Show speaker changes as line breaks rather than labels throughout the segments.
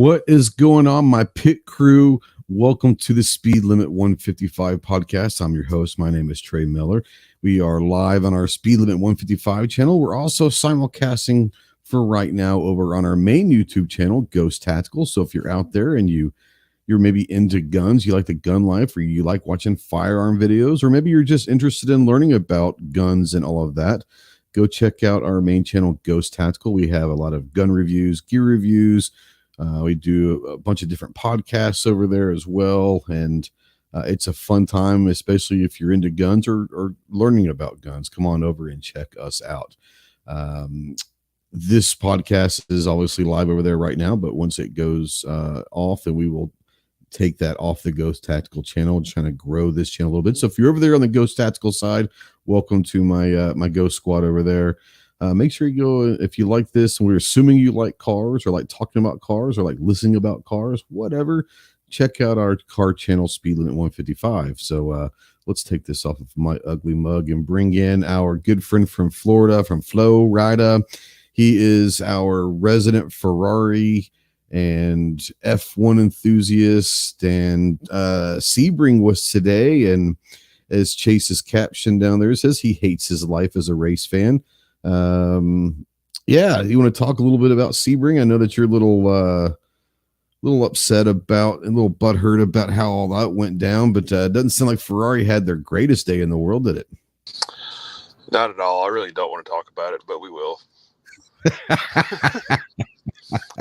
What is going on, my pit crew? Welcome to the Speed Limit 155 podcast. I'm your host. My name is Trey Miller. We are live on our Speed Limit 155 channel. We're also simulcasting for right now over on our main YouTube channel, Ghost Tactical. So if you're out there and you're maybe into guns, you like the gun life, or you like watching firearm videos, or maybe you're just interested in learning about guns and all of that, go check out our main channel, Ghost Tactical. We have a lot of gun reviews, gear reviews. We do a bunch of different podcasts over there as well. And it's a fun time, especially if you're into guns or learning about guns. Come on over and check us out. This podcast is obviously live over there right now, but once it goes off, then we will take that off the Ghost Tactical channel and trying to grow this channel a little bit. So if you're over there on the Ghost Tactical side, welcome to my Ghost Squad over there. Make sure you go if you like this, and we're assuming you like cars or like talking about cars or like listening about cars, whatever. Check out our car channel, Speed Limit 155. So let's take this off of my ugly mug and bring in our good friend from Florida, from Flo Rida. He is our resident Ferrari and F1 enthusiast, and Sebring was today, and as Chase's caption down there, it says he hates his life as a race fan. Yeah, you want to talk a little bit about Sebring? I know that you're a little upset about, a little butthurt about how all that went down, but it doesn't sound like Ferrari had their greatest day in the world, did it?
Not at all. I really don't want to talk about it, but we will.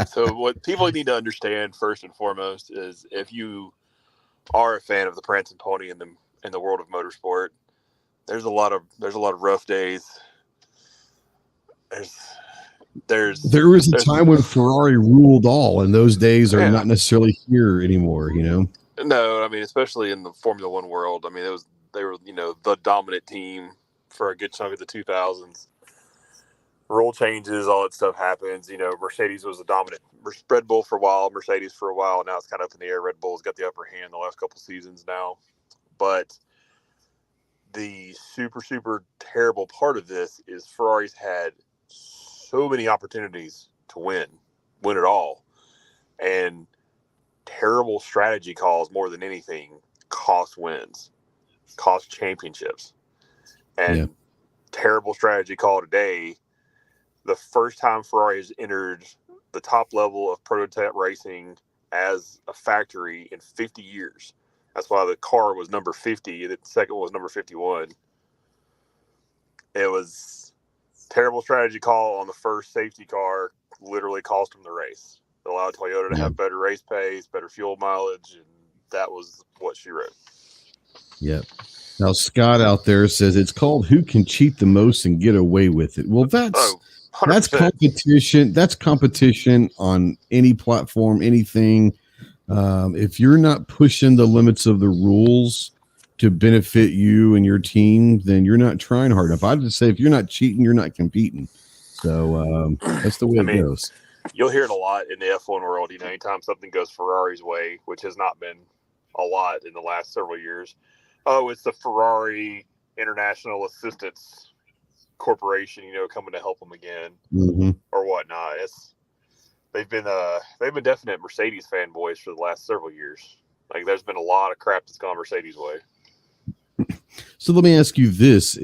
So what people need to understand first and foremost is, if you are a fan of the Prancing Pony in the world of motorsport, there's a lot of rough days. There was
a time when Ferrari ruled all, and those days are not necessarily here anymore, you know?
No, I mean, especially in the Formula One world. I mean, they were the dominant team for a good chunk of the 2000s. Rule changes, all that stuff happens. Mercedes was the dominant. Red Bull for a while, Mercedes for a while. Now it's kind of up in the air. Red Bull's got the upper hand the last couple seasons now. But the super, super terrible part of this is Ferrari's had so many opportunities to win it all. And terrible strategy calls, more than anything, cost wins, cost championships. And terrible strategy call today. The first time Ferrari has entered the top level of prototype racing as a factory in 50 years. That's why the car was number 50. The second one was number 51. It was terrible strategy call on the first safety car. Literally cost them the race. It allowed Toyota to have better race pace, better fuel mileage, and that was what she wrote.
Yep. Now Scott out there says it's called "Who Can Cheat the Most and Get Away with It." Well, that's competition. That's competition on any platform, anything. If you're not pushing the limits of the rules to benefit you and your team, then you're not trying hard enough. I'd just say if you're not cheating, you're not competing. So that's the way it goes.
You'll hear it a lot in the F1 world. Anytime something goes Ferrari's way, which has not been a lot in the last several years. Oh, it's the Ferrari International Assistance Corporation, coming to help them again, or whatnot. They've been definite Mercedes fanboys for the last several years. Like, there's been a lot of crap that's gone Mercedes' way.
So let me ask you this: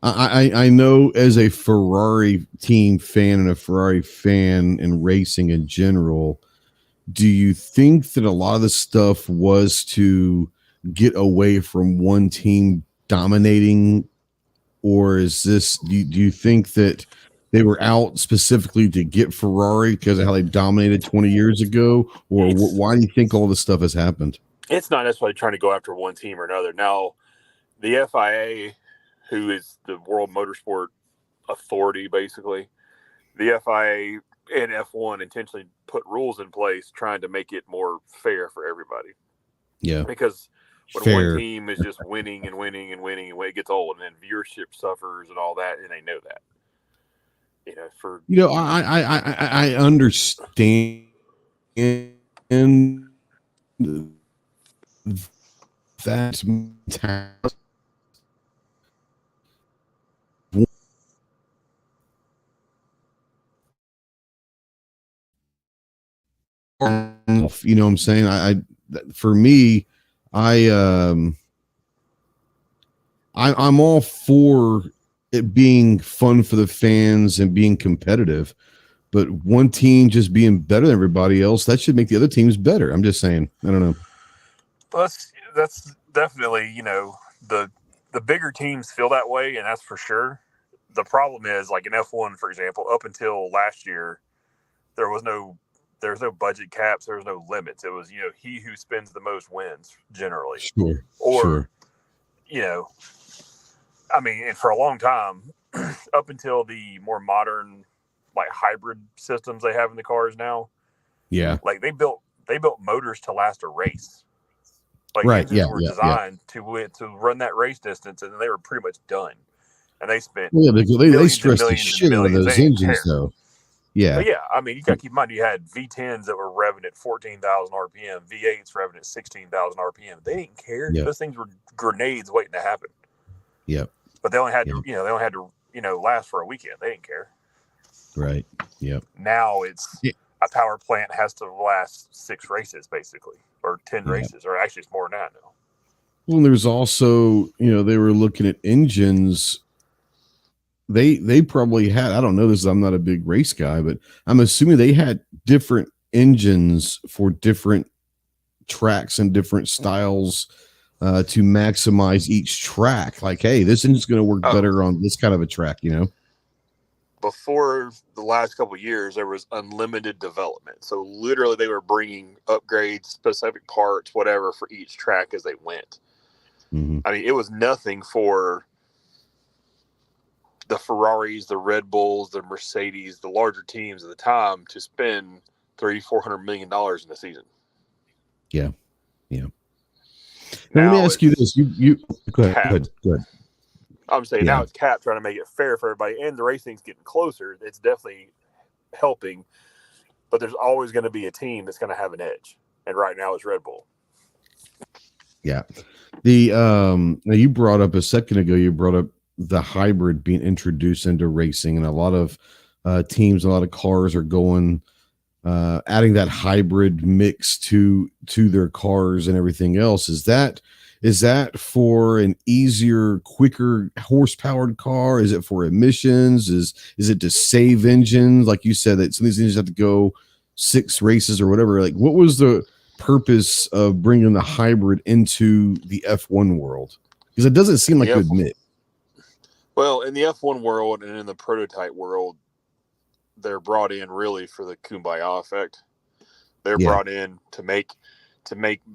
I know, as a Ferrari team fan and a Ferrari fan in racing in general, do you think that a lot of the stuff was to get away from one team dominating, or is this, do you think that they were out specifically to get Ferrari because of how they dominated 20 years ago, or why do you think all this stuff has happened?
It's not necessarily trying to go after one team or another. Now, the FIA, who is the World Motorsport Authority, basically, the FIA and F1 intentionally put rules in place trying to make it more fair for everybody.
Yeah.
Because when one team is just winning and winning and winning, and when it gets old, and then viewership suffers and all that, and they know that.
I understand that stuff. You know what I'm saying? For me, I'm all for it being fun for the fans and being competitive, but one team just being better than everybody else, that should make the other teams better. I'm just saying. I don't know.
That's definitely, the bigger teams feel that way, and that's for sure. The problem is, like in F1, for example, up until last year, there was no budget caps, there was no limits. It was, he who spends the most wins generally.
Sure.
Or,
sure.
And for a long time, up until the more modern, like hybrid systems they have in the cars now,
Yeah.
like they built motors to last a race. Like
right.
engines were designed to run that race distance, and they were pretty much done. And they spent
they stressed the shit out of those engines, though. Yeah.
But yeah, I mean, you got to keep in mind, you had V10s that were revving at 14,000 RPM, V8s revving at 16,000 RPM. They didn't care. Yep. Those things were grenades waiting to happen.
Yep.
But they only had to, last for a weekend. They didn't care.
Right. Yep.
Now it's a power plant has to last 6 races, basically, or 10 races, or actually it's more than that now.
Well, there's also, they were looking at engines. They probably had, I don't know this, I'm not a big race guy, but I'm assuming they had different engines for different tracks and different styles to maximize each track. Like, hey, this engine's going to work better on this kind of a track,
Before the last couple of years, there was unlimited development. So literally they were bringing upgrades, specific parts, whatever, for each track as they went.
Mm-hmm.
I mean, it was nothing for the Ferraris, the Red Bulls, the Mercedes, the larger teams at the time to spend $300-400 million in the season.
Yeah. Now, let me ask you this: you go ahead.
I'm saying now it's capped, trying to make it fair for everybody, and the racing's getting closer. It's definitely helping, but there's always going to be a team that's going to have an edge, and right now it's Red Bull.
Yeah. Now you brought up a second ago. You brought up the hybrid being introduced into racing, and a lot of teams, a lot of cars are going adding that hybrid mix to their cars and everything else. Is that for an easier, quicker horse-powered car? Is it for emissions? Is it to save engines? Like you said, that some of these engines have to go 6 races or whatever. Like, what was the purpose of bringing the hybrid into the F1 world? Because it doesn't seem like a good mix.
Well, in the F1 world and in the prototype world, they're brought in really for the kumbaya effect. They're brought in to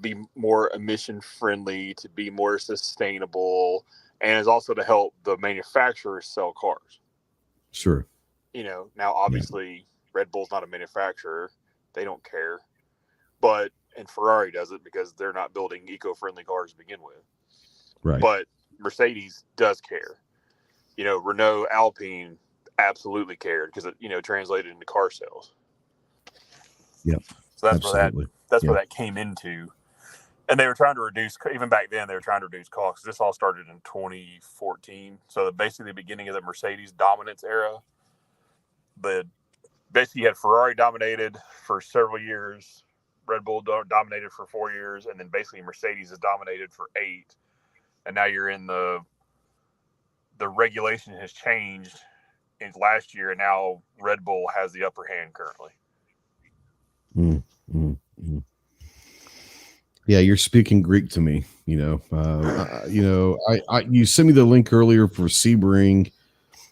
be more emission friendly, to be more sustainable, and is also to help the manufacturers sell cars.
Sure.
Now obviously Red Bull's not a manufacturer. They don't care. And Ferrari does it because they're not building eco-friendly cars to begin with.
Right.
But Mercedes does care. Renault, Alpine absolutely cared because it, translated into car sales.
Yep.
So that's where that came into. And they were trying to reduce, even back then, they were trying to reduce costs. This all started in 2014. So basically the beginning of the Mercedes dominance era. Basically you had Ferrari dominated for several years. Red Bull dominated for 4 years. And then basically Mercedes is dominated for 8. And now you're in the regulation has changed in last year. And now Red Bull has the upper hand currently.
Yeah, you're speaking Greek to me. You sent me the link earlier for Sebring.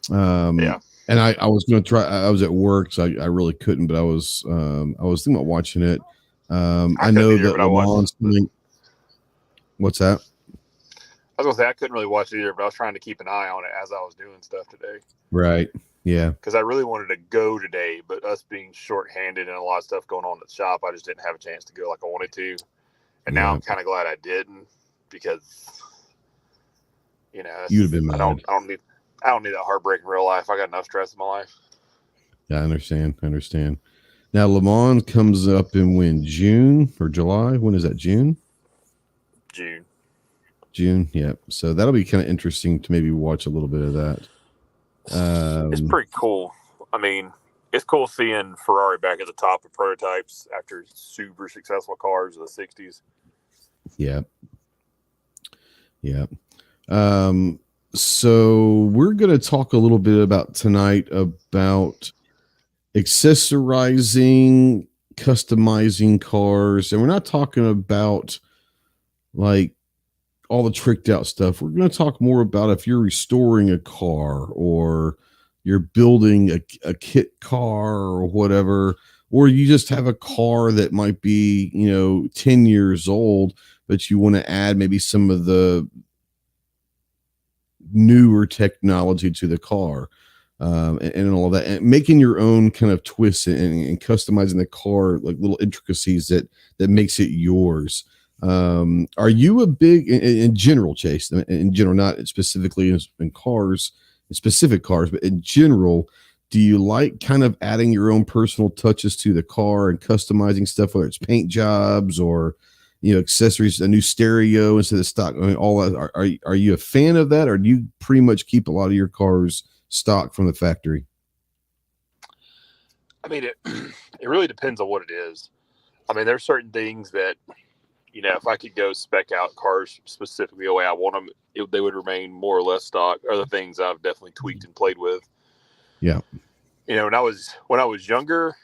And I was going to try. I was at work, so I really couldn't. But I was thinking about watching it. I know that Le Mans. What's that?
I was going to say I couldn't really watch it either, but I was trying to keep an eye on it as I was doing stuff today.
Right. Yeah.
Because I really wanted to go today, but us being shorthanded and a lot of stuff going on at the shop, I just didn't have a chance to go like I wanted to. And now I'm kind of glad I didn't because,
you'd have been mad.
I don't need that heartbreak in real life. I got enough stress in my life.
Yeah, I understand. Now, Le Mans comes up in when? June or July? When is that? June? June, yeah. So that'll be kind of interesting to maybe watch a little bit of that.
It's pretty cool. I mean, it's cool seeing Ferrari back at the top of prototypes after super successful cars of the 60s.
Yeah. Yeah. So we're going to talk a little bit about tonight about accessorizing, customizing cars. And we're not talking about like all the tricked out stuff. We're going to talk more about if you're restoring a car or you're building a kit car or whatever, or you just have a car that might be, 10 years old, but you want to add maybe some of the newer technology to the car, and all of that, and making your own kind of twists and customizing the car, like little intricacies that makes it yours. Are you a big in general, Chase, in general, not specifically in cars, in specific cars, but in general, do you like kind of adding your own personal touches to the car and customizing stuff, whether it's paint jobs or accessories, a new stereo instead of stock? I mean, all that. Are you a fan of that, or do you pretty much keep a lot of your cars stock from the factory?
I mean, it really depends on what it is. I mean, there's certain things that, if I could go spec out cars specifically the way I want them, they would remain more or less stock. Other things I've definitely tweaked and played with.
Yeah.
When I was younger,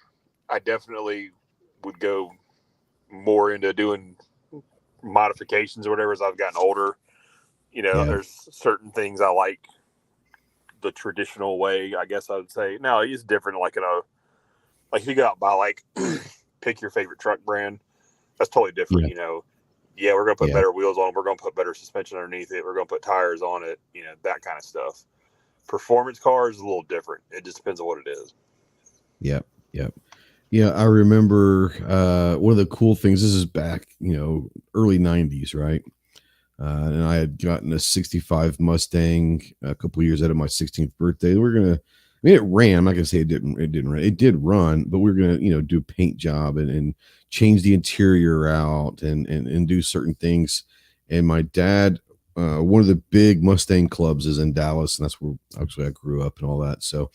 I definitely would go more into doing modifications or whatever. As I've gotten older, there's certain things I like the traditional way, I guess I would say. Now it's different. Like if you go out and buy, like, pick your favorite truck brand, that's totally different.
Yeah.
We're going to put better wheels on it. We're going to put better suspension underneath it. We're going to put tires on it, that kind of stuff. Performance cars is a little different. It just depends on what it is.
Yep. Yep. Yeah. I remember, one of the cool things, this is back, early 90s, right? And I had gotten a 65 Mustang a couple years out of my 16th birthday. It ran. I'm not gonna say it didn't run. It did run, but we were gonna, do a paint job and change the interior out and do certain things. And my dad, one of the big Mustang clubs is in Dallas, and that's where actually I grew up and all that. So,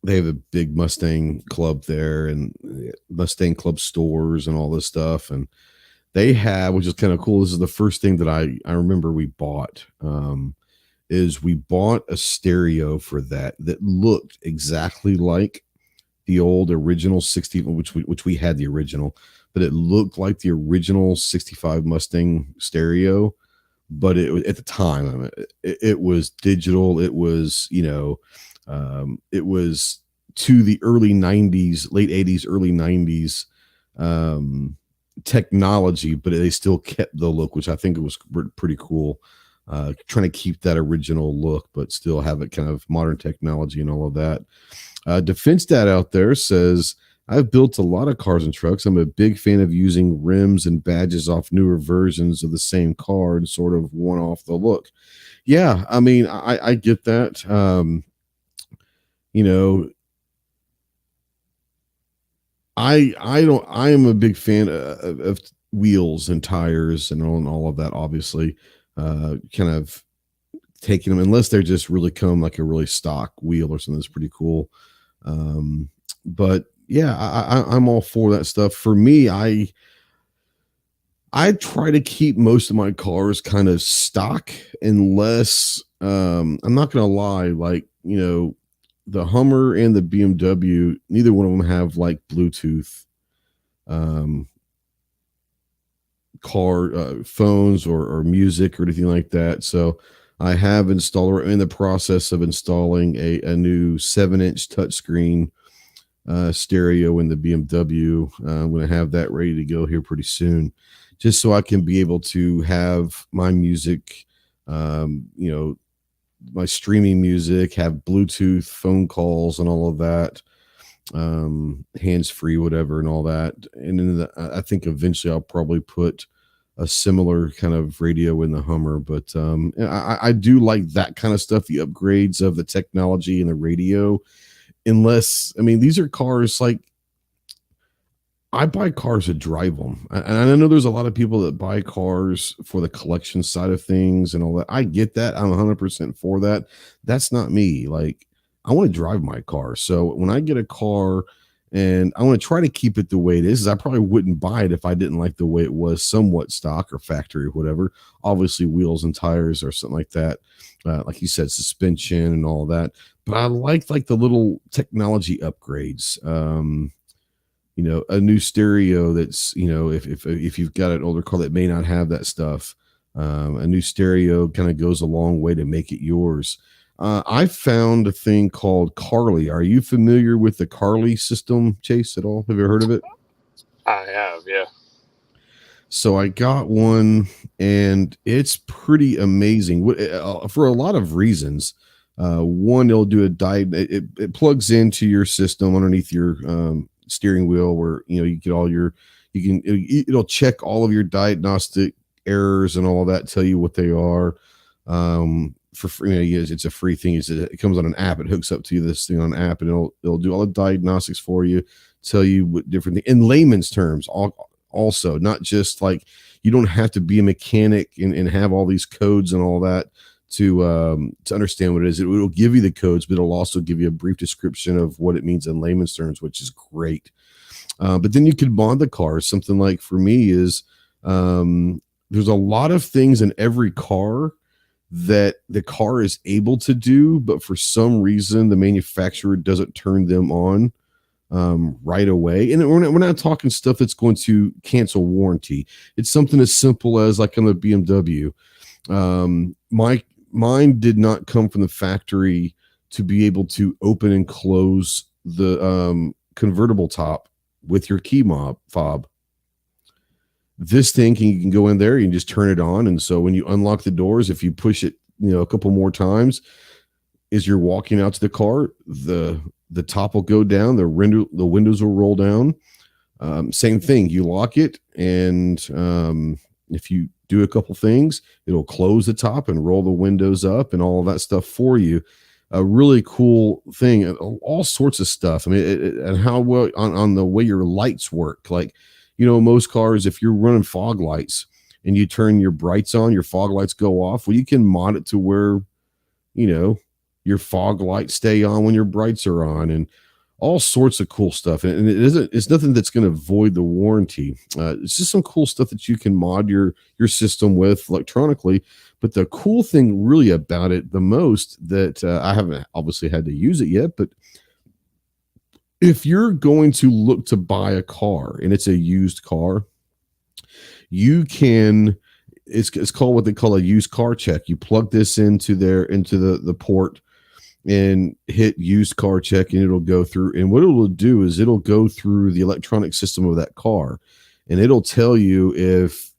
they have a big Mustang club there and Mustang club stores and all this stuff. And they have, which is kind of cool. This is the first thing that I remember we bought, is we bought a stereo for that looked exactly like the old original 60, which we had the original, but it looked like the original 65 Mustang stereo. But it was, at the time, I mean, it was digital. It was, it was to the early 90s, late 80s, early 90s, technology, but they still kept the look, which I think it was pretty cool. Trying to keep that original look, but still have it kind of modern technology and all of that. Defense Dad out there says, I've built a lot of cars and trucks. I'm a big fan of using rims and badges off newer versions of the same car and sort of one off the look. Yeah, I mean, I get that. I am a big fan of wheels and tires and all of that, obviously. Kind of taking them, unless they're just really come like a really stock wheel or something that's pretty cool. But yeah, I'm all for that stuff. For me, I try to keep most of my cars kind of stock, unless I'm not gonna lie, like, the Hummer and the BMW, neither one of them have like Bluetooth car phones or music or anything like that. So I have installed, or in the process of installing a new 7-inch touchscreen stereo in the BMW. I'm going to have that ready to go here pretty soon, just so I can be able to have my music, my streaming music, have Bluetooth phone calls and all of that, hands-free, whatever, and all that. And then I think eventually I'll probably put a similar kind of radio in the Hummer. But I do like that kind of stuff, the upgrades of the technology and the radio. Unless, I mean, these are cars, like, I buy cars to drive them. And I know there's a lot of people that buy cars for the collection side of things and all that. I get that. I'm 100% for that. That's not me. Like, I want to drive my car. So when I get a car and I want to try to keep it the way it is, I probably wouldn't buy it if I didn't like the way it was, somewhat stock or factory or whatever. Obviously, wheels and tires or something like that. Like you said, suspension and all that. But I like the little technology upgrades. A new stereo that's, if you've got an older car that may not have that stuff, a new stereo kind of goes a long way to make it yours. I found a thing called Carly. Are you familiar with the Carly system, Chase, at all? Have you ever heard of it?
I have, yeah.
So I got one, and it's pretty amazing for a lot of reasons. One, it'll do a it plugs into your system underneath your steering wheel, where you get all your it'll check all of your diagnostic errors and all that, tell you what they are. For free, it's a free thing. It comes on an app. It hooks up to you, this thing on an app, and it'll do all the diagnostics for you, tell you what different things in layman's terms. Also, not just like, you don't have to be a mechanic and have all these codes and all that to understand what it is. It will give you the codes, but it'll also give you a brief description of what it means in layman's terms, which is great. But then you could mod the car. Something like, for me, is there's a lot of things in every car that the car is able to do, but for some reason the manufacturer doesn't turn them on right away. And we're not talking stuff that's going to cancel warranty. It's something as simple as, like on the BMW, mine did not come from the factory to be able to open and close the convertible top with your key fob. This thing you can go in there, you can just turn it on. And so when you unlock the doors, if you push it, a couple more times, as you're walking out to the car, the top will go down, the windows will roll down. Same thing, you lock it, and if you do a couple things, it'll close the top and roll the windows up and all of that stuff for you. A really cool thing, all sorts of stuff. I mean, and how well on the way your lights work. Like, most cars, if you're running fog lights and you turn your brights on, your fog lights go off. Well, you can mod it to where, your fog lights stay on when your brights are on, and all sorts of cool stuff. And it's nothing that's going to void the warranty. It's just some cool stuff that you can mod your system with electronically. But the cool thing really about it, the most, that I haven't obviously had to use it yet, but if you're going to look to buy a car and it's a used car, you can, it's called what they call a used car check. You plug this into the port and hit used car check, and it'll go through. And what it'll do is it'll go through the electronic system of that car, and it'll tell you if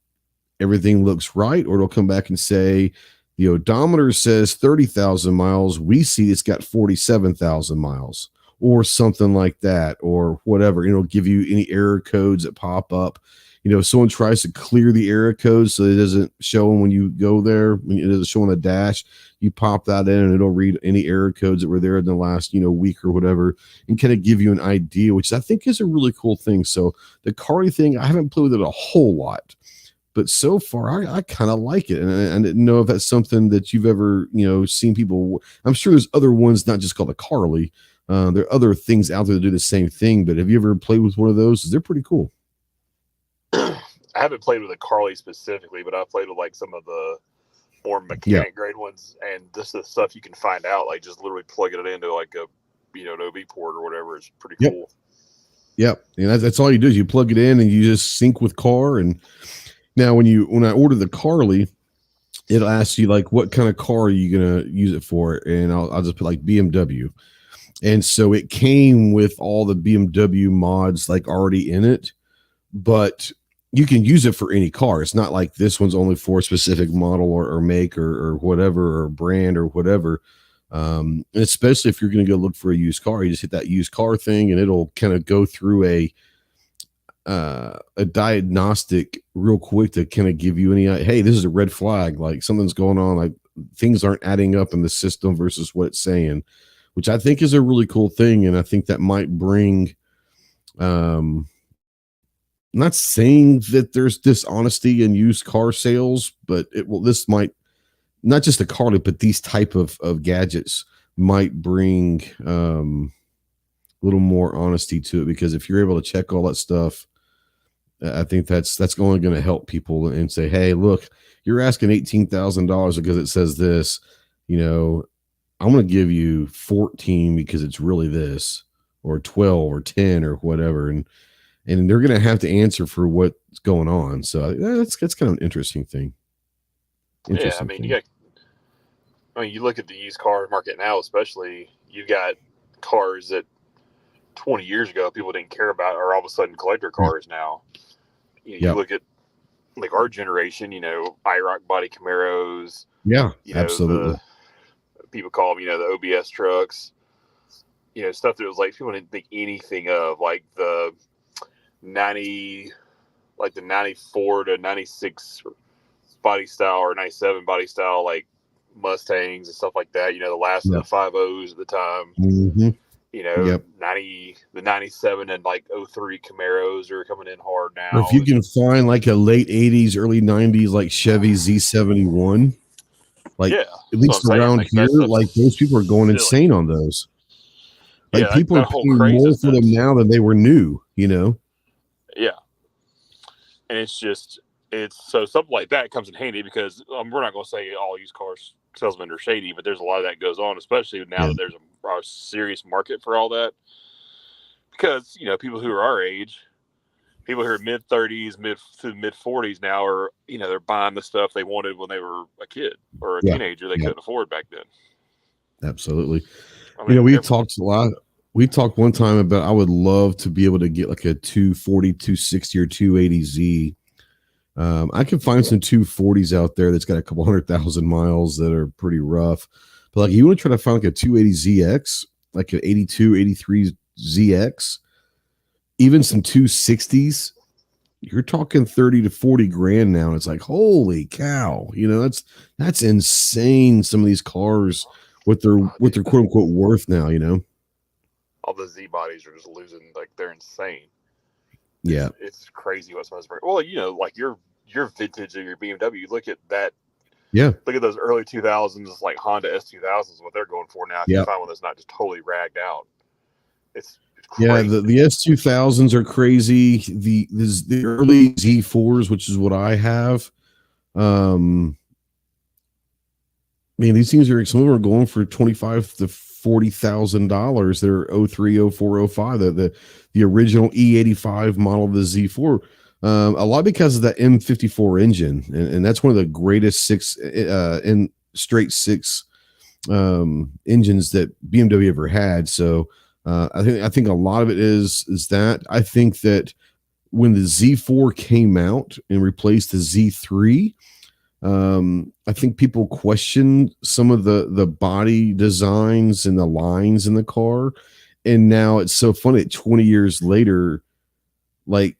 everything looks right, or it'll come back and say, the odometer says 30,000 miles. We see it's got 47,000 miles. Or something like that, or whatever. It'll give you any error codes that pop up. If someone tries to clear the error codes so it doesn't show them when you go there, when it doesn't show on the dash, you pop that in and it'll read any error codes that were there in the last, week or whatever, and kind of give you an idea, which I think is a really cool thing. So the Carly thing, I haven't played with it a whole lot, but so far I kind of like it. And I didn't know if that's something that you've ever, seen people. I'm sure there's other ones, not just called the Carly. There are other things out there that do the same thing, but have you ever played with one of those? They're pretty cool.
I haven't played with a Carly specifically, but I've played with like some of the more mechanic grade ones, and just the stuff you can find out, like just literally plugging it into like a an OB port or whatever, is pretty cool.
Yep, and that's all you do is you plug it in and you just sync with car. And now when I order the Carly, it'll ask you like, what kind of car are you gonna use it for, and I'll just put like BMW. And so it came with all the BMW mods like already in it, but you can use it for any car. It's not like this one's only for a specific model or make or whatever, or brand or whatever. And especially if you're going to go look for a used car, you just hit that used car thing and it'll kind of go through a diagnostic real quick to kind of give you any, hey, this is a red flag. Like something's going on. Like things aren't adding up in the system versus what it's saying, which I think is a really cool thing. And I think that might bring, I'm not saying that there's dishonesty in used car sales, but this might, not just the Carly, but these type of gadgets might bring a little more honesty to it, because if you're able to check all that stuff, I think that's only going to help people and say, hey, look, you're asking $18,000 because it says this, I'm going to give you 14 because it's really this, or 12 or 10 or whatever. And they're going to have to answer for what's going on. So that's kind of an interesting thing.
Yeah. I mean, you look at the used car market now, especially, you got cars that 20 years ago people didn't care about are all of a sudden collector cars now. You look at like our generation, IROC body Camaros.
Yeah, absolutely.
The people call them, the OBS trucks. Stuff that was like people didn't think anything of, like the 94 to 96 body style or 97 body style, like Mustangs and stuff like that. The last of the 5.0s at the time.
Mm-hmm.
The 97 and like 03 Camaros are coming in hard now.
Or if you can find like a late 80s, early 90s, like Chevy Z71, like at least around here, like those people are going insane on those. Like people are paying more for them now than they were new,
Yeah. And it's so something like that comes in handy, because we're not going to say all used cars salesmen are shady, but there's a lot of that goes on, especially now that there's a serious market for all that. Because, people who are our age, people who are mid-30s, mid 40s now are, they're buying the stuff they wanted when they were a kid or a teenager they couldn't afford back then.
Absolutely. We talked a lot. We talked one time about I would love to be able to get like a 240, 260, or 280Z. I can find some 240s out there that's got a couple 100,000 miles that are pretty rough. But like you want to try to find like a 280ZX, like an 82, 83 ZX, even some 260s, you're talking 30 to 40 grand now. And it's like, holy cow, that's insane. Some of these cars, what they're quote unquote worth now,
all the Z bodies are just losing, like they're insane.
Yeah.
It's crazy what some of those, well, like your vintage of your BMW, look at that.
Yeah.
Look at those early 2000s, like Honda S2000s, what they're going for now. If you find one that's not just totally ragged out. It's crazy.
Yeah, the S2000s are crazy. The early Z4s, which is what I have. Man, these things are, some of them are going for $25,000 to $40,000. They're 03, 04, 05. The original E85 model of the Z4. A lot because of that M54 engine, and that's one of the greatest straight six engines that BMW ever had. So I think a lot of it is that. I think that when the Z4 came out and replaced the Z3, I think people question some of the body designs and the lines in the car. And now it's so funny, 20 years later, like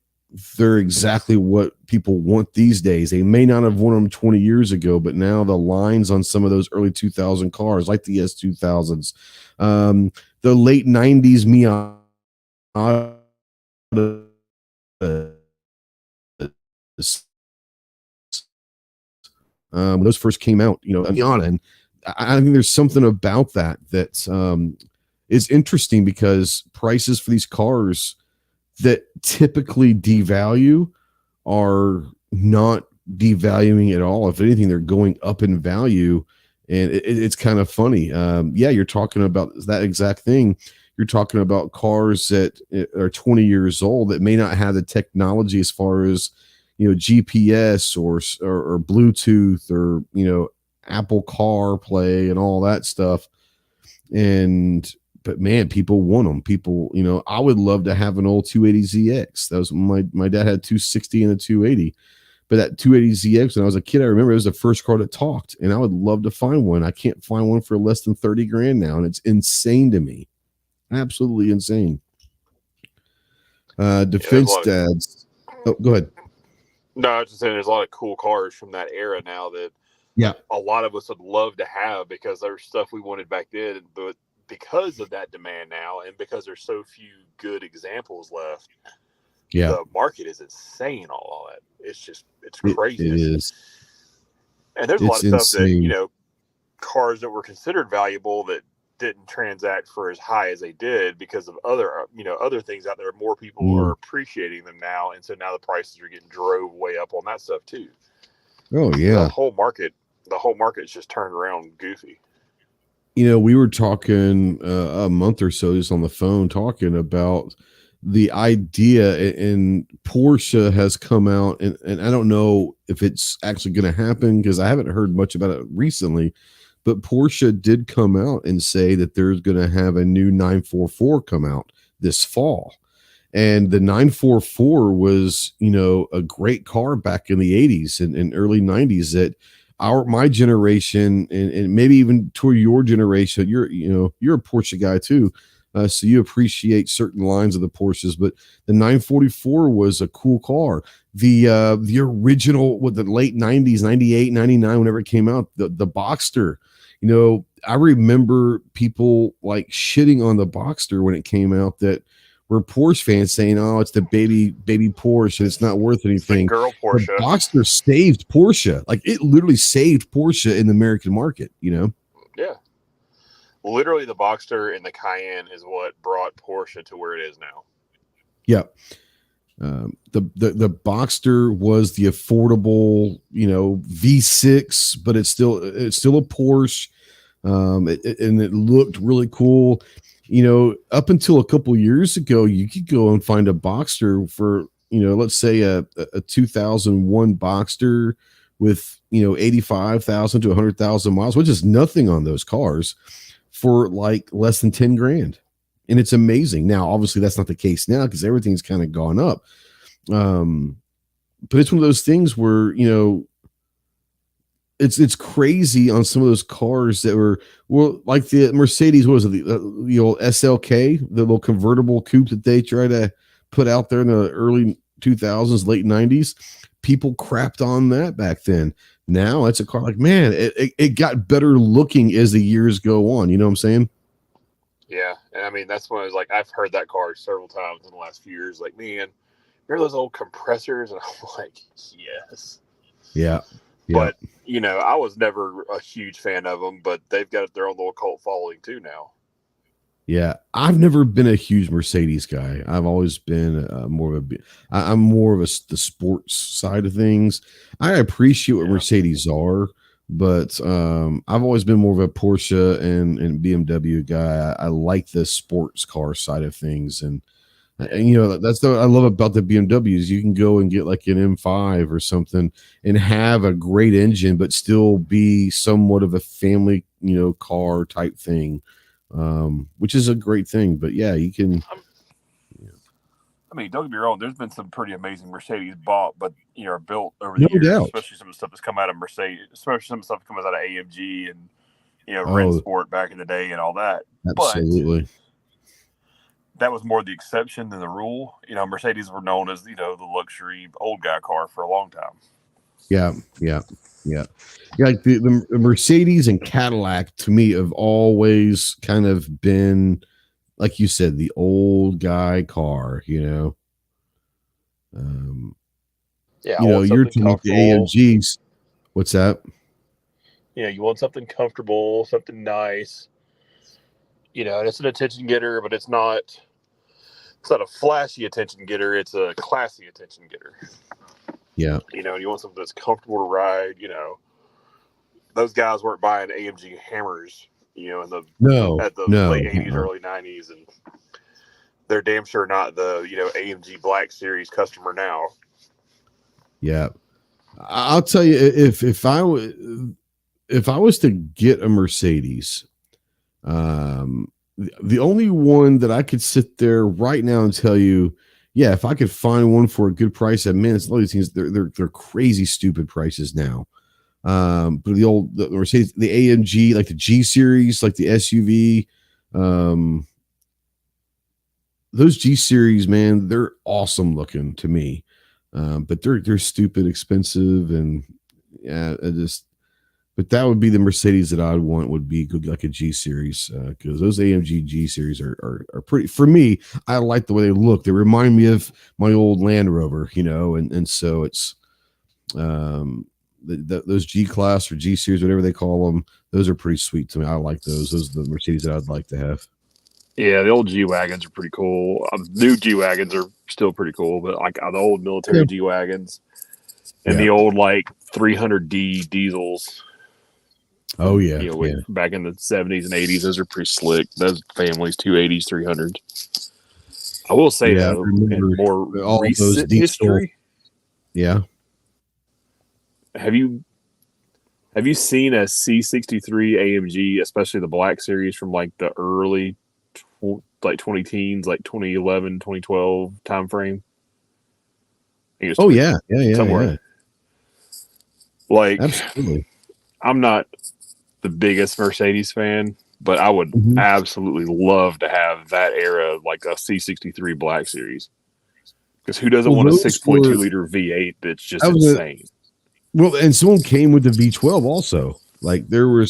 they're exactly what people want these days. They may not have worn them 20 years ago, but now the lines on some of those early 2000 cars, like the S2000s, the late 90s Miata, when those first came out, Miata, and I think there's something about that is interesting, because prices for these cars that typically devalue are not devaluing at all. If anything, they're going up in value, and it's kind of funny. You're talking about that exact thing. You're talking about cars that are 20 years old that may not have the technology as far as, GPS or Bluetooth or, Apple CarPlay and all that stuff. But man, people want them. People, I would love to have an old 280ZX. That was my dad had 260 and a 280. But that 280ZX, when I was a kid, I remember it was the first car that talked, and I would love to find one. I can't find one for less than 30 grand now, and it's insane to me. Absolutely insane. Defense dads. Oh, go ahead.
No, I was just saying there's a lot of cool cars from that era now that a lot of us would love to have, because there's stuff we wanted back then, but because of that demand now, and because there's so few good examples left, the market is insane. All that, it's crazy.
It is.
And there's a lot of stuff that, cars that were considered valuable that didn't transact for as high as they did because of other things out there. More people are appreciating them now, and so now the prices are getting drove way up on that stuff too.
Oh yeah.
The whole market's just turned around goofy.
We were talking a month or so just on the phone talking about the idea, and Porsche has come out, and I don't know if it's actually going to happen because I haven't heard much about it recently, but Porsche did come out and say that there's going to have a new 944 come out this fall. And the 944 was, a great car back in the 80s and early 90s that my generation and maybe even toward your generation, you're a Porsche guy too. So you appreciate certain lines of the Porsches, but the 944 was a cool car. The original with the late 90s, 98, 99, whenever it came out, the Boxster, I remember people like shitting on the Boxster when it came out that were Porsche fans saying, "Oh, it's the baby Porsche, and it's not worth anything."
Girl Porsche.
The Boxster saved Porsche. Like it literally saved Porsche in the American market.
Yeah. Literally, the Boxster and the Cayenne is what brought Porsche to where it is now.
Yeah. The Boxster was the affordable, V6, but it's still a Porsche. And it looked really cool. Up until a couple years ago, you could go and find a Boxster for, let's say a 2001 Boxster with, 85,000 to 100,000 miles, which is nothing on those cars, for like less than 10 grand. And it's amazing. Now, obviously that's not the case now because everything's kind of gone up. But it's one of those things where, it's crazy on some of those cars that were, well, like the Mercedes, what was it, the old SLK, the little convertible coupe that they try to put out there in the early 2000s, late 90s. People crapped on that back then. Now it's a car like, man, it got better looking as the years go on. You know what I'm saying?
Yeah. And I mean, that's when I was like, I've heard that car several times in the last few years. Like, man, remember those old compressors? And I'm like, yes.
Yeah.
But, I was never a huge fan of them, but they've got their own little cult following too now.
Yeah. I've never been a huge Mercedes guy. I've always been I'm more of the sports side of things. I appreciate what Mercedes are, but I've always been more of a Porsche and BMW guy. I like the sports car side of things. And that's what I love about the BMWs. You can go and get like an M5 or something and have a great engine, but still be somewhat of a family, car type thing, which is a great thing. But yeah, you can.
I mean, don't get me wrong. There's been some pretty amazing Mercedes bought, but are built over
No
the years.
doubt.
Especially some of the stuff that's come out of Mercedes, especially some stuff that comes out of AMG and Rennsport back in the day and all that.
Absolutely.
But that was more the exception than the rule. Mercedes were known as the luxury old guy car for a long time.
Yeah. Like the Mercedes and Cadillac to me have always kind of been, like you said, the old guy car.
Yeah.
You're talking the AMGs. What's that?
You want something comfortable, something nice. And it's an attention getter, but it's not a flashy attention getter. It's a classy attention getter.
Yeah.
And you want something that's comfortable to ride. Those guys weren't buying AMG Hammers, in the late 80s, early 90s. And they're damn sure not the, AMG Black Series customer now.
Yeah. I'll tell you, if I was to get a Mercedes, the only one that I could sit there right now and tell you, yeah, if I could find one for a good price, it's all these things. They're crazy stupid prices now. But the Mercedes, the AMG, like the G series, like the SUV, those G series, man, they're awesome looking to me. But they're stupid expensive, and yeah, but that would be the Mercedes that I'd want, would be good, like a G series, because those AMG G series are pretty, for me. I like the way they look. They remind me of my old Land Rover, and so it's, those G class or G series, whatever they call them, those are pretty sweet to me. I like those. Those are the Mercedes that I'd like to have.
Yeah, the old G wagons are pretty cool. New G wagons are still pretty cool, but like the old military G wagons and the old like 300D diesels.
Oh yeah,
back in the 70s and 80s, those are pretty slick. Those families, 280s, 300s. I will say though, in more recent history, have you seen a C63 AMG, especially the black series from like the early 20 teens, like 2011, 2012 time frame?
Somewhere. Yeah.
Like,
absolutely.
I'm not the biggest Mercedes fan, but I would absolutely love to have that era, like a C63 black series. Because who doesn't want a 6.2 liter V8 that's just insane?
Well, and someone came with the V12 also. Like there were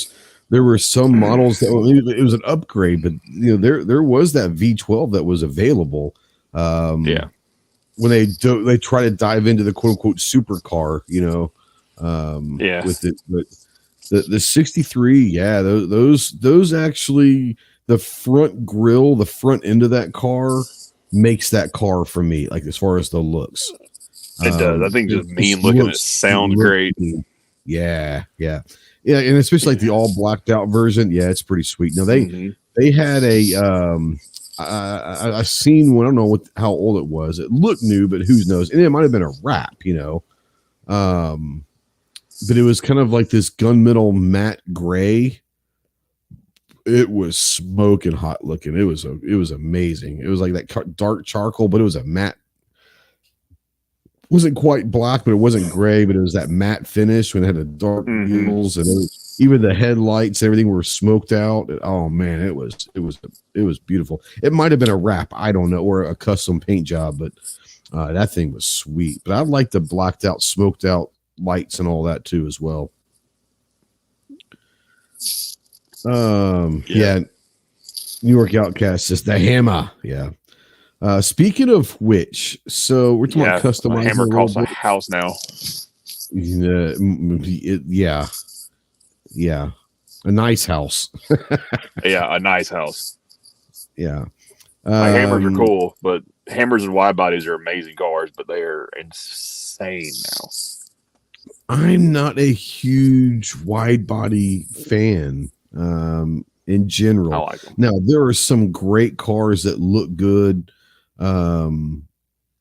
some models that it was an upgrade, but there was that V12 that was available. When they try to dive into the quote unquote supercar, with it, but the 63, those actually, the front grille, the front end of that car makes that car for me, like as far as the looks.
It does. I think just mean looking. It sounds great.
Yeah, and especially like the all blacked out version. Yeah, it's pretty sweet. Now they had a I seen one. I don't know how old it was. It looked new, but who knows? And it might have been a wrap, but it was kind of like this gunmetal matte gray. It was smoking hot looking. It was amazing. It was like that dark charcoal, but it was a matte. Wasn't quite black, but it wasn't gray, but it was that matte finish when it had the dark wheels and even the headlights, everything were smoked out. Oh man, it was beautiful. It might have been a wrap, I don't know, or a custom paint job, but that thing was sweet. But I like the blacked out, smoked out lights and all that too as well. New York Outcast says the hammer. Speaking of which, so we're talking about customizing.
Hammer costs a house now.
A nice house.
A nice house.
Yeah.
My hammers are cool, but hammers and wide bodies are amazing cars, but they are insane now.
I'm not a huge wide body fan in general.
I like them.
Now, there are some great cars that look good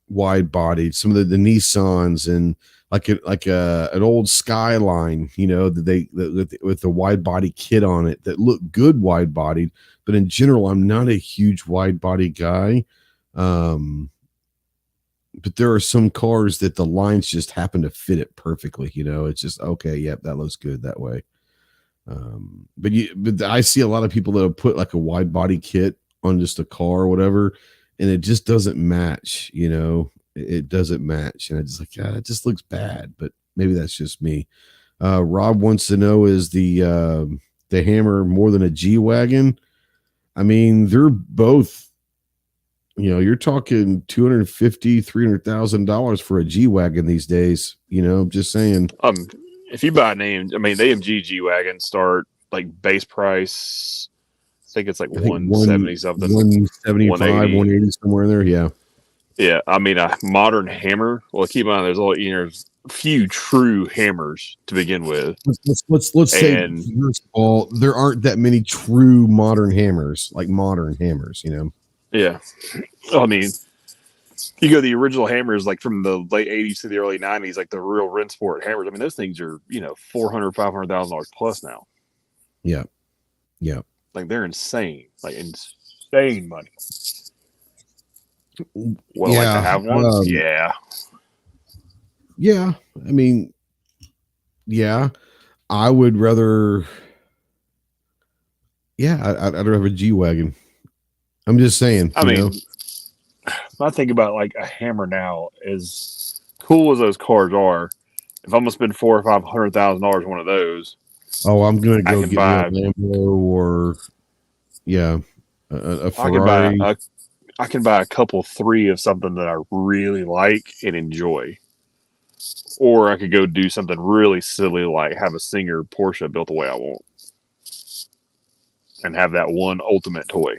wide bodied. Some of the Nissans and like an old Skyline, that with the wide body kit on it that look good wide bodied. But in general, I'm not a huge wide body guy. But there are some cars that the lines just happen to fit it perfectly. It's just, okay, yep, that looks good that way. But I see a lot of people that have put like a wide body kit on just a car or whatever, and it just doesn't match. It doesn't match, and it's like, it just looks bad. But maybe that's just me. Rob wants to know, is the Hammer more than a G wagon? I mean, they're both. You're talking $250,000, $300,000 for a G wagon these days. I'm just saying.
If you buy the AMG G wagons start like base price. I think it's like 170 something,
175, 180 somewhere in there. Yeah.
Yeah. I mean, a modern hammer. Well, keep in mind, there's few true hammers to begin with.
Let's say, first of all, there aren't that many true modern hammers, like modern hammers.
Yeah. I mean, you go the original hammers, like from the late 80s to the early 90s, like the real Rennsport hammers. I mean, those things are, $400,000, $500,000 plus now.
Yeah. Yeah.
Like they're insane, like insane money. Would I like to have one?
Yeah. I mean, yeah, I would rather. Yeah, I'd rather have a G wagon. I'm just saying.
I mean, I think about like a hammer now, as cool as those cars are. If I'm gonna spend $400,000 or $500,000 on one of those,
I'm gonna go get me a Lambo or a Ferrari.
I can buy a couple, 3 of something that I really like and enjoy. or I could go do something really silly like have a Singer Porsche built the way I want and have that one ultimate toy.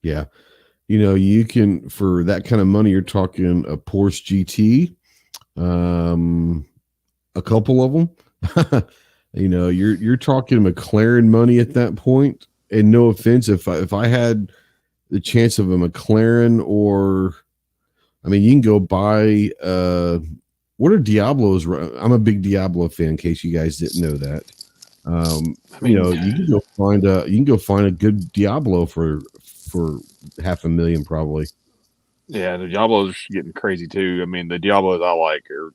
Yeah. You can, for that kind of money, you're talking a Porsche GT, a couple of them. You're talking McLaren money at that point. And no offense, if I had the chance of a McLaren, or I mean, you can go buy what are Diablos? I'm a big Diablo fan, in case you guys didn't know that. You can go find a good Diablo for $500,000 probably.
Yeah, the Diablos are getting crazy too. I mean, the Diablos I like are,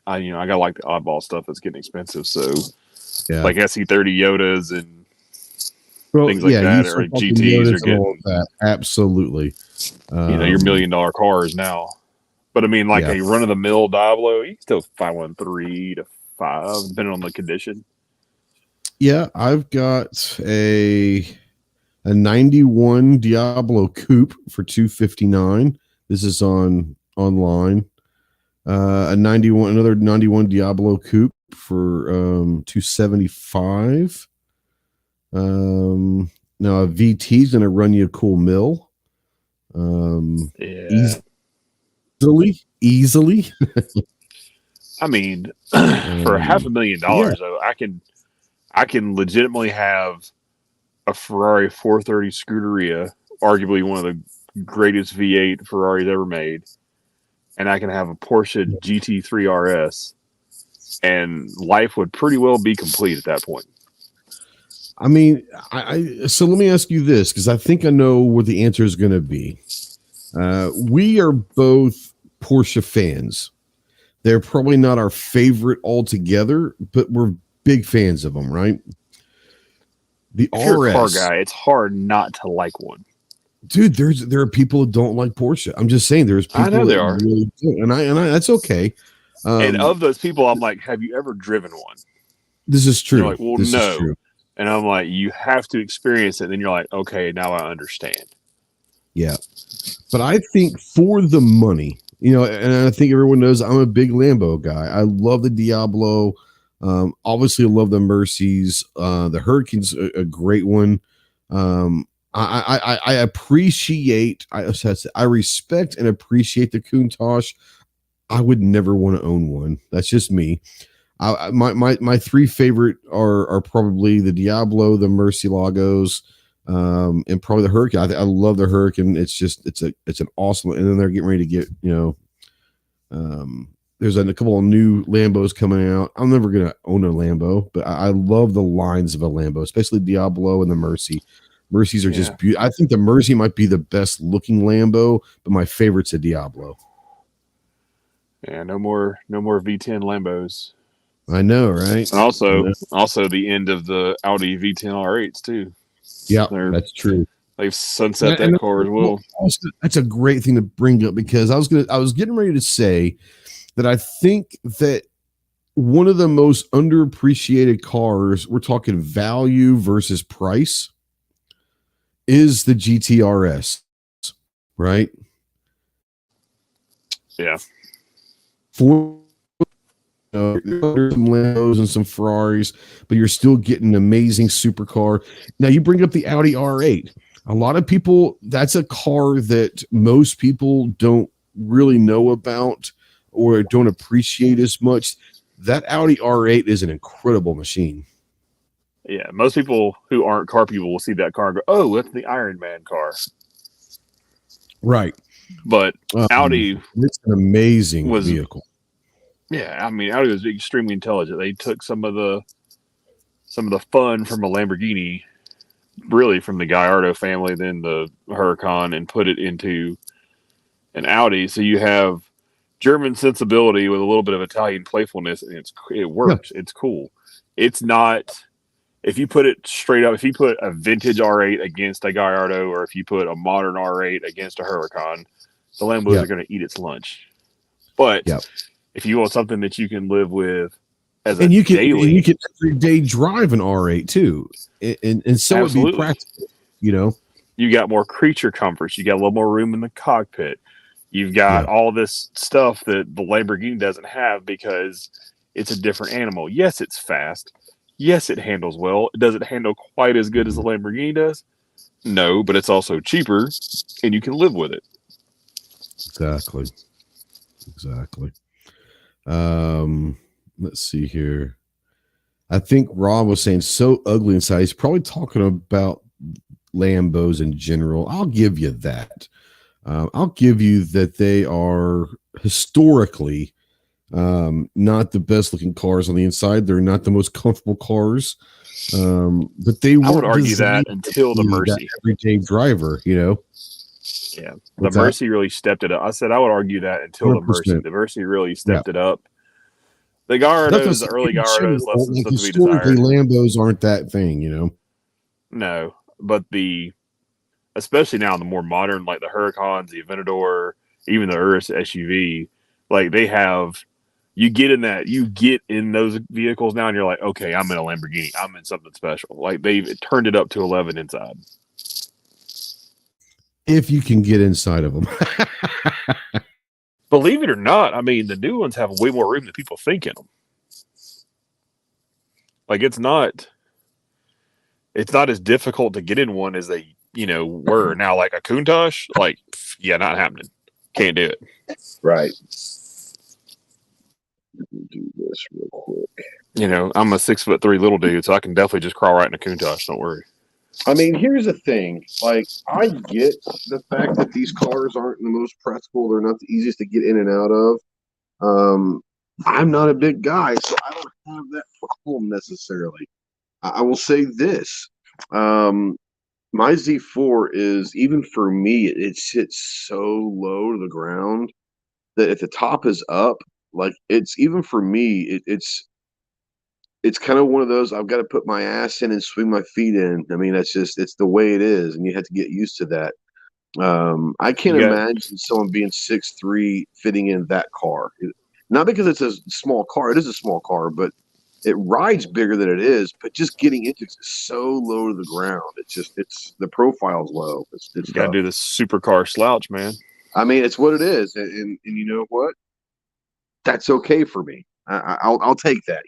I gotta like the oddball stuff that's getting expensive. So, like SC30 Yodas and things like that, or GTs are getting
that. Absolutely.
Your $1 million cars now. But I mean, like a run of the mill Diablo, you can still find one 3 to 5, depending on the condition.
Yeah, I've got a 91 Diablo coupe for $259. This is online. Another 91 Diablo coupe for $275. Now a VT is going to run you a cool mill. Easily.
I mean, for $500,000 though, I can legitimately have a Ferrari 430 Scuderia, arguably one of the greatest V8 Ferraris ever made, and I can have a Porsche GT3 RS, and life would pretty well be complete at that point.
I mean, so let me ask you this, because I think I know what the answer is going to be. We are both Porsche fans. They're probably not our favorite altogether, but we're big fans of them, right? The
if you're a car guy, it's hard not to like one.
Dude, there are people who don't like Porsche. I'm just saying, there's people
I know there are,
really do, and I that's okay.
And of those people, I'm like, have you ever driven one?
This is true.
You're like, well, this is true. And I'm like, you have to experience it. Then you're like, okay, now I understand.
Yeah, but I think for the money, and I think everyone knows I'm a big Lambo guy. I love the Diablo. Obviously, I love the Mercies. The Hurricane's a great one. I appreciate. I respect and appreciate the Countach. I would never want to own one. That's just me. My three favorite are probably the Diablo, the Murciélagos, and probably the Hurricane. I love the Hurricane. It's an awesome. And then they're getting ready to get there's a couple of new Lambos coming out. I'm never gonna own a Lambo, but I love the lines of a Lambo, especially Diablo and the Mercy. Mercies are just beautiful. I think the Mercy might be the best looking Lambo, but my favorite's a Diablo.
Yeah, no more V10 Lambos.
I know, right?
And also the end of the Audi V10 R8s too.
Yeah, that's true.
They've sunset that car as well.
That's a great thing to bring up, because I was getting ready to say that I think that one of the most underappreciated cars, we're talking value versus price, is the GTRS, right?
Yeah.
For some Lambos and some Ferraris, but you're still getting an amazing supercar. Now you bring up the Audi R8. A lot of people, that's a car that most people don't really know about or don't appreciate as much. That Audi R8 is an incredible machine.
Yeah, most people who aren't car people will see that car and go, "Oh, that's the Iron Man car."
Right.
But Audi,
it's an amazing vehicle.
Yeah, I mean, Audi was extremely intelligent. They took some of the fun from a Lamborghini, really from the Gallardo family, then the Huracan, and put it into an Audi. So you have German sensibility with a little bit of Italian playfulness, and it works. Yeah. It's cool. It's not. If you put it straight up, if you put a vintage R8 against a Gallardo, or if you put a modern R8 against a Huracan, the Lambos are going to eat its lunch. But if you want something that you can live with as a daily,
you can every day drive an R8 too, and so it'd be practical.
You got more creature comforts. You got a little more room in the cockpit.
You've got all this stuff that the Lamborghini doesn't have because it's a different animal. Yes, it's fast. Yes, it handles well. Does it handle quite as good as the Lamborghini does? No, but it's also cheaper, and you can live with it.
Exactly. Let's see here. I think Rob was saying so ugly inside. He's probably talking about Lambos in general. I'll give you that. I'll give you that they are historically not the best looking cars on the inside. They're not the most comfortable cars, but they
I would
weren't
argue that
designed
until the
to be
Mercy.
that everyday driver, you know.
Yeah,
What's
the Mercy really stepped it up. I said I would argue that until the Mercy.
100%.
The Mercy really stepped it up. The Gallardos, the early Gallardos, left some stuff to be
historically,
desired.
Lambos aren't that thing, you know.
No, but especially now the more modern, like the Huracans, the Aventador, even the Urus SUV, like they have. You get in those vehicles now, and you're like, okay, I'm in a Lamborghini. I'm in something special. Like they've turned it up to 11 inside.
If you can get inside of them.
Believe it or not, I mean, the new ones have way more room than people think in them. Like it's not as difficult to get in one as they, were. Now, like a Countach, like, yeah, not happening. Can't do it.
Right. Let me do this real quick.
I'm a 6'3" little dude, so I can definitely just crawl right in a Countach. Don't worry.
I mean, here's the thing. Like, I get the fact that these cars aren't the most practical. They're not the easiest to get in and out of. I'm not a big guy, so I don't have that problem necessarily. I will say this. My Z4 is, even for me, it sits so low to the ground that if the top is up, like it's, even for me, it's kind of one of those, I've got to put my ass in and swing my feet in. I mean, it's the way it is, and you have to get used to that. I can't imagine someone being 6'3" fitting in that car. Not because it's a small car. It is a small car, but it rides bigger than it is. But just getting into it is so low to the ground. It's the profile's low. It's
you got to do the supercar slouch, man.
I mean, it's what it is, and you know what? That's okay for me. I'll take that.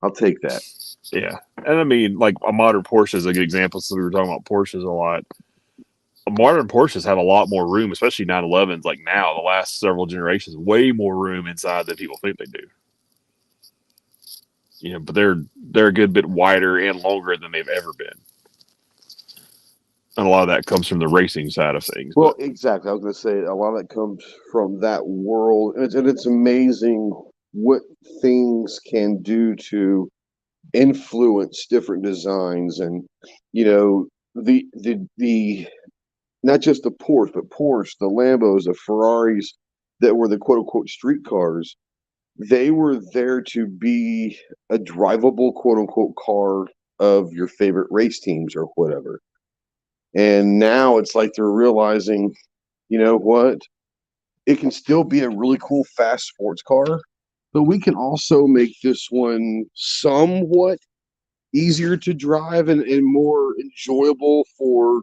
I'll take that.
Yeah. And I mean, like a modern Porsche is a good example. So we were talking about Porsches a lot. Modern Porsches have a lot more room, especially 911s. Like now, the last several generations, way more room inside than people think they do. But they're a good bit wider and longer than they've ever been. And a lot of that comes from the racing side of things.
Well, exactly. I was going to say a lot of that comes from that world. And it's amazing what things can do to influence different designs. And, the not just the Porsche, but the Lambos, the Ferraris that were the quote unquote street cars. They were there to be a drivable quote unquote car of your favorite race teams or whatever. And now it's like they're realizing, you know what? It can still be a really cool, fast sports car, but we can also make this one somewhat easier to drive and more enjoyable for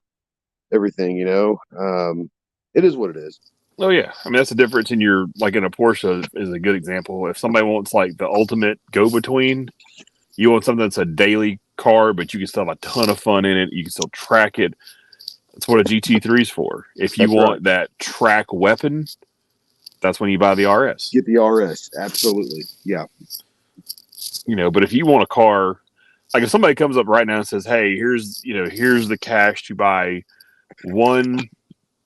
everything, It is what it is.
Oh, yeah. I mean, that's the difference in in a Porsche is a good example. If somebody wants like the ultimate go-between, you want something that's a daily car, but you can still have a ton of fun in it. You can still track it. That's what a GT3 is for. If you want that track weapon, that's when you buy the RS.
Get the RS. Absolutely. Yeah.
But if you want a car, like if somebody comes up right now and says, hey, here's the cash to buy one,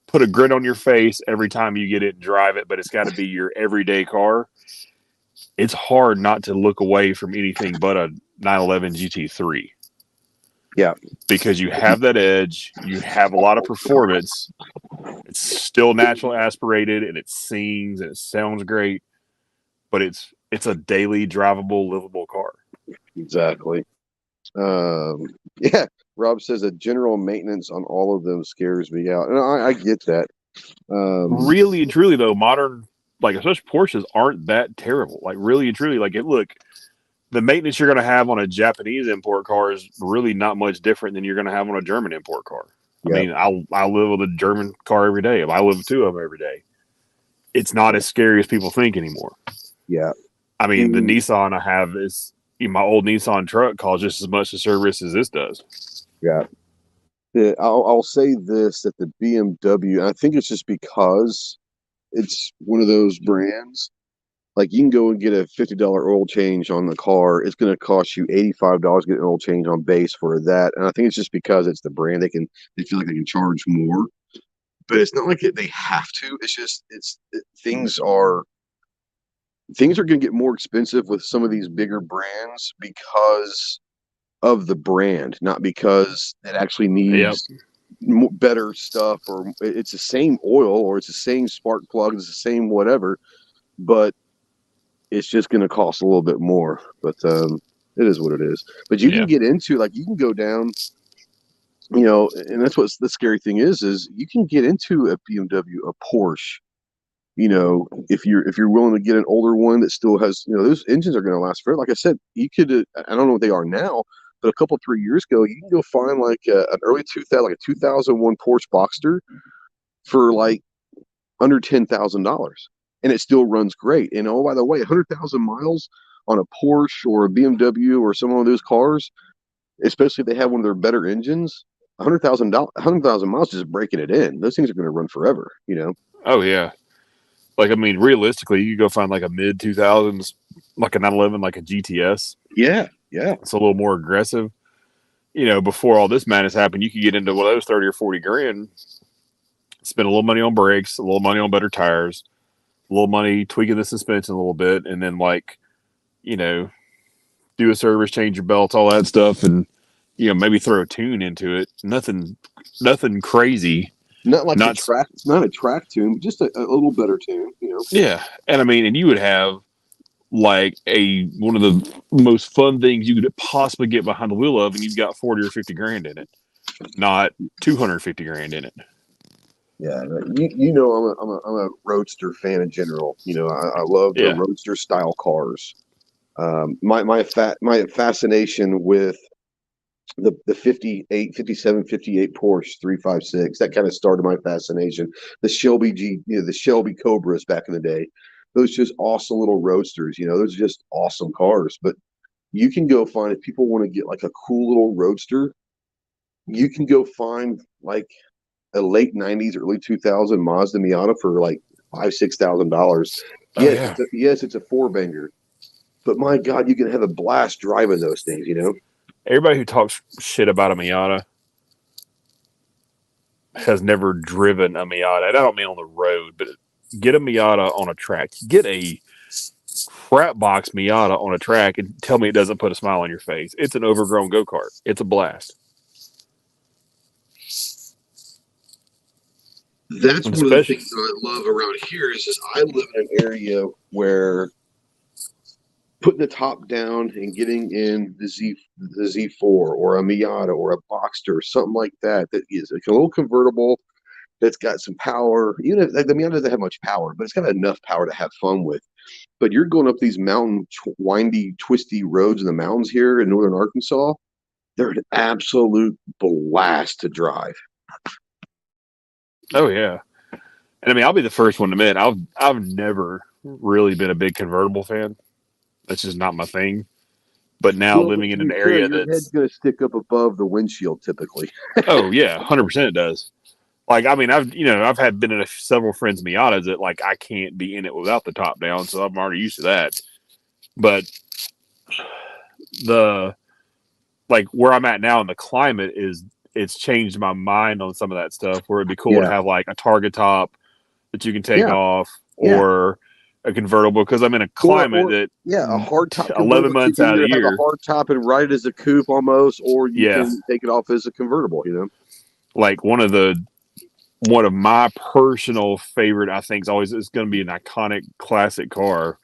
put a grin on your face every time you get it and drive it, but it's got to be your everyday car. It's hard not to look away from anything but a 911 GT3.
Yeah.
Because you have that edge, you have a lot of performance. It's still naturally aspirated and it sings and it sounds great, but it's a daily drivable, livable car.
Exactly. Yeah. Rob says that general maintenance on all of them scares me out. And I get that.
Really and truly though, modern, like especially Porsches aren't that terrible. Like really and truly, the maintenance you're going to have on a Japanese import car is really not much different than you're going to have on a German import car. I mean, I live with a German car every day. I live with two of them every day. it's not as scary as people think anymore.
Yeah.
I mean, the Nissan I have is my old Nissan truck costs just as much to service as this does.
Yeah. I'll say this, that the BMW, and I think it's just because it's one of those brands, like you can go and get a $50 oil change on the car. It's going to cost you $85 to get an oil change on base for that. And I think it's just because it's the brand. They feel like they can charge more, but it's not like they have to. It's just, things are going to get more expensive with some of these bigger brands because of the brand, not because it actually needs better stuff, or it's the same oil, or it's the same spark plug, it's the same whatever, but it's just going to cost a little bit more. But it is what it is. But you can get into, like, you can go down, and that's what's the scary thing is you can get into a BMW, a Porsche, if you're willing to get an older one that still has, those engines are going to last forever. Like I said, you could, I don't know what they are now, but a couple 3 years ago, you can go find like an early 2000, like a 2001 Porsche Boxster for like under $10,000, and it still runs great. And oh, by the way, 100,000 miles on a Porsche or a BMW or some of those cars, especially if they have one of their better engines, 100,000 miles just breaking it in. Those things are going to run forever.
Oh yeah. Like, I mean, realistically, you could go find like a mid 2000s, like a 911, like a GTS.
Yeah. Yeah.
It's a little more aggressive. Before all this madness happened, you could get into one of those 30 or 40 grand, spend a little money on brakes, a little money on better tires, a little money tweaking the suspension a little bit, and then do a service, change your belts, all that stuff, and maybe throw a tune into it. Nothing crazy.
Not like not a track tune, just a little better tune,
Yeah, and I mean, and you would have like one of the most fun things you could possibly get behind the wheel of, and you've got 40 or 50 grand in it, not 250 grand in it.
Yeah, I'm a Roadster fan in general. I love the Roadster style cars. My fascination with the 58, 57, 58 Porsche 356, that kind of started my fascination. The Shelby the Shelby Cobras back in the day, those just awesome little roadsters. Those are just awesome cars. But you can go find, if people want to get like a cool little roadster, you can go find like a late 90s, early 2000 Mazda Miata for like $5,000-$6,000. Yes, it's a four banger, but my God, you can have a blast driving those things.
Everybody who talks shit about a Miata has never driven a Miata. And I don't mean on the road, but get a Miata on a track. Get a crap box Miata on a track and tell me it doesn't put a smile on your face. It's an overgrown go-kart. It's a blast.
That's one of the things that I love around here is I live in an area where putting the top down and getting in the Z4 or a Miata or a Boxster or something like that is like a little convertible that's got some power. Even if like the Miata doesn't have much power, but it's got enough power to have fun with. But you're going up these mountain, windy, twisty roads in the mountains here in northern Arkansas. They're an absolute blast to drive.
Oh yeah, and I mean, I'll be the first one to admit I've never really been a big convertible fan. That's just not my thing. But now living in an area
your head's going to stick up above the windshield typically.
Oh yeah, 100% it does. Like, I mean, I've been in several friends' Miatas that like I can't be in it without the top down, so I'm already used to that. But where I'm at now in the climate it's changed my mind on some of that stuff. Where it'd be cool to have like a Targa top that you can take off, or a convertible, because I'm in a climate
a hard top
11 months out of the year.
Have a hard top and ride it as a coupe almost, or you can take it off as a convertible.
Like one of my personal favorite, I think, is going to be an iconic classic car,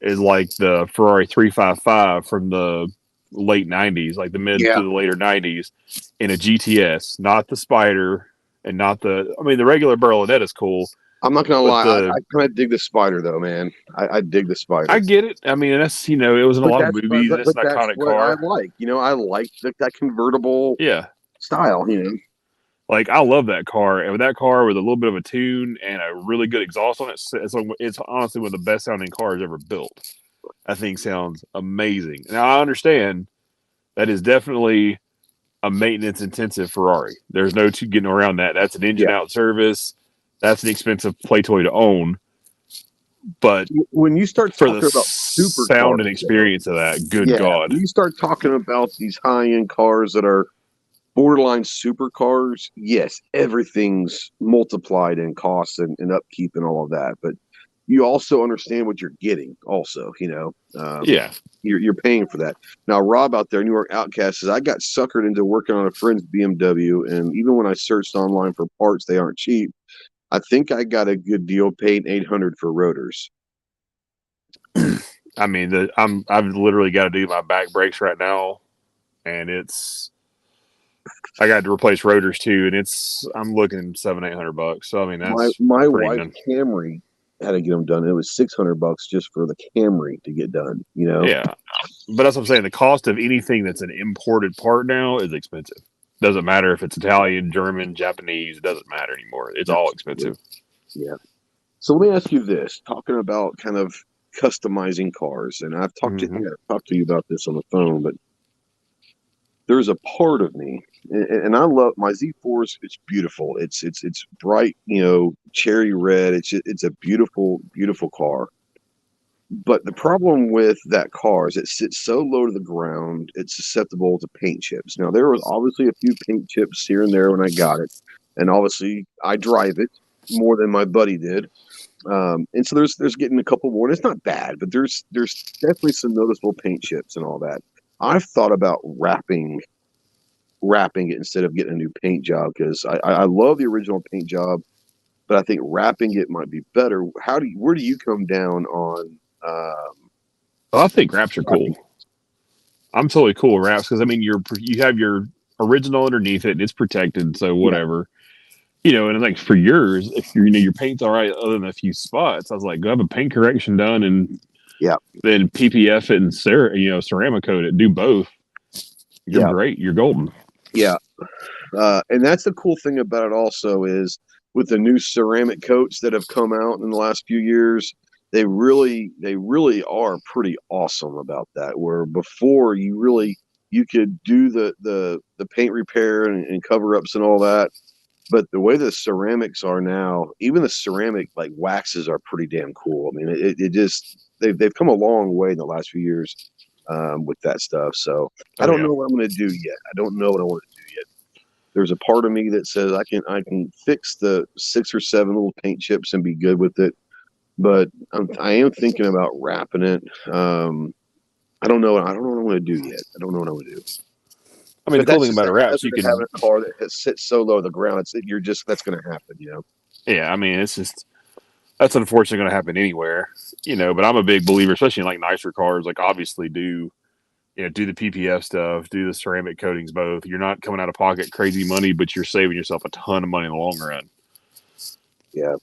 is like the Ferrari 355 from the late 90s, like the mid to the later 90s, in a GTS, not the Spider and not the regular Berlinette is cool.
I'm not gonna lie, I kind of dig the Spider though, man. I dig the Spider.
I get it. I mean, that's it was in a lot of movies. It's an iconic car.
I like, I like that convertible style.
Like, I love that car. And with that car with a little bit of a tune and a really good exhaust on it, it's honestly one of the best sounding cars ever built. That thing sounds amazing. Now, I understand that is definitely a maintenance intensive Ferrari. There's no getting around that. That's an engine out service. That's an expensive play toy to own. But
when you start
for
talking
the
about super
sound and experience of that, good God.
when you start talking about these high-end cars that are borderline supercars, yes, everything's multiplied in costs and upkeep and all of that. But you also understand what you're getting. Also,
Yeah.
you're paying for that. Now, Rob out there, New York Outcast, says I got suckered into working on a friend's BMW, and even when I searched online for parts, they aren't cheap. I think I got a good deal, paying $800 for rotors.
I mean, I've literally got to do my back brakes right now, and I got to replace rotors too, and I'm looking $700-800. So I mean, that's
my
pretty
wife's Camry had to get them done. It was $600 just for the Camry to get done.
Yeah, but that's what I'm saying. The cost of anything that's an imported part now is expensive. Doesn't matter if it's Italian, German, Japanese. It doesn't matter anymore. It's all expensive.
Yeah. So let me ask you this: talking about kind of customizing cars, and I've talked to you about this on the phone, but there's a part of me, and I love my Z4s. It's beautiful. It's bright, cherry red. It's a beautiful, beautiful car. But the problem with that car is it sits so low to the ground, it's susceptible to paint chips. Now, there was obviously a few paint chips here and there when I got it. And obviously, I drive it more than my buddy did. And so there's getting a couple more. And it's not bad, but there's definitely some noticeable paint chips and all that. I've thought about wrapping it instead of getting a new paint job because I love the original paint job, but I think wrapping it might be better. Where do you come down on?
Well, I think wraps are cool. I'm totally cool with wraps because I mean you have your original underneath it and it's protected, so whatever. And like for yours, if your paint's all right other than a few spots, I was like, go have a paint correction done and then PPF it and ceramic coat it, do both. You're great. You're golden.
Yeah. And that's the cool thing about it also is with the new ceramic coats that have come out in the last few years, they really are pretty awesome about that. Where before you could do the paint repair and cover ups and all that. But the way the ceramics are now, even the ceramic like waxes are pretty damn cool. I mean, they've come a long way in the last few years with that stuff. So I don't know what I'm going to do yet. I don't know what I want to do yet. There's a part of me that says I can fix the 6 or 7 little paint chips and be good with it. But I am thinking about wrapping it. I don't know what I'm going to do yet. I don't know what I'm going to do.
I mean, the cool thing about a wrap, you can
have a car that sits so low to the ground. That's going to happen,
Yeah, I mean, that's unfortunately going to happen anywhere, But I'm a big believer, especially in like nicer cars. Like, obviously, do the PPF stuff, do the ceramic coatings. Both. You're not coming out of pocket crazy money, but you're saving yourself a ton of money in the long run.
Yeah.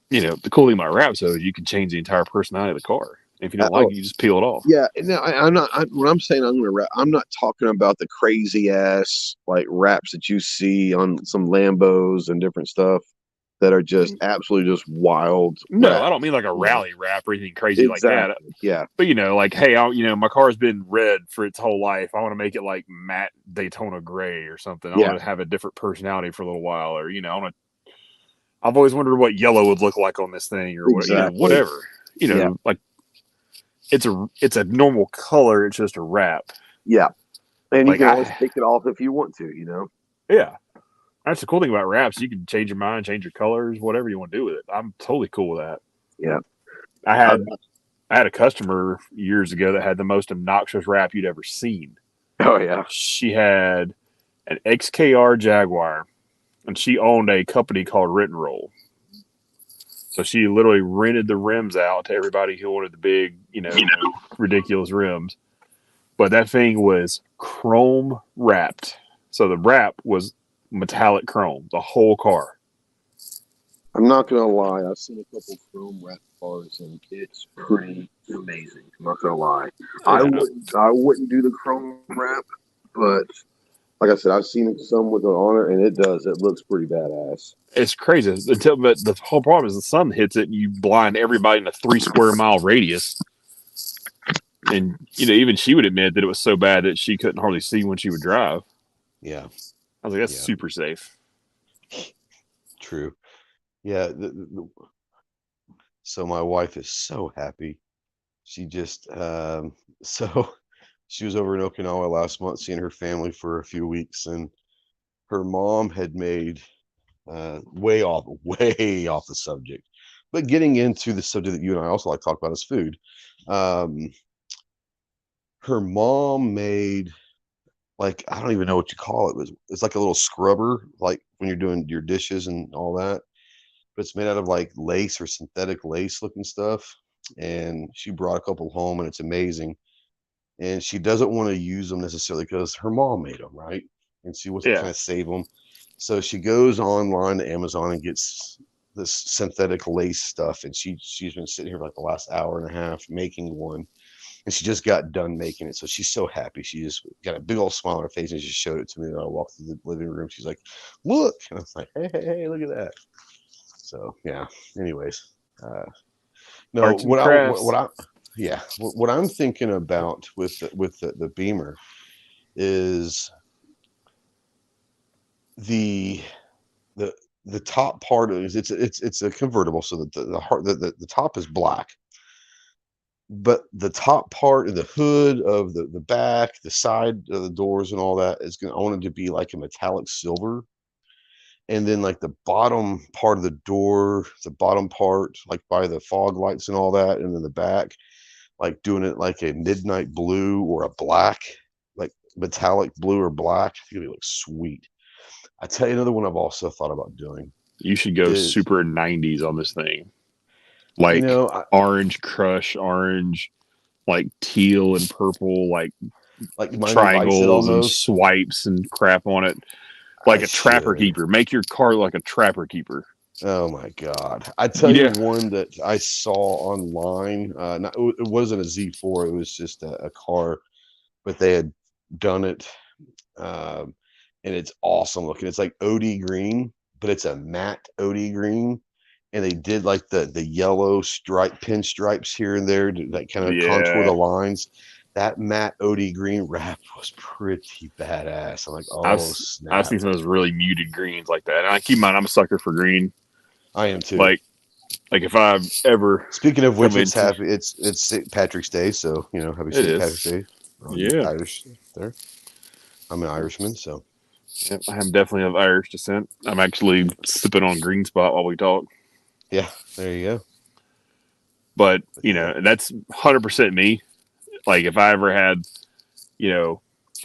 The cool thing about wraps, though, is you can change the entire personality of the car. If you don't like it, you just peel it off.
Yeah, no, I'm not. When I'm saying I'm going to wrap, I'm not talking about the crazy ass like wraps that you see on some Lambos and different stuff that are just absolutely just wild.
No,
wraps.
I don't mean like a rally wrap or anything crazy like that.
Yeah,
but like, hey, my car's been red for its whole life. I want to make it like matte Daytona gray or something. I want to have a different personality for a little while, or I've always wondered what yellow would look like on this thing, or whatever. Like. It's a normal color. It's just a wrap.
Yeah, and you can always take it off if you want to.
Yeah, that's the cool thing about wraps. You can change your mind, change your colors, whatever you want to do with it. I'm totally cool with that.
Yeah,
I had a customer years ago that had the most obnoxious wrap you'd ever seen.
Oh yeah,
she had an XKR Jaguar, and she owned a company called Rent and Roll. So she literally rented the rims out to everybody who wanted the big, ridiculous rims. But that thing was chrome wrapped. So the wrap was metallic chrome, the whole car.
I'm not going to lie. I've seen a couple chrome wrapped cars, and it's pretty amazing. I'm not going to lie. Yeah. I wouldn't do the chrome wrap, but like I said, I've seen some with it on it, and it does. It looks pretty badass.
It's crazy. But the whole problem is the sun hits it and you blind everybody in a 3 square mile radius. And, even she would admit that it was so bad that she couldn't hardly see when she would drive.
Yeah.
I was like, that's super safe.
True. Yeah. So my wife is so happy. She just, so she was over in Okinawa last month seeing her family for a few weeks, and her mom had made way off the subject, but getting into the subject that you and I also like to talk about is food. Her mom made, like, I don't even know what you call it. It's like a little scrubber, like when you're doing your dishes and all that, but it's made out of like lace or synthetic lace looking stuff. And she brought a couple home, and it's amazing. And she doesn't want to use them necessarily because her mom made them, right? And she wants to kind of save them. So she goes online to Amazon and gets this synthetic lace stuff. And she's been sitting here for like the last hour and a half making one. And she just got done making it. So she's so happy. She just got a big old smile on her face, and she showed it to me. And I walked through the living room. She's like, look. And I was like, hey, look at that. So, yeah. Anyways. No, what I'm thinking about with the Beamer is the top part is it's a convertible, so that the top is black, but the top part of the hood of the back, the side of the doors and all that I want it to be like a metallic silver. And then like the bottom part of the door, the bottom part, like by the fog lights and all that, and then the back, like doing it like a midnight blue or a black, like metallic blue or black. It's gonna be like sweet. I tell you another one I've also thought about doing.
You should go super 90s on this thing. Like orange crush, orange, like teal and purple, like triangles and swipes and crap on it. Like a trapper keeper. Make your car like a trapper keeper.
Oh my God. I tell you one that I saw online. It wasn't a Z4, it was just a car, but they had done it. And it's awesome looking. It's like OD green, but it's a matte OD green. And they did like the yellow pinstripes here and there to like kind of contour the lines. That matte OD green wrap was pretty badass. I'm like, snap.
I've seen some of those really muted greens like that. And I keep in mind, I'm a sucker for green.
I am too.
Like if I've ever.
Speaking of which, it's St. Patrick's Day, so happy St. Patrick's Day. Irish there. I'm an Irishman, so.
Yep, I am definitely of Irish descent. I'm actually sipping on Green Spot while we talk.
Yeah, there you go.
But that's 100% me. Like if I ever had, do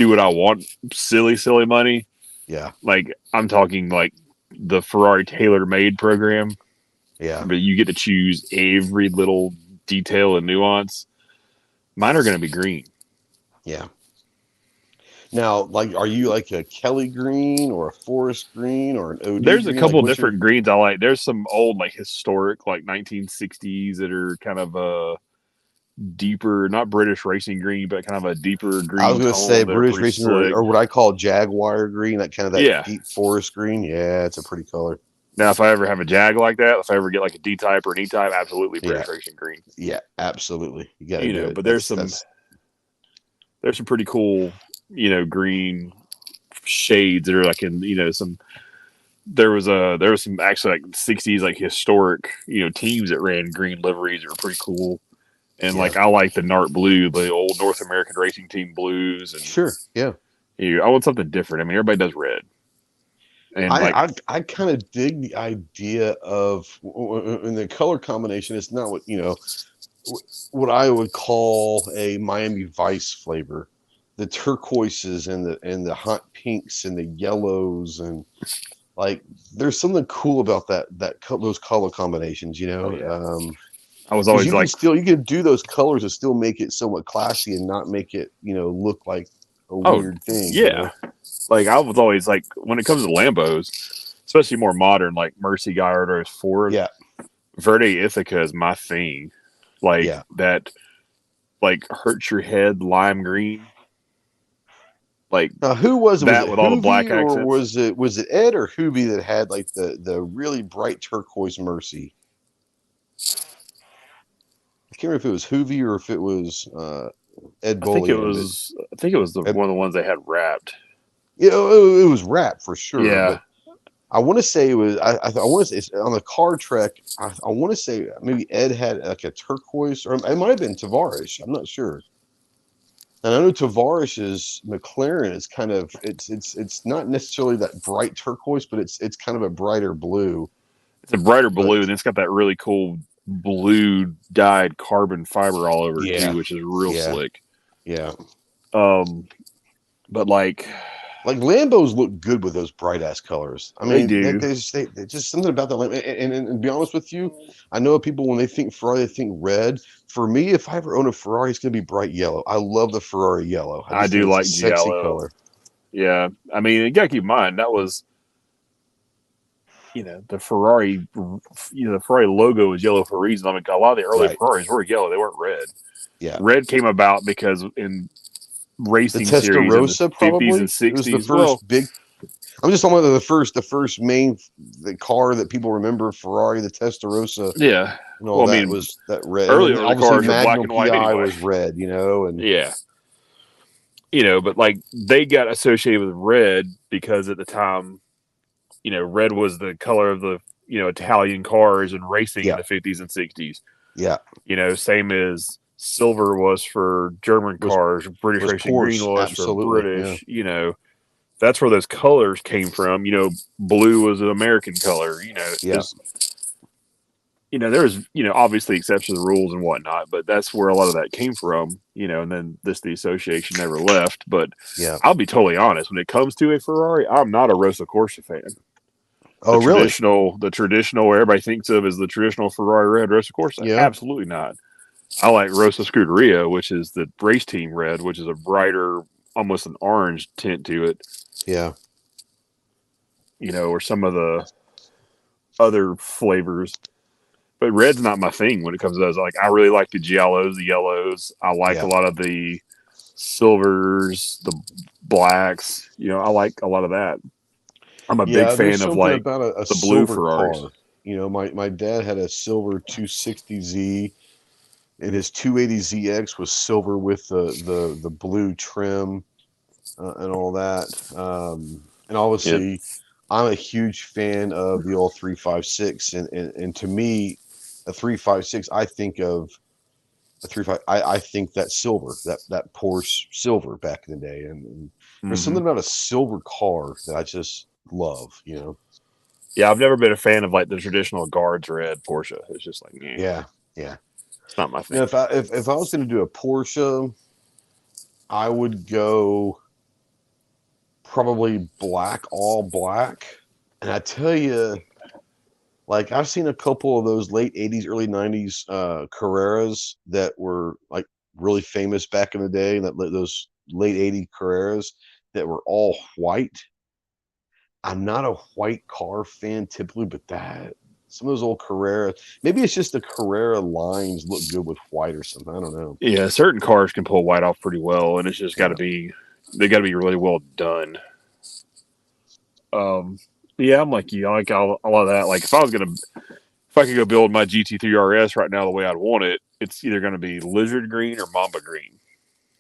what I want, silly money.
Yeah.
Like I'm talking like the Ferrari tailor-made program.
Yeah.
But you get to choose every little detail and nuance. Mine are going to be green.
Yeah. Now, like, are you like a Kelly green or a forest green or an OD
There's
green?
A couple of different greens I like. There's some old, like historic, like 1960s that are kind of a deeper, not British racing green, but kind of a deeper green.
I was going to say British racing or what I call Jaguar green, that kind of deep forest green. Yeah, it's a pretty color.
Now, if I ever have a Jag like that, if I ever get like a D-type or an E-type, absolutely British racing green.
Yeah, absolutely. You got to do it.
But there's some pretty cool, green shades that are like in, some. There was some actually like 60s like historic, teams that ran green liveries that were pretty cool. And like I like the Nart blue, the old North American Racing Team blues, and
sure, yeah.
I want something different. I mean, everybody does red, and
I kind of dig the idea of in the color combination. It's not what I would call a Miami Vice flavor, the turquoises and the hot pinks and the yellows, and like there's something cool about those color combinations.
I was always
you can do those colors and still make it somewhat classy and not make it, look like a weird thing.
Yeah. Like I was always like, when it comes to Lambos, especially more modern, like Mercy Gallardo or Ford.
Yeah.
Verde Ithaca is my thing. Like that, like hurts your head lime green. Like
Now, who was it? Was
that
it
with all the black
Hoovy or
accents.
was it Ed or Hoovy that had like the really bright turquoise Mercy? I can't remember if it was Hoovy or if it was Ed
I think it
Bullion, but
was. I think it was
Ed,
one of the ones they had wrapped.
you know, it was rap for sure.
Yeah,
But I want to say it was. I want to say it's on the car trek. I want to say maybe Ed had like a turquoise, or it might have been Tavares. I'm not sure. And I know Tavares's McLaren is kind of it's not necessarily that bright turquoise, but it's kind of a brighter blue.
it's a brighter
But
blue, and it's got that really cool blue dyed carbon fiber all over it
yeah,
too, which is real
yeah,
slick.
yeah.
But like
Like Lambos look good with those bright ass colors. I
they
mean,
do.
they just something about that. And to be honest with you, I know people when they think Ferrari, they think red. For me, if I ever own a Ferrari, it's going to be bright yellow. I love the Ferrari yellow. I
I
just think
do
it's a
like
sexy
Giallo.
color.
Yeah, I mean, you gotta keep in mind that was, the Ferrari, the Ferrari logo is yellow for a reason. I mean, a lot of the early
Right.
Ferraris were yellow; they weren't red.
Yeah.
Red came about because in
The
racing series in the
Testarossa
50s and
probably. It was the
60s.
first
Well,
big. I'm just talking about the first main the car that people remember Ferrari, the Testarossa
yeah.
and all
Well, I
that
mean,
was that red. And then
early
obviously
cars are black
Magnum
and white
PI
anyway.
was red, and
Yeah. But like they got associated with red because at the time, red was the color of the, Italian cars and racing in
yeah,
the 50s and 60s.
yeah.
Same as silver was for German
Was
cars, British
was
Racing Green
Porsche,
was for
absolutely. Yeah.
British, that's where those colors came from. Blue was an American color,
Yeah.
just, there was, obviously exceptions to the rules and whatnot, but that's where a lot of that came from, and then the association never left. But
Yeah.
I'll be totally honest, when it comes to a Ferrari, I'm not a Rosa Corsa fan.
Oh, really?
The traditional, where everybody thinks of as the traditional Ferrari red Rosa Corsa.
Yeah.
Absolutely not. I like Rosa Scuderia, which is the race team red, which is a brighter, almost an orange tint to it.
Yeah.
Or some of the other flavors. But red's not my thing when it comes to those. Like, I really like the giallos, the yellows. I like a lot of the silvers, the blacks. I like a lot of that. I'm a big
There's
fan of
something
like
about a
the blue
silver
Ferraris.
car. My dad had a silver 260Z, and his 280ZX was silver with the blue trim and all that. And
Yep.
obviously, I'm a huge fan of the old 356, and to me, a 356, I think of a 35. I think that silver, that Porsche silver back in the day, and there's something about a silver car that I just love.
Yeah, I've never been a fan of like the traditional guards red Porsche. It's just like,
Yeah.
it's not my thing.
If I was going to do a Porsche, I would go probably black, all black. And I tell you, like I've seen a couple of those late 80s, early 90s Carreras that were like really famous back in the day, those late 80s Carreras that were all white. I'm not a white car fan typically, but some of those old Carrera, maybe it's just the Carrera lines look good with white or something. I don't know.
Yeah, certain cars can pull white off pretty well, and it's just got to
Yeah.
they got to be really well done. Yeah, I'm like you. I like a lot of that. Like if I could go build my GT3 RS right now the way I'd want it, it's either going to be lizard green or mamba green.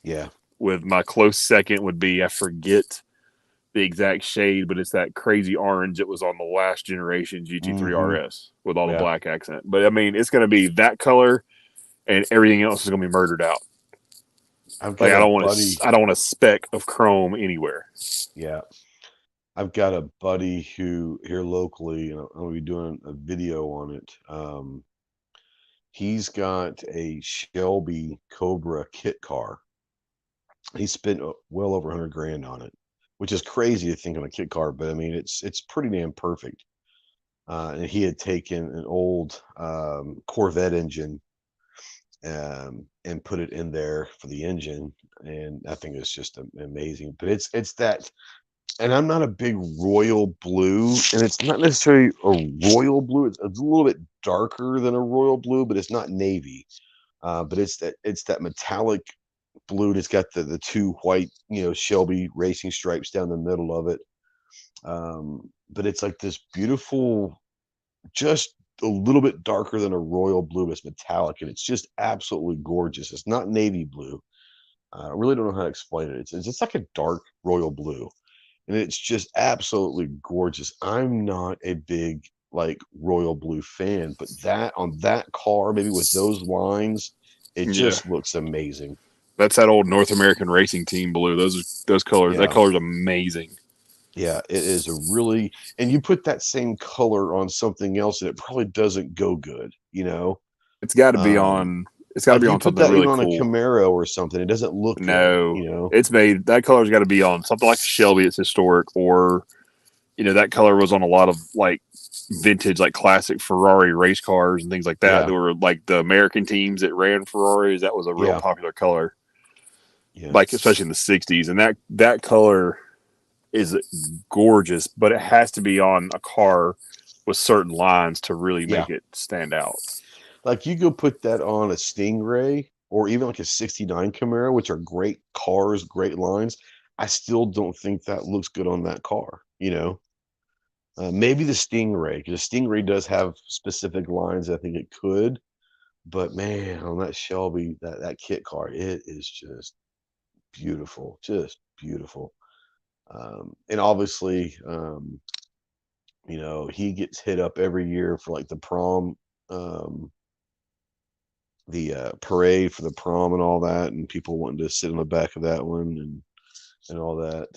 Yeah.
With my close second would be, I forget the exact shade, but it's that crazy orange that was on the last generation GT3 RS with all the black accent. But I mean, it's going to be that color, and everything else is going to be murdered out. I don't want a speck of chrome anywhere.
Yeah. I've got a buddy who here locally, and I'm going to be doing a video on it. He's got a Shelby Cobra kit car. He spent well over 100 grand on it, which is crazy to think on a kit car, but I mean, it's pretty damn perfect. And he had taken an old Corvette engine and put it in there for the engine, and I think it's just amazing. But it's that. And I'm not a big royal blue, and it's not necessarily a royal blue. It's a little bit darker than a royal blue, but it's not navy. But it's that metallic blue, and it's got the two white, Shelby racing stripes down the middle of it. But it's like this beautiful, just a little bit darker than a royal blue. It's metallic, and it's just absolutely gorgeous. It's not navy blue. I really don't know how to explain it. It's just like a dark royal blue, and it's just absolutely gorgeous. I'm not a big like royal blue fan, but that on that car, maybe with those lines, it just looks amazing.
That's that old North American Racing Team blue. Those colors. That color's amazing.
Yeah, it is a really, and you put that same color on something else, and it probably doesn't go good.
It's got to be on. It's got to be
you
on
put
something
that
really
even on
cool.
a Camaro or something, it doesn't look
No,
good.
it's made. That color's got to be on something like a Shelby. It's historic, or that color was on a lot of like vintage, like classic Ferrari race cars and things like that.
Yeah.
That were like the American teams that ran Ferraris. That was a real popular color.
Yeah.
Like especially in the '60s, and that color is gorgeous, but it has to be on a car with certain lines to really make it stand out.
Like you go put that on a Stingray or even like a '69 Camaro, which are great cars, great lines. I still don't think that looks good on that car. Maybe the Stingray, because the Stingray does have specific lines. I think it could, but man, on that Shelby, that kit car, it is just beautiful, just beautiful. And obviously, he gets hit up every year for like the prom, the parade for the prom and all that, and people wanting to sit on the back of that one and all that.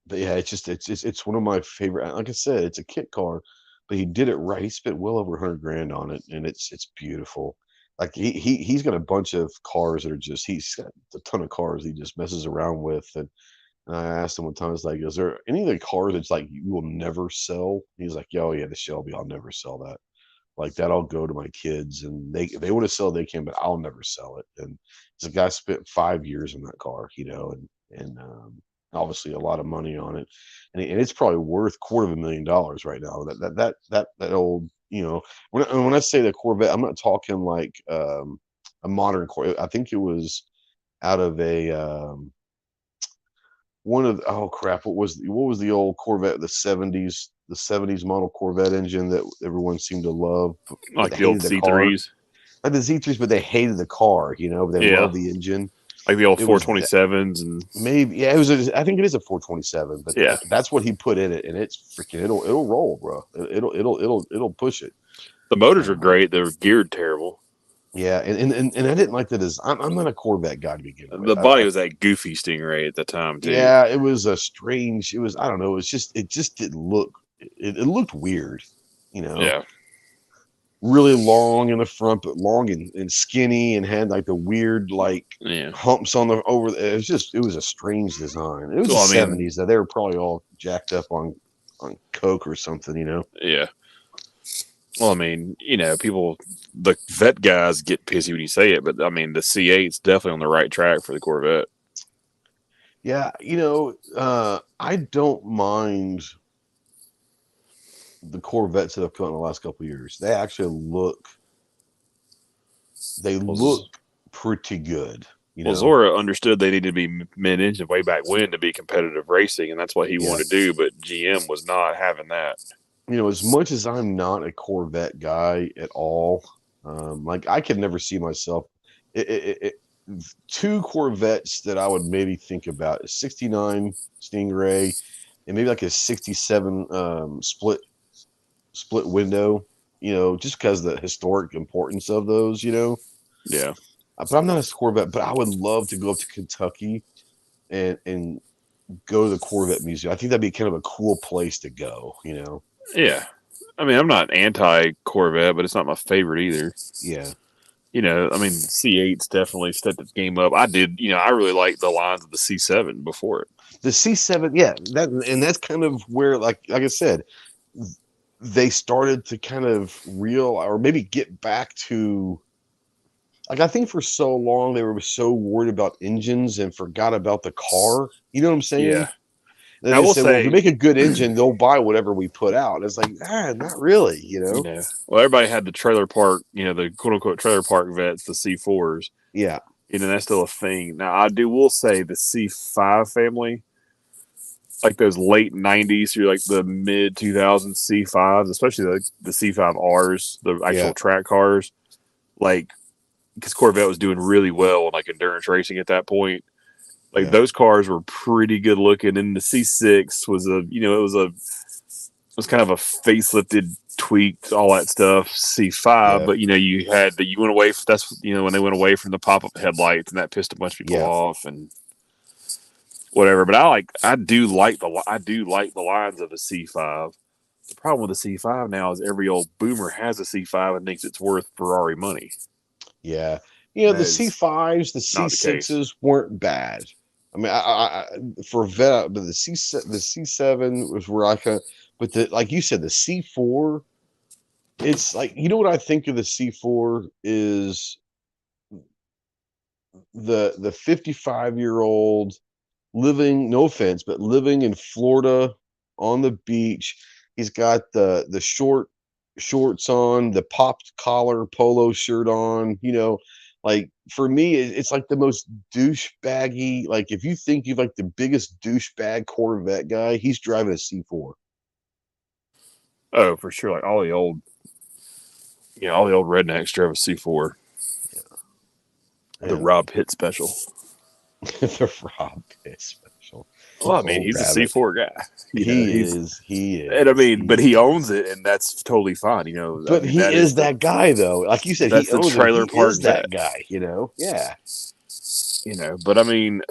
But yeah, it's one of my favorite. Like I said, it's a kit car, but he did it right. He spent well over $100,000 on it, and it's beautiful. Like he's got a bunch of cars that are just he's got a ton of cars he just messes around with. And I asked him one time, I was like, "Is there any of the cars that's like you will never sell?" He's like, "Yeah, oh yeah, the Shelby, I'll never sell that. Like that'll go to my kids, and if they want to sell it, they can, but I'll never sell it." And this guy spent 5 years in that car, and obviously a lot of money on it, and it's probably worth $250,000 right now. That old, when I say the Corvette, I'm not talking like a modern Corvette. I think it was out of a one of oh crap, what was the old Corvette, the '70s model Corvette engine that everyone seemed to love,
like the old C3s,
like the Z3s, but they hated the car, but they loved the engine.
Like the old 427s, and
maybe I think it is a 427, but that's what he put in it, and it's freaking it'll roll, bro. It'll push it.
The motors are great. They're geared terrible.
Yeah, and I didn't like the design. I'm not a Corvette guy to begin with.
The body was that goofy Stingray at the time too.
Yeah, it was a strange. It was, I don't know. It just didn't look. It looked weird,
Yeah.
Really long in the front, but long and skinny, and had like the weird humps on the over. It was a strange design. It was the '70s. They were probably all jacked up on coke or something,
Yeah. Well, I mean, people, the vet guys get pissy when you say it, but I mean, the C8's definitely on the right track for the Corvette.
Yeah, I don't mind the Corvettes that have come in the last couple of years. They actually look pretty good.
Well, Zora understood they needed to be mid-engine way back when to be competitive racing, and that's what he wanted to do, but GM was not having that.
As much as I'm not a Corvette guy at all, I could never see myself. Two Corvettes that I would maybe think about: a '69 Stingray, and maybe like a '67 split window. Just because of the historic importance of those.
Yeah.
But I'm not a Corvette. But I would love to go up to Kentucky and go to the Corvette Museum. I think that'd be kind of a cool place to go.
Yeah. I mean, I'm not anti-Corvette, but it's not my favorite either.
Yeah.
I mean, C8's definitely stepped its game up. I really liked the lines of the C7 before it.
The C7, yeah. That's kind of where, like I said, they started to kind of or maybe get back to, I think for so long they were so worried about engines and forgot about the car. You know what I'm saying?
Yeah.
And they said, well, if we make a good engine, they'll buy whatever we put out. It's like, not really,
Well, everybody had the trailer park, the quote unquote trailer park vets, the C4s.
Yeah.
that's still a thing. Now, will say the C5 family, like those late 90s through like the mid 2000s C5s, especially the C5Rs, the actual track cars, like, because Corvette was doing really well in like endurance racing at that point. Like those cars were pretty good looking, and the C6 was it was kind of a facelifted, tweaked, all that stuff. C5, but you went away. That's when they went away from the pop up headlights, and that pissed a bunch of people off and whatever. But I do like the lines of a C5. The problem with the C5 now is every old boomer has a C5 and thinks it's worth Ferrari money.
Yeah, the C5s, the C6s weren't bad. I mean, I for vet, but the C7 was where I kind. But like you said, the C4, it's like, what I think of the C4 is the 55-year-old living, no offense, but living in Florida on the beach. He's got the shorts on, the popped collar polo shirt on, like, for me, it's like the most douchebaggy. Like, if you think you've like the biggest douchebag Corvette guy, he's driving a C4.
Oh, for sure. Like all the old rednecks drove a C4. Yeah. The Rob Pitt special.
The Rob Pitt special.
Well, I mean, he's a C4 guy.
He is.
And I mean, but he owns it, and that's totally fine.
But he is that guy, though. Like you said,
that's
he owns
the trailer
it. He
park
is that guy. Yeah.
But I mean,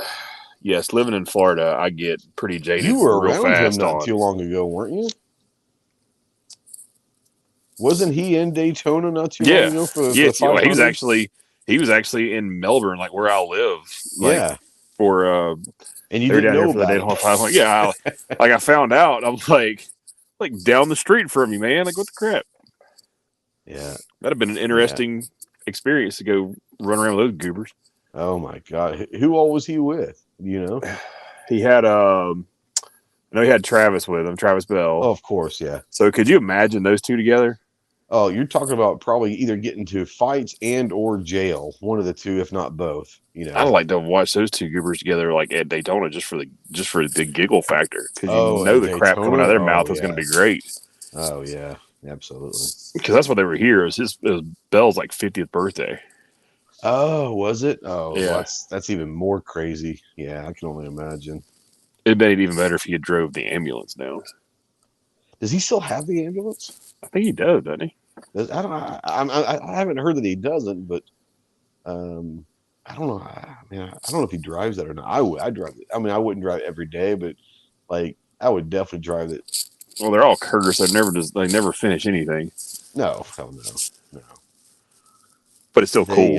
yes, living in Florida, I get pretty jaded.
You were
real
around
fast
him not too long ago, weren't you? Wasn't he in Daytona not too long ago for the 500?
He was actually in Melbourne, like where I live. Like, for
and you didn't know about
it. 500. Yeah, I found out. I'm like down the street from you, man. Like, what the crap?
Yeah,
that'd have been an interesting experience to go run around with those goobers.
Oh my God, who all was he with?
He had he had Travis with him, Travis Bell.
Oh, of course, yeah.
So could you imagine those two together?
Oh, you're talking about probably either getting to fights and or jail, one of the two, if not both.
I'd like to watch those two goobers together, like at Daytona, just for the giggle factor, because the crap coming out of their mouth is going to be great.
Oh yeah, absolutely.
Because that's what they were here. It was Bell's like 50th birthday.
Oh, was it? Oh,
yeah.
Well, that's even more crazy. Yeah, I can only imagine.
It'd been even better if he had drove the ambulance now.
Does he still have the ambulance?
I think he does, doesn't he?
I haven't heard that he doesn't, but I don't know. I don't know if he drives that or not. I drive it. I mean, I wouldn't drive it every day, but like I would definitely drive it.
Well, they're all Kurgers. They never finish anything.
No, hell no.
But it's still cool.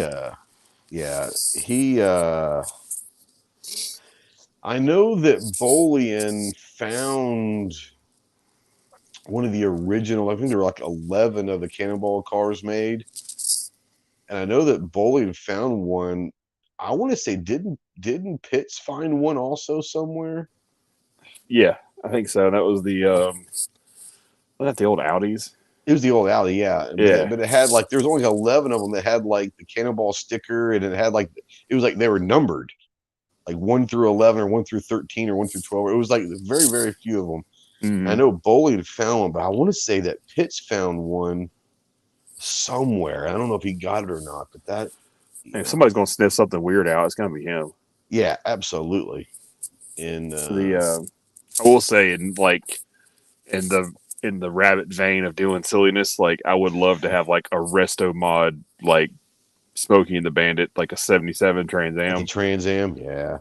Yeah, he. I know that Bolian found one of the original, I think there were like 11 of the Cannonball cars made. And I know that Bolian found one. I want to say, didn't Pitts find one also somewhere?
Yeah, I think so. That was was that the old Audis?
It was the old Audi, yeah. But it had like, there was only 11 of them that had like the Cannonball sticker, and it had like, it was like they were numbered. Like 1 through 11 or 1 through 13 or 1 through 12. It was like very, very few of them. Mm-hmm. I know Bolian found one, but I want to say that Pitts found one somewhere. I don't know if he got it or not, but that.
If somebody's going to sniff something weird out, it's going to be him.
Yeah, absolutely. And
I will say, in the rabbit vein of doing silliness, like I would love to have like a resto mod, like Smokey and the Bandit, like a 77 Trans Am.
Trans Am, yeah.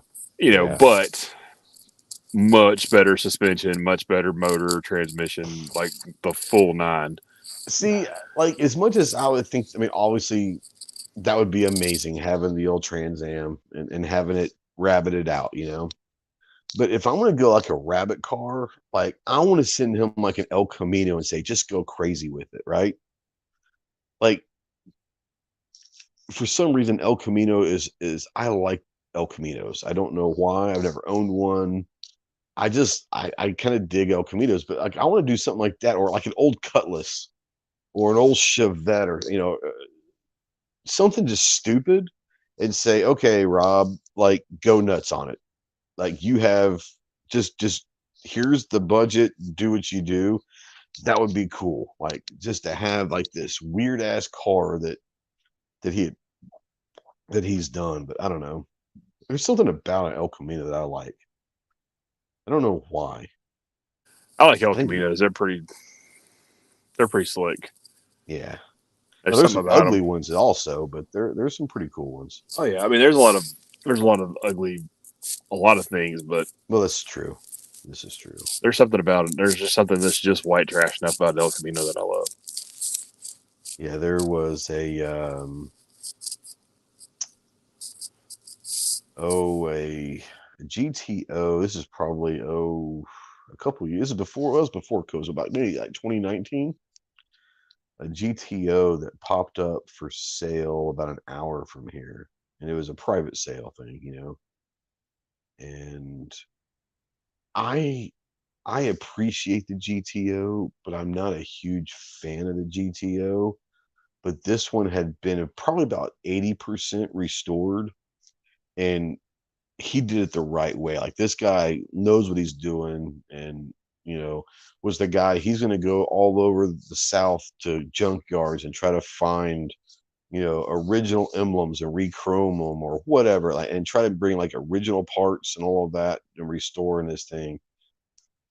But much better suspension, much better motor, transmission, like the full 9.
See, like as much as I would think, I mean, obviously that would be amazing having the old Trans Am and having it rabbited out, But if I'm going to go like a rabbit car, like I want to send him like an El Camino and say, just go crazy with it, right? Like, for some reason, El Camino is I like El Caminos. I don't know why. I've never owned one. I kind of dig El Caminos, but like I want to do something like that, or like an old Cutlass, or an old Chevette, or something just stupid. and say, okay, Rob, like go nuts on it. Like you have just here's the budget, do what you do. That would be cool. Like just to have like this weird ass car that he that he's done. But I don't know. There's something about an El Camino that I like. I don't know why.
I like El
I think
Caminos. They're pretty slick.
yeah. Now,
There's
there's
something
some
about
ugly
them.
ones also, but there's some pretty cool ones.
Oh yeah, I mean, there's a lot of ugly, a lot of things, but
Well, that's true. This is true.
there's something about it. There's just something that's just white trash enough about El Camino that I love.
Yeah, there was a GTO. This is probably a couple years. This is before it was before COVID, about maybe like 2019. A GTO that popped up for sale about an hour from here, and it was a private sale thing, you know. And I I appreciate the GTO, but I'm not a huge fan of the GTO. But this one had been probably about 80% restored, and he did it the right way. Like this guy knows what he's doing, and was the guy. He's going to go all over the South to junkyards and try to find original emblems and rechrome them or whatever, like, and try to bring like original parts and all of that and restoring this thing.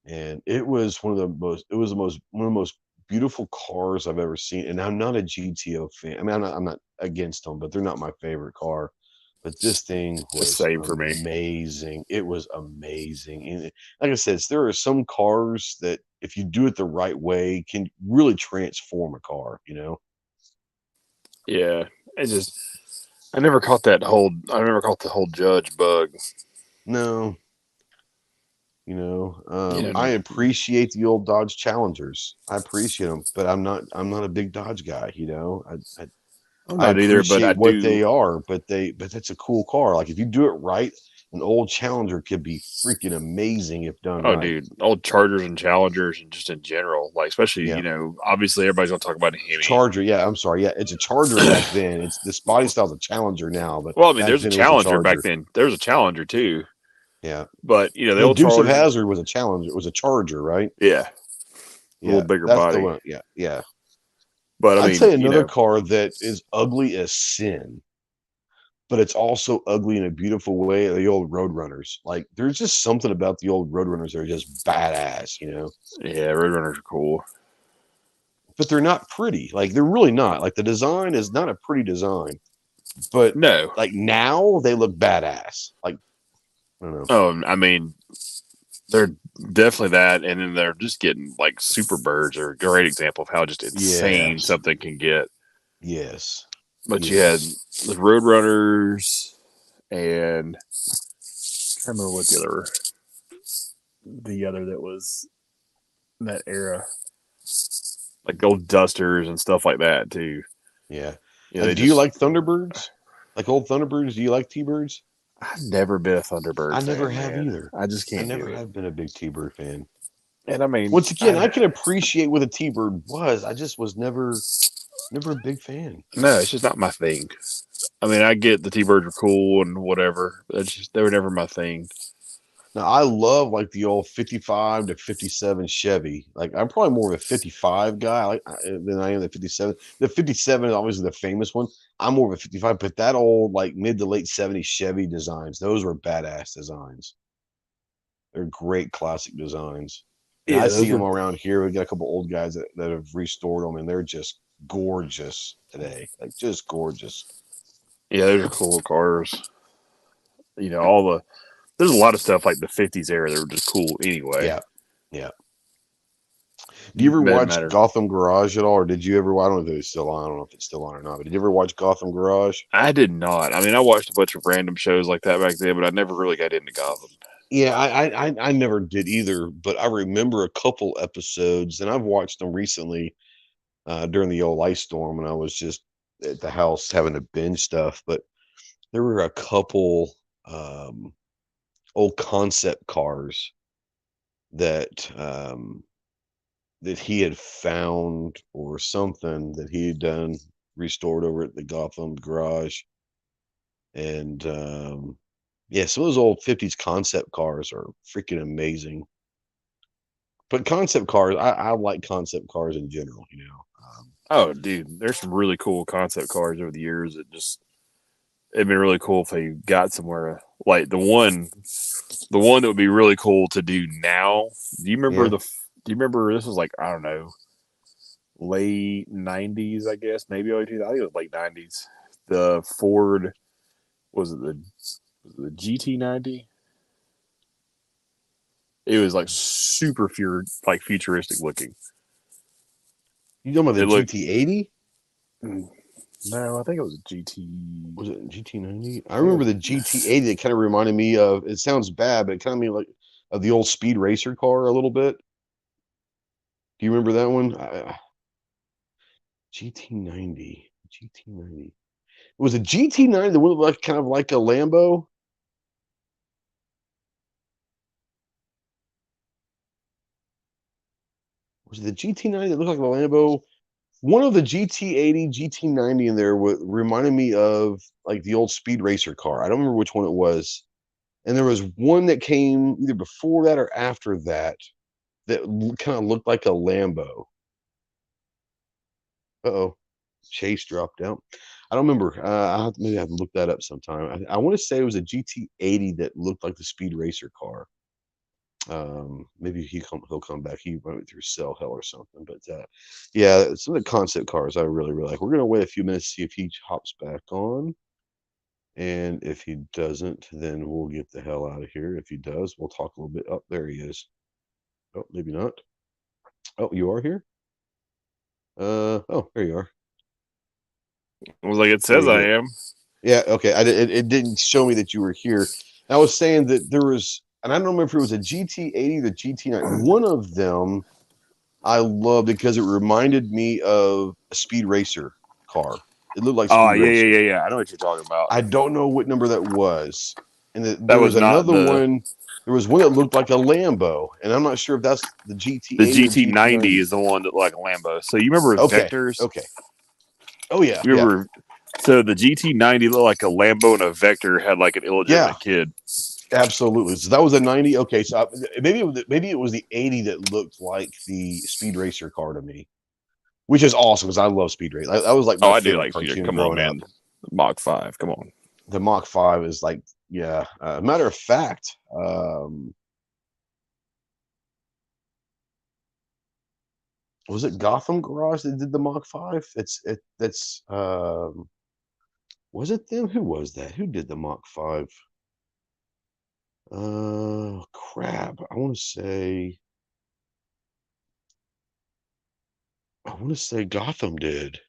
And it was one of the most. It was one of the most beautiful cars I've ever seen. And I'm not a GTO fan. I mean, I'm not against them, but they're not my favorite car. But this thing
The
was
same for me.
amazing. It was amazing. And like I said, there are some cars that, if you do it the right way, can really transform a car.
Yeah, it just I never caught the whole judge bug.
No,
You
I
know,
appreciate the old Dodge Challengers. I appreciate them, but I'm not a big Dodge guy.
I'm
I
not either, but I
appreciate what
do.
they are, but that's a cool car. Like if you do it right, an old Challenger could be freaking amazing if done
Oh,
right.
dude, old Chargers and Challengers, and just in general, like especially
Yeah.
obviously everybody's gonna talk about a Hemi.
Charger, yeah, I'm sorry. Yeah, it's a Charger back then. It's this body style's a Challenger now, but
Well, I mean,
back
there's a
then it was a
Challenger back
Charger.
then. There's a Challenger too,
Yeah.
but the
Well,
old
Dukes of
Charger,
Hazzard was a Challenger. It was a Charger, right?
yeah, a little
Yeah,
bigger
that's the
body.
one. Yeah, yeah.
But I
I'd
mean,
say another car that is ugly as sin, but it's also ugly in a beautiful way, are the old Roadrunners. Like there's just something about the old Roadrunners that are just badass.
yeah, Roadrunners are cool.
But they're not pretty. Like they're really not. Like the design is not a pretty design. But
No,
like now they look badass. Like I don't know.
I mean, they're definitely that, and then they're just getting like Superbirds are a great example of how just insane
Yes.
something can get.
Yes.
But you had
Yes.
the Roadrunners, and I can't remember what the other that was in that era, like old Dusters and stuff like that too.
Yeah.
They
Do you
just
like Thunderbirds? Like old Thunderbirds? Do you like T-Birds?
I've never been a Thunderbird
I
fan,
never have
man.
either.
I just
I
can't do
never
it.
have been a big T-Bird fan.
And I mean,
Once again, I can appreciate what a T-Bird was. I just was never a big fan.
no, it's just not my thing. I mean, I get the T-Birds are cool and whatever, but they were never my thing.
Now I love like the old 55 to 57 Chevy. Like I'm probably more of a 55 guy than I am the 57. The 57 is obviously the famous one. I'm more of a 55, but that old like mid to late 70s Chevy designs, those were badass designs. They're great classic designs. And
Yeah,
I see
those
them
were.
around here. We got a couple old guys that have restored them, and they're just gorgeous today. Like just gorgeous.
Yeah, those are cool cars. All there's a lot of stuff like the '50s era that were just cool anyway.
Yeah. Yeah. Do you ever
Doesn't
watch
matter.
Gotham Garage at all, or did you ever? I don't know if it's still on. I don't know if it's still on or not. But did you ever watch Gotham Garage?
I did not. I mean, I watched a bunch of random shows like that back then, but I never really got into Gotham.
Yeah, I never did either. But I remember a couple episodes, and I've watched them recently during the old ice storm when I was just at the house having to binge stuff. But there were a couple old concept cars that that he had found or something that he had done restored over at the Gotham Garage. And yeah, some of those old 50s concept cars are freaking amazing. But concept cars, I like concept cars in general, you know.
Oh, dude, there's some really cool concept cars over the years that just it'd been really cool if they got somewhere like the one that would be really cool to do now. Do you remember
Yeah.
the? Do you remember this was like I don't know, late '90s, I guess, maybe early 2000s. I think it was late '90s. The Ford was it the GT90? It was like super like futuristic looking.
You talking about the
It looked
GT80?
no, I think it was a GT.
Was it GT90? I
I think it
remember
was,
the GT80 that kind of reminded me of, it sounds bad, but it kind of made like of the old Speed Racer car a little bit. Do you remember that one? GT90. GT90. Was a GT90 the one that looked kind of like a Lambo? Was it the GT90 that looked like a Lambo? One of the GT80, GT90 in there reminded me of like the old Speed Racer car. I don't remember which one it was. And there was one that came either before that or after that that kind of looked like a Lambo. Uh-oh. Chase dropped out. I don't remember. Maybe I have to look that up sometime. I want to say it was a GT80 that looked like the Speed Racer car. Maybe he'll come back. He went through cell hell or something. But yeah, some of the concept cars I really like. We're gonna wait a few minutes to see if he hops back on. And if he doesn't, then we'll get the hell out of here. If he does, we'll talk a little bit. Oh, there he is. Oh, maybe not. Oh, you are here? Oh, there you are.
I was like, it
There
says
you
I
go.
am.
Yeah, okay. It didn't show me that you were here. I was saying that there was, and I don't remember if it was a GT80 or the GT9. One of them I loved because it reminded me of a Speed Racer car. It looked like
Oh
Speed
yeah, yeah,
Racer.
yeah, yeah. I know what you're talking about.
I don't know what number that was. And
That
there was
was not
another
the
one. There was one that looked like a Lambo, and I'm not sure if that's the GT80 or
GT90
GT90.
is the one that looked like a Lambo. So you remember
Okay,
Vectors?
okay. Oh yeah,
You
yeah,
remember? So the GT90 looked like a Lambo, and a Vector had like an
yeah.
illegitimate kid.
Absolutely. So that was a 90. Okay, so maybe it was the 80 that looked like the Speed Racer car to me, which is awesome because I love Speed Racer. That was like
Oh,
my
I do
favorite
like Peter.
cartoon
Come on,
growing up.
man. Mach 5. Come on.
The Mach 5 is like, yeah. Matter of fact, was it Gotham Garage that did the Mach 5? That's was it them? Who was that? Who did the Mach 5? Crap. I want to say Gotham did.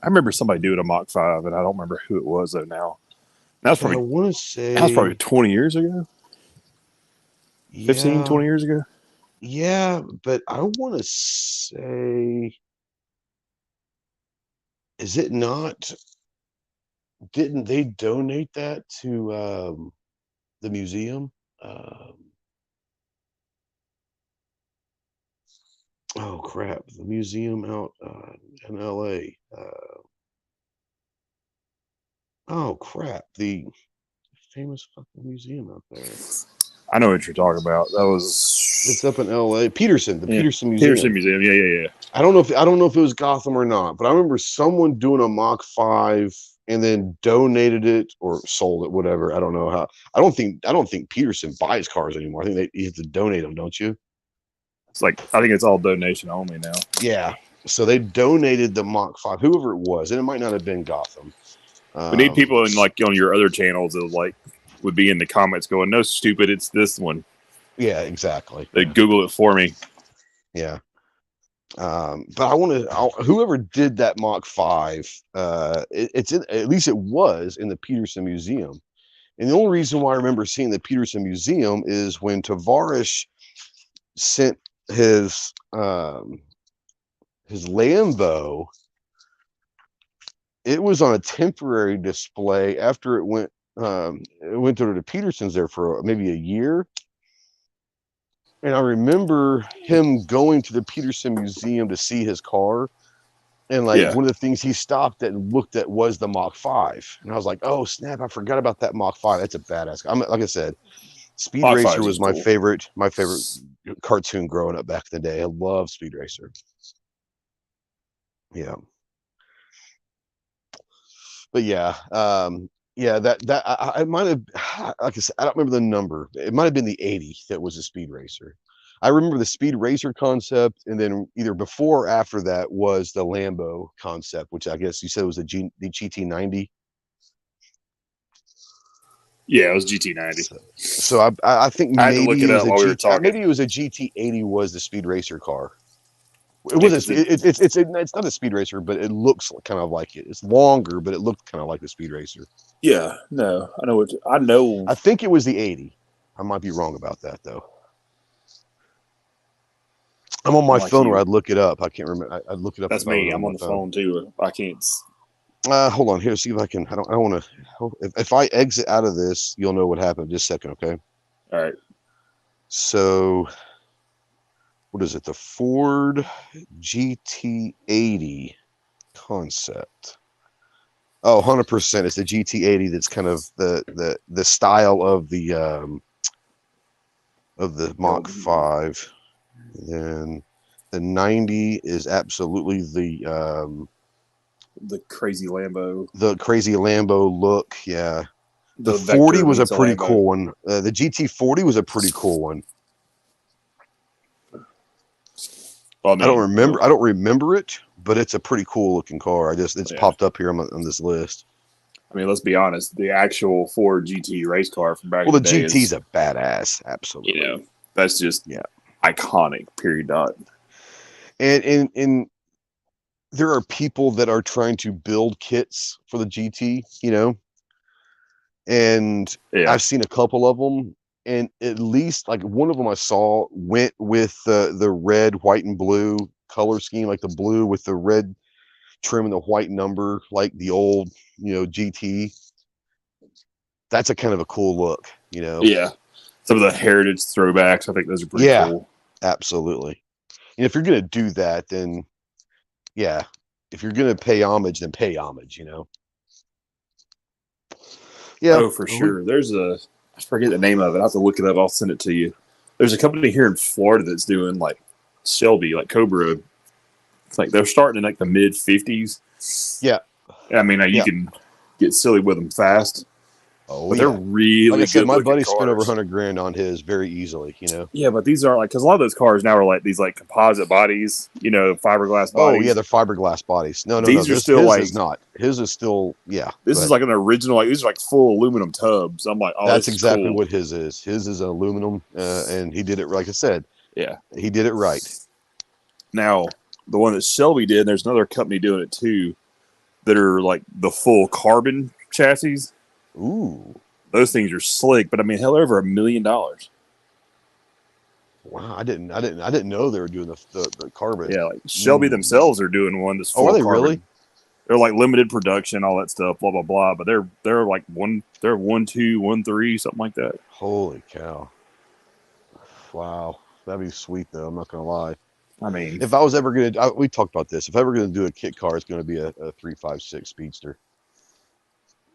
I remember somebody doing a Mach 5, and I don't remember who it was though. Now that
But I
was
want to
probably
say
20 years ago. 15,
yeah.
20 years ago.
Yeah, but I want to say, is it not? Didn't they donate that to the museum? Oh crap, the museum out in LA. Oh crap, the famous fucking museum out there.
I know what you're talking about. That
It's
was
up in LA. Peterson, the Peterson
Peterson
Museum.
Museum. Yeah, yeah, yeah.
I don't know if it was Gotham or not, but I remember someone doing a Mach 5 and then donated it or sold it, whatever. I don't know how. I don't think Peterson you have to donate them, don't you?
It's like I think it's all donation only now.
Yeah. So they donated the Mach 5, whoever it was, and it might not have been Gotham.
We need people in like on your other channels that like would be in the comments going, "No, stupid, it's this one."
Yeah, exactly.
They Google it for me.
Yeah. But I want to, whoever did that Mach 5, at least it was in the Peterson Museum. And the only reason why I remember seeing the Peterson Museum is when Tavares sent his Lambo. It was on a temporary display after it went to the Petersons there for maybe a year. And I remember him going to the Peterson Museum to see his car. And like
Yeah.
one of the things he stopped at and looked at was the Mach 5. And I was like, oh snap, I forgot about that Mach 5. That's a badass. Like I said, Speed
Mach
Racer
5's
was
cool.
my favorite cartoon growing up back in the day. I love Speed Racer. Yeah. But yeah, I might have, like I said, I don't remember the number. It might have been the 80 that was a Speed Racer. I remember the Speed Racer concept, and then either before or after that was the Lambo concept, which I guess you said was the GT90.
Yeah, it was GT90.
So I think
I had to look
maybe
it
it was
up while we were talking.
maybe it was a GT80 was the Speed Racer car. It
Yeah,
was it's not a Speed Racer, but it looks kind of like it. It's longer, but it looked kind of like the Speed Racer.
Yeah, no, I know.
I think it was the 80. I might be wrong about that though. I'm on my phone where I'd look it up. I can't remember. I'd look it up.
That's me. I'm on the phone too. I can't.
Hold on here. See if I can. I don't want to. If I exit out of this, you'll know what happened. Just a second, okay?
All right.
So, what is it? The Ford GT80 concept. Oh, 100%. It's the GT80 that's kind of the style of the Mach 5. And the 90 is absolutely the
crazy Lambo.
The crazy Lambo look, yeah. The 40 was a pretty cool one. The GT40 was a pretty cool one. Well, I don't remember it, but it's a pretty cool looking car. It's popped up here on this list.
I mean, let's be honest. The actual Ford GT race car from back in the day.
Well, the GT's a badass, absolutely.
You know, that's just iconic. Period. Dot.
And there are people that are trying to build kits for the GT, you know, and I've seen a couple of them, and at least like one of them I saw went with the red, white, and blue color scheme, like the blue with the red trim and the white number, like the old, you know, GT. That's a kind of a cool look, you know.
Yeah, some of the heritage throwbacks, I think those are pretty cool.
Absolutely. And if you're gonna do that, then if you're gonna pay homage, then pay homage, you know. Yeah.
Oh, for sure. There's I forget the name of it. I have to look it up. I'll send it to you. There's a company here in Florida that's doing like Shelby, like Cobra. It's like they're starting in like the mid 50s.
Yeah.
I mean, you can get silly with them fast.
Oh,
but they're really
like I said, my buddy
cars.
spent over $100,000 on his very easily, you know.
Yeah, but these are like, because a lot of those cars now are like these like composite bodies, you know, fiberglass bodies.
Oh yeah, they're fiberglass bodies. No,
these are still
his is not. His is still
This is like an original. Like these are like full aluminum tubs. I'm like, oh,
that's exactly
cool.
what his is. His is aluminum, and he did it like I said.
Yeah,
he did it right.
Now the one that Shelby did, there's another company doing it too, that are like the full carbon chassis.
Ooh.
Those things are slick, but I mean, hell, they're over $1 million.
Wow, I didn't know they were doing the carbon.
Yeah, like Shelby themselves are doing one that's full.
Oh, are they
carbon.
really?
They're like limited production, all that stuff, blah blah blah. But they're like 1, 2, 1, 3, something like that.
Holy cow! Wow, that'd be sweet though. I'm not gonna lie.
I mean,
if I was ever gonna, we talked about this. If I ever gonna do a kit car, it's gonna be a 356 Speedster.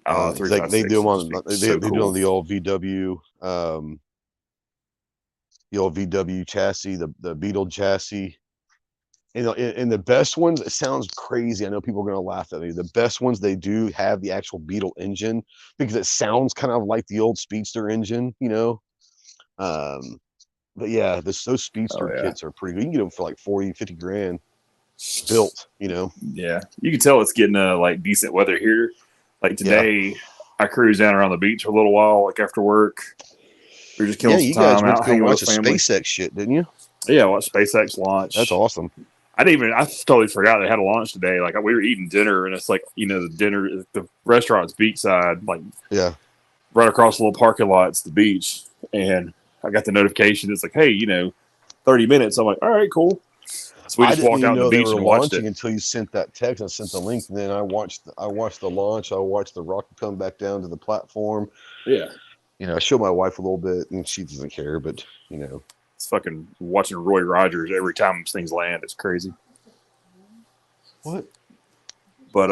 They do them on they do on the old VW, chassis, the Beetle chassis. And the best ones, it sounds crazy. I know people are gonna laugh at me. The best ones, they do have the actual Beetle engine because it sounds kind of like the old Speedster engine, you know. But yeah, those Speedster kits are pretty good. You can get them for like 40, 50 grand built, you know.
Yeah, you can tell it's getting like decent weather here. Like today, I cruised down around the beach for a little while, like after work. We were just killing some time out, hanging with family.
SpaceX shit, didn't you?
Yeah, I watched SpaceX launch.
That's awesome.
I totally forgot they had a launch today. Like we were eating dinner, and it's like, you know, the restaurant's beachside, like right across the little parking lot. It's the beach, and I got the notification. It's like, hey, you know, 30 minutes. I'm like, all right, cool. So we just walked out on the beach and watched it
until you sent that text. I sent the link, and then I watched the launch. I watched the rocket come back down to the platform.
Yeah,
you know, I showed my wife a little bit, and she doesn't care, but you know,
it's fucking watching Roy Rogers every time things land. It's crazy.
What?
But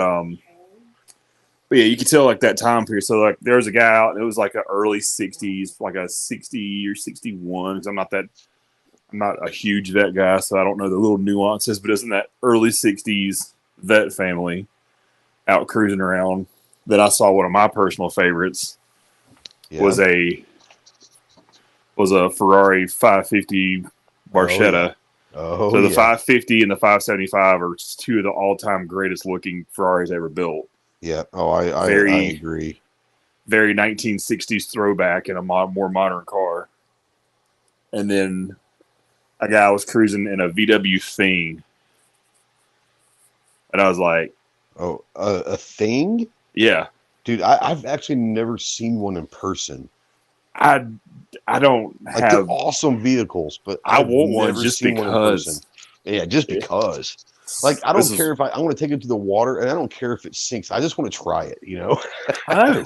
yeah, you could tell like that time period. So like there was a guy out, it was like an early 60s, like a 60 or 61. Because I'm not a huge vet guy, so I don't know the little nuances, but isn't that early 60s vet family out cruising around that I saw one of my personal favorites was a Ferrari 550 Barchetta. So the 550 and the 575 are two of the all-time greatest looking Ferraris ever built.
Yeah. Oh, I agree.
Very 1960s throwback in a more modern car. And then a guy was cruising in a VW Thing. And I was like...
Oh, a Thing?
Yeah.
Dude, I've actually never seen one in person.
I don't have...
Like, they're awesome vehicles, but
I want one just because.
Yeah, just because. Like, I don't care if I want to take it to the water, and I don't care if it sinks. I just want to try it, you know?
I know.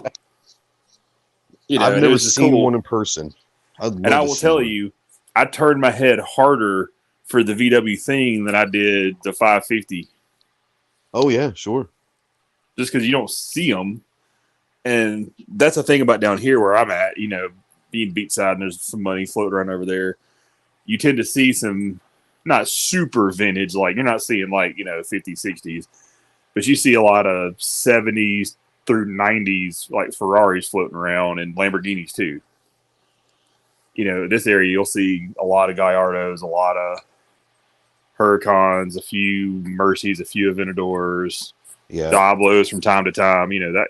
I've never seen one in person.
And I will tell you, I turned my head harder for the VW Thing than I did the 550.
Oh, yeah, sure.
Just because you don't see them. And that's the thing about down here where I'm at, you know, being beachside and there's some money floating around over there. You tend to see some... not super vintage, like you're not seeing like, you know, 50s, 60s, but you see a lot of 70s through 90s, like Ferraris floating around and Lamborghinis too. You know, this area, you'll see a lot of Gallardos, a lot of Huracans, a few Mercies, a few Aventadors, Diablos from time to time. You know, that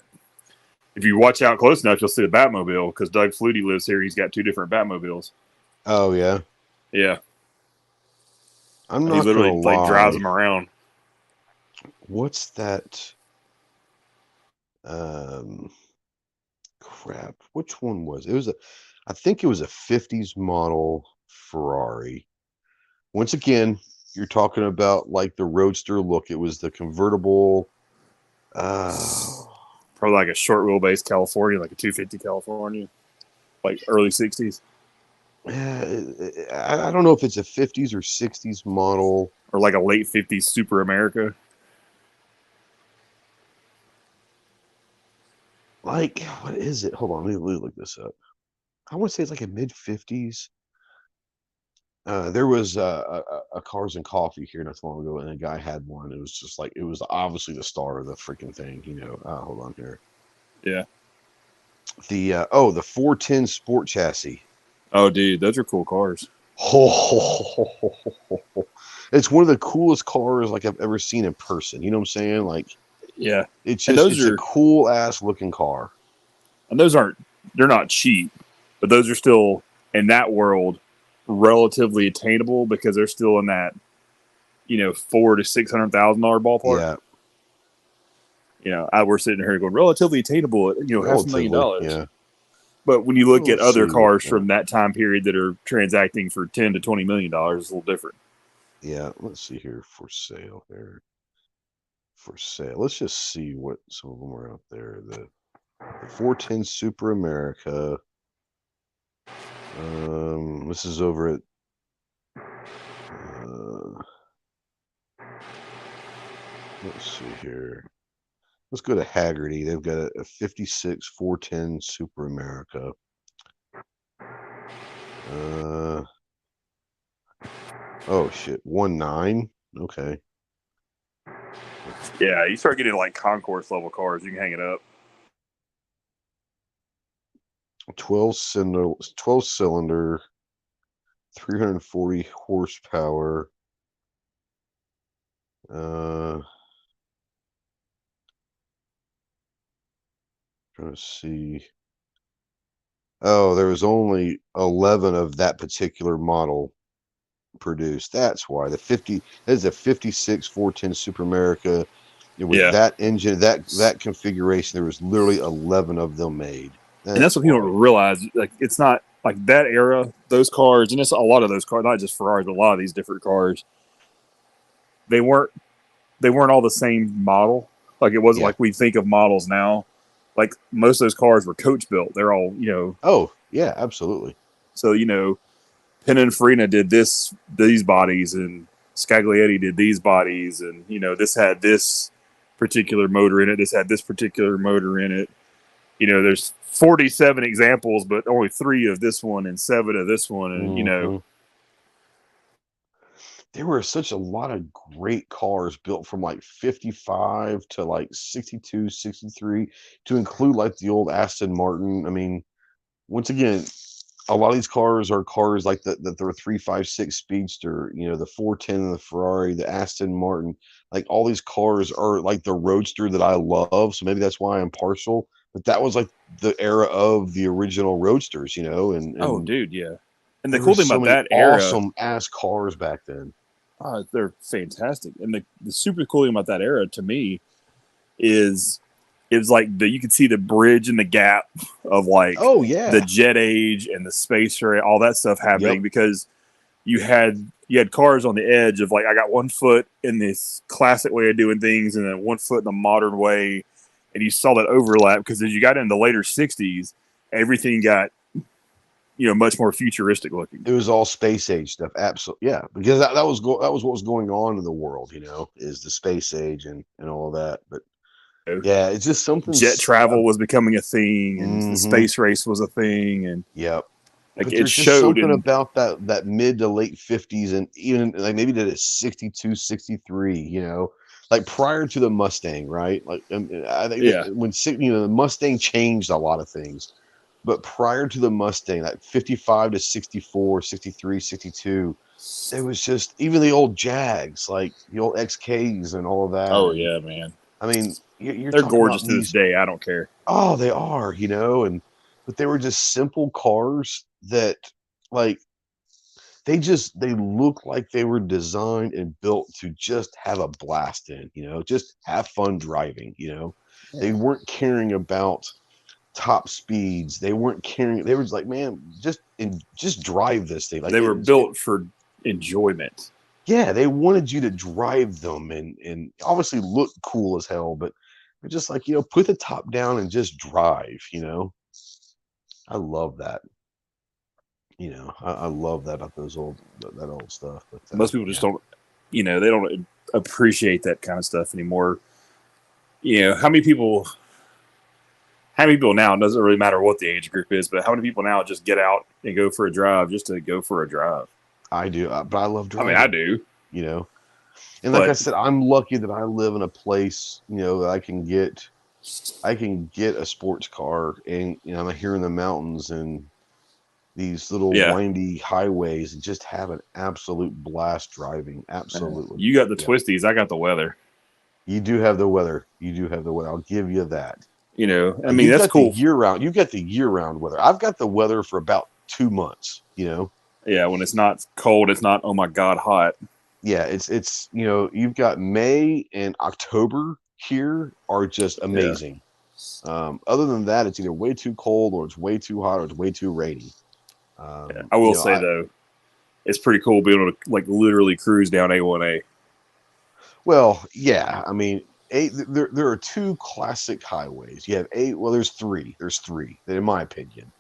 if you watch out close enough, you'll see the Batmobile because Doug Flutie lives here. He's got two different Batmobiles.
Oh, yeah.
Yeah.
I'm not
he literally
gonna lie.
drives them around.
What's that? Crap. Which one was it? I think it was a 50s model Ferrari. Once again, you're talking about like the Roadster look. It was the convertible.
Probably like a short wheelbase California, like a 250 California, like early 60s.
I don't know if it's a 50s or 60s model.
Or like a late 50s Super America.
Like, what is it? Hold on, let me look this up. I want to say it's like a mid-50s. There was a Cars and Coffee here not so long ago, and a guy had one. It was just like, it was obviously the star of the freaking thing, you know. Hold on here.
Yeah.
The 410 Sport Chassis.
Oh, dude, those are cool cars.
It's one of the coolest cars like I've ever seen in person. You know what I'm saying? Like,
yeah,
it's just a cool ass looking car.
And they're not cheap, but those are still in that world relatively attainable because they're still in that, you know, $400,000 to $600,000 ballpark.
Yeah.
You know, we're sitting here going relatively attainable at, you know, $500,000.
Yeah.
But when you look at other cars from that time period that are transacting for $10 to $20 million, it's a little different.
Yeah, let's see here. For sale there. For sale. Let's just see what some of them are out there. The 410 Super America. This is over at let's see here. Let's go to Haggerty. They've got a 56 410 Super America. Oh shit, 19. Okay.
Yeah, you start getting like concourse level cars, you can hang it up.
12 cylinder, 340 horsepower. Trying to see. Oh, there was only 11 of that particular model produced. That's why that is a 56 410 Super America with that engine, that configuration. There was literally 11 of them made.
And that's what people don't realize. Like, it's not like that era, those cars, and it's a lot of those cars, not just Ferraris, but a lot of these different cars. They weren't all the same model. Like, it wasn't like we think of models now. Like, most of those cars were coach built. They're all, you know.
Oh, yeah, absolutely.
So, you know, Pininfarina did these bodies, and Scaglietti did these bodies, and, you know, this had this particular motor in it. This had this particular motor in it. You know, there's 47 examples, but only 3 of this one and 7 of this one. And, you know,
there were such a lot of great cars built from like 55 to like 62, 63, to include like the old Aston Martin. I mean, once again, a lot of these cars are cars like the 356 Speedster, you know, the 410 and the Ferrari, the Aston Martin. Like all these cars are like the Roadster that I love. So maybe that's why I'm partial. But that was like the era of the original Roadsters, you know. And
oh, dude, yeah. And the
there
cool
were
thing
so
about
many
that era,
awesome ass cars back then.
they're fantastic. And the super cool thing about that era to me is it was like you could see the bridge and the gap of like the jet age and the space race, all that stuff happening because you had cars on the edge of like, I got 1 foot in this classic way of doing things and then 1 foot in the modern way. And you saw that overlap because as you got into the later 60s, everything got, you know, much more futuristic looking.
It was all space age stuff. Absolutely. Yeah. Because that was what was going on in the world, you know, is the space age and all of that. But yeah, it's just something.
Jet travel was becoming a thing and the space race was a thing. And
like
but
there's just something about that mid to late 50s and even like maybe to 62, 63, you know, like prior to the Mustang, right? Like I think when, you know, the Mustang changed a lot of things. But prior to the Mustang, like 55 to 64, 63, 62, there was just even the old Jags, like the old XKs and all of that.
Oh, yeah, man.
I mean, they're
gorgeous to this day. I don't care.
Oh, they are, you know, but they were just simple cars that like they look like they were designed and built to just have a blast in, you know, just have fun driving, you know. Yeah. They weren't caring about top speeds. They weren't caring. They were just like, man, just drive this thing. Like
they were built for enjoyment.
Yeah, they wanted you to drive them and obviously look cool as hell, but they're just like, you know, put the top down and just drive, you know. I love that. You know, I love that about that old stuff. But
most people just don't, you know, they don't appreciate that kind of stuff anymore. You know, how many people now, it doesn't really matter what the age group is, but how many people now just get out and go for a drive just to go for a drive?
I do, but I love driving.
I mean, I do.
You know, and like I said, I'm lucky that I live in a place, you know, that I can get a sports car, and you know, I'm here in the mountains and these little windy highways, and just have an absolute blast driving. Absolutely.
You got the twisties. I got the weather.
You do have the weather. I'll give you that.
You know, I mean, that's cool.
Year round. You got the year round weather. I've got the weather for about 2 months. You know.
Yeah, when it's not cold, it's not, oh my God, hot.
Yeah, it's you know, you've got May and October here are just amazing. Yeah. Other than that, it's either way too cold or it's way too hot or it's way too rainy.
I will say though, it's pretty cool being able to like literally cruise down A1A.
Well, yeah, I mean, there are 2 classic highways. You have there's three. There's 3, in my opinion.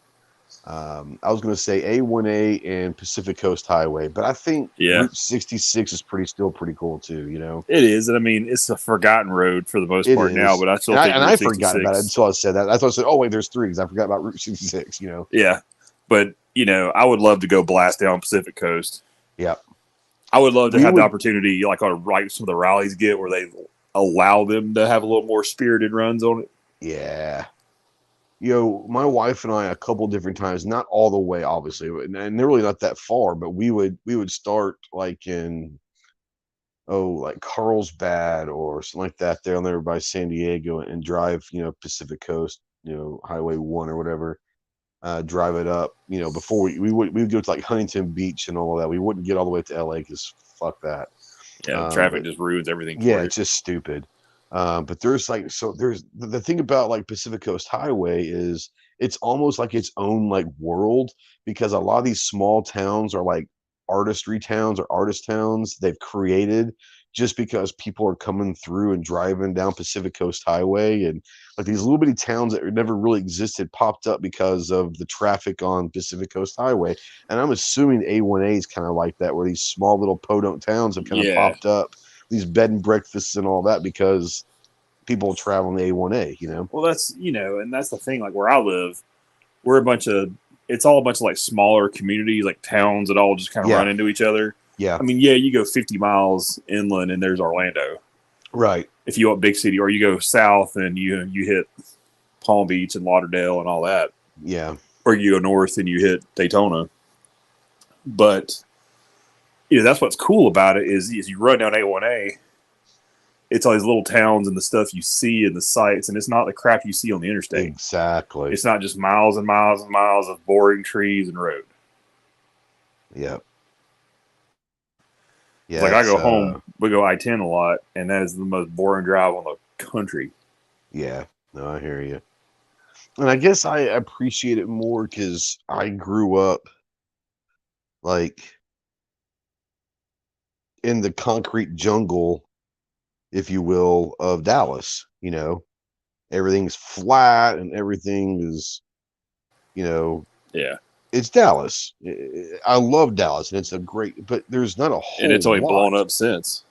I was going to say A1A and Pacific Coast Highway, but I think Route 66 is still pretty cool too. You know,
it is, and I mean, it's a forgotten road for the most part now. But I still think
I forgot about it until I said that. I thought I said, "Oh wait, there's 3," because I forgot about Route 66. You know,
yeah, but you know, I would love to go blast down Pacific Coast.
Yeah,
I would love to have the opportunity, like on some of the rallies get where they allow them to have a little more spirited runs on it.
Yeah. You know, my wife and I a couple different times, not all the way, obviously, and they're really not that far, but we would start like in like Carlsbad or something like that there on there by San Diego and drive, you know, Pacific Coast, you know, Highway 1 or whatever, drive it up, you know, before we would go to like Huntington Beach and all of that. We wouldn't get all the way to LA because fuck that.
Yeah, traffic just ruins everything.
Yeah, it's just stupid. But there's the thing about like Pacific Coast Highway is it's almost like its own like world, because a lot of these small towns are like artistry towns or artist towns they've created just because people are coming through and driving down Pacific Coast Highway, and like these little bitty towns that never really existed popped up because of the traffic on Pacific Coast Highway. And I'm assuming A1A is kind of like that, where these small little podunk towns have kind of popped up, these bed and breakfasts and all that, because people traveling the A1A, you know?
Well, that's, and that's the thing. Like where I live, it's all a bunch of like smaller communities, like towns that all just kind of run into each other.
Yeah.
I mean, yeah, you go 50 miles inland and there's Orlando.
Right.
If you want big city, or you go south and you hit Palm Beach and Lauderdale and all that.
Yeah.
Or you go north and you hit Daytona. But that's what's cool about it is you run down A1A, it's all these little towns and the stuff you see in the sites, and it's not the crap you see on the interstate.
Exactly.
It's not just miles and miles and miles of boring trees and road.
Yeah. Yeah.
Like I go home, we go I-10 a lot, and that is the most boring drive on the country.
Yeah. No, I hear you. And I guess I appreciate it more because I grew up like in the concrete jungle, if you will, of Dallas. Everything's flat and everything is,
Yeah.
It's Dallas. I love Dallas, and it's but there's not a whole
And it's only
lot.
blown up since.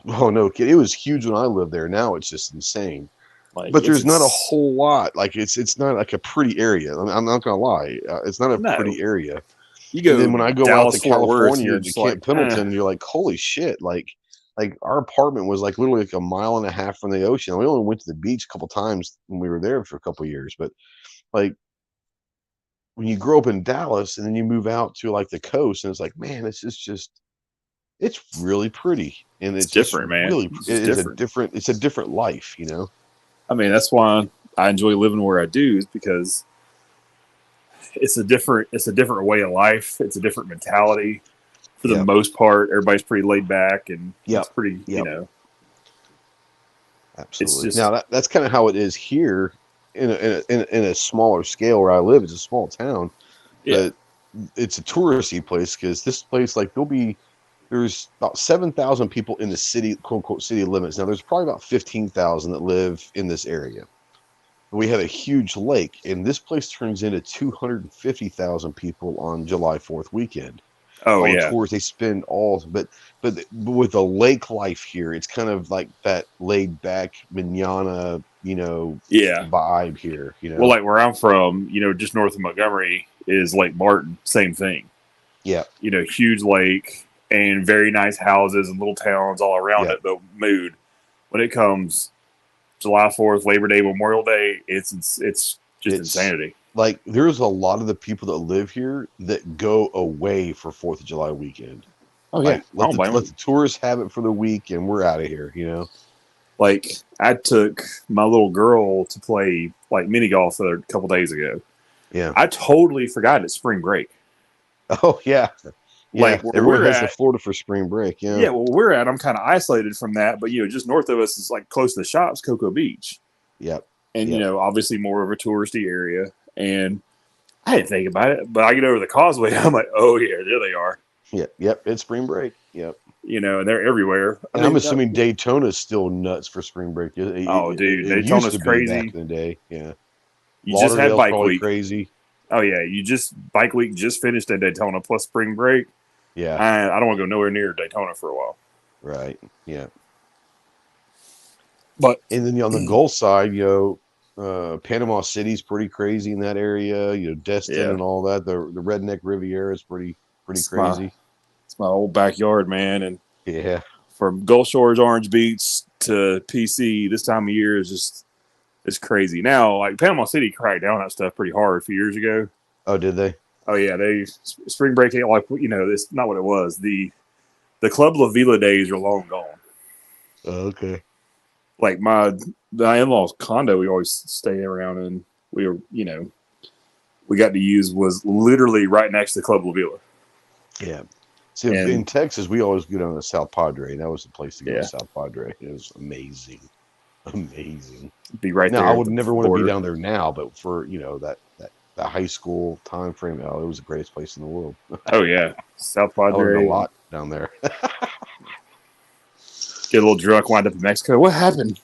Oh, no kid. It was huge when I lived there. Now it's just insane. But there's not a whole lot. Like it's not like a pretty area. I'm not gonna lie. It's not a pretty area.
You go.
And then when I go
Dallas,
out to California
Worth,
to Camp Pendleton, you're like, holy shit! Like our apartment was like literally like a mile and a half from the ocean. We only went to the beach a couple times when we were there for a couple of years. But like when you grow up in Dallas and then you move out to like the coast, and it's like, man, it's really pretty, and it's
different, man.
Really, it's a different life,
I mean, that's why I enjoy living where I do, is because it's a different way of life. It's a different mentality. For the most part, everybody's pretty laid back, and it's pretty,
Absolutely. It's just, now that's kind of how it is here in a smaller scale where I live. It's a small town, but it's a touristy place because this place, like, there's about 7,000 people in the city, quote unquote, city limits. Now there's probably about 15,000 that live in this area. We have a huge lake, and this place turns into 250,000 people on July 4th weekend.
Oh,
all tours they spend but with the lake life here, it's kind of like that laid back manana, vibe here.
Well, like where I'm from, just north of Montgomery is Lake Martin. Same thing.
Yeah.
Huge lake and very nice houses and little towns all around it. But mood, when it comes July 4th, Labor Day, Memorial Day, it's just insanity. Like,
there's a lot of the people that live here that go away for 4th of July weekend.
Oh, yeah.
Let the tourists have it for the week, and we're out of here,
Like, I took my little girl to play, like, mini golf a couple days ago.
Yeah.
I totally forgot it's spring break.
Oh, yeah.
Like,
everyone has to Florida for spring break,
Yeah, well, we're I'm kind of isolated from that, but, just north of us is, like, close to the shops, Cocoa Beach.
Yep.
And, obviously more of a touristy area. And I didn't think about it, but I get over the causeway. I'm like, oh, yeah, there they are.
Yep. It's spring break. Yep.
And they're everywhere.
I'm assuming Daytona's still nuts for spring break.
Dude, Daytona's crazy.
Back in the day. Yeah.
You just had bike week.
Crazy.
Oh, yeah. Bike week just finished at Daytona plus spring break.
Yeah.
I don't want to go nowhere near Daytona for a while.
Right. Yeah.
But
and then on the Gulf side, Panama City's pretty crazy in that area. Destin and all that. The Redneck Riviera is pretty crazy.
It's my old backyard, man. And from Gulf Shores, Orange Beach to PC, this time of year is it's crazy. Now, like Panama City cracked down on that stuff pretty hard a few years ago.
Oh, did they?
Oh yeah, spring break ain't like it's not what it was. The Club La Vila days are long gone.
Oh, okay.
Like my in-laws' condo, we always stay around, and we got to use was literally right next to Club La Vila.
Yeah. See, in Texas, we always go down to South Padre. That was the place to go to South Padre. It was amazing.
Be right
now,
there.
I would never want to be down there now, but for that high school time frame, it was the greatest place in the world.
Oh yeah, South Padre.
I learned a lot down there.
Get a little drunk, wind up in Mexico. What happened?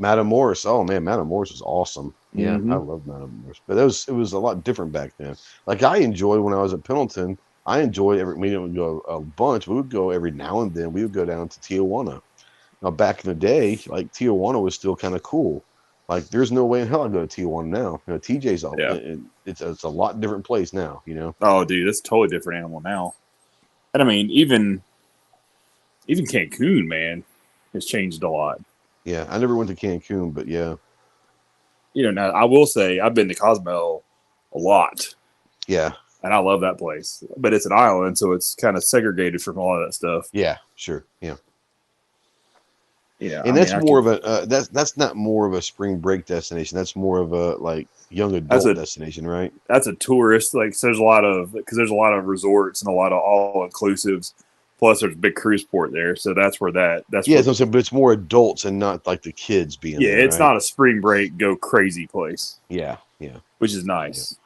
Matamoros. Oh man, Matamoros was awesome. Yeah, I love Matamoros. But it was a lot different back then. Like I enjoyed when I was at Pendleton. I enjoyed we didn't go a bunch. We would go every now and then. We would go down to Tijuana. Now, back in the day, like Tijuana was still kind of cool. Like, there's no way in hell I'd go to Tijuana now. You know, TJ's all,
Yeah.
it's a lot different place now. You know.
Oh, dude, that's a totally different animal now. And I mean, even Cancun, man, has changed a lot.
Yeah, I never went to Cancun, but yeah.
You know, now I will say I've been to Cozumel a lot.
Yeah.
And I love that place. But it's an island, so it's kind of segregated from a lot of that stuff.
Yeah, sure. Yeah.
Yeah.
And that's more of a that's not more of a spring break destination. That's more of a like young adult destination, right?
That's a tourist. Like, so there's a lot of resorts and a lot of all inclusives. Plus, there's a big cruise port there, so that's where that's.
Yeah, but it's more adults and not like the kids being.
Yeah,
there,
it's
right?
not a spring break go crazy place.
Yeah, yeah,
which is nice.
Yeah.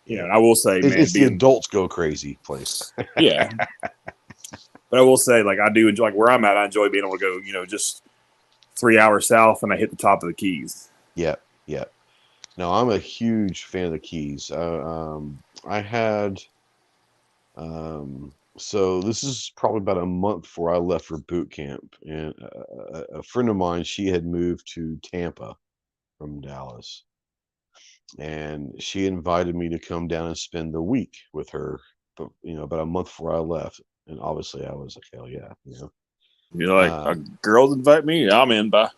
You know, and I will say, man,
it's the adults go crazy place.
Yeah. But I will say, like, I do enjoy, like, where I'm at, I enjoy being able to go, you know, just 3 hours south and I hit the top of the Keys.
Yeah, yeah. No, I'm a huge fan of the Keys. I had, so this is probably about a month before I left for boot camp. And a friend of mine, she had moved to Tampa from Dallas. And she invited me to come down and spend the week with her, but, you know, about a month before I left. And obviously I was like, hell yeah, you know.
You're like, girls invite me, I'm in, bye.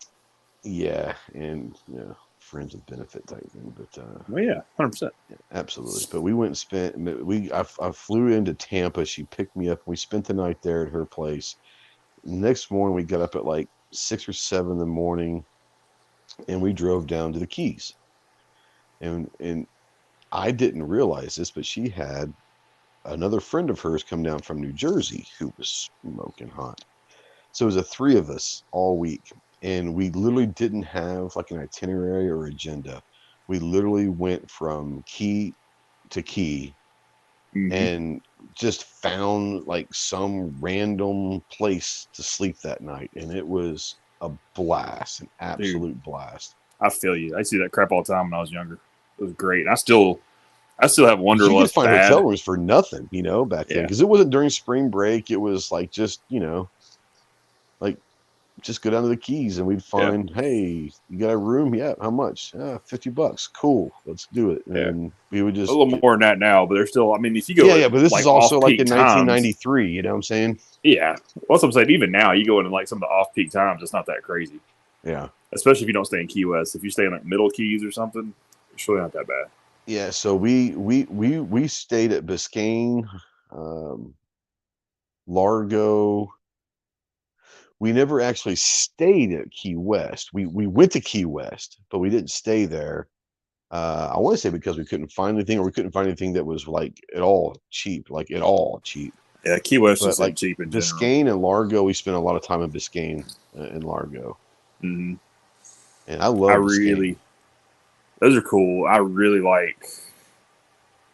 Yeah, and friends with benefit type thing. But
well, yeah, 100%.
Yeah, absolutely. But we went and spent. I flew into Tampa. She picked me up. We spent the night there at her place. Next morning, we got up at like 6 or 7 in the morning, and we drove down to the Keys. And I didn't realize this, but she had another friend of hers come down from New Jersey who was smoking hot. So it was the 3 of us all week. And we literally didn't have like an itinerary or agenda. We literally went from key to key and just found like some random place to sleep that night. And it was a blast, an absolute blast.
I feel you. I used to do that crap all the time when I was younger. It was great. I still have Wanderlust.
You could find hotel rooms for nothing, you know, back then. Because it wasn't during spring break. It was like just, you know, like just go down to the Keys and we'd find, hey, you got a room? Yeah. How much? $50. Cool. Let's do it. And we would just
a little more than that now, but they're still, I mean, if you go,
but this is also like in 1993, you know what I'm saying?
Yeah. Well, that's what I'm saying. Even now, you go into like some of the off-peak times, it's not that crazy.
Yeah.
Especially if you don't stay in Key West. If you stay in like Middle Keys or something, it's really not that bad.
Yeah. So we stayed at Biscayne, Largo. We never actually stayed at Key West. We went to Key West, but we didn't stay there. I want to say because we couldn't find anything, or we couldn't find anything that was like at all cheap,
Yeah, Key West is
like
cheap in
Biscayne and Largo. We spent a lot of time in Biscayne and Largo.
Mm-hmm.
And I love Biscayne.
Those are cool. I really like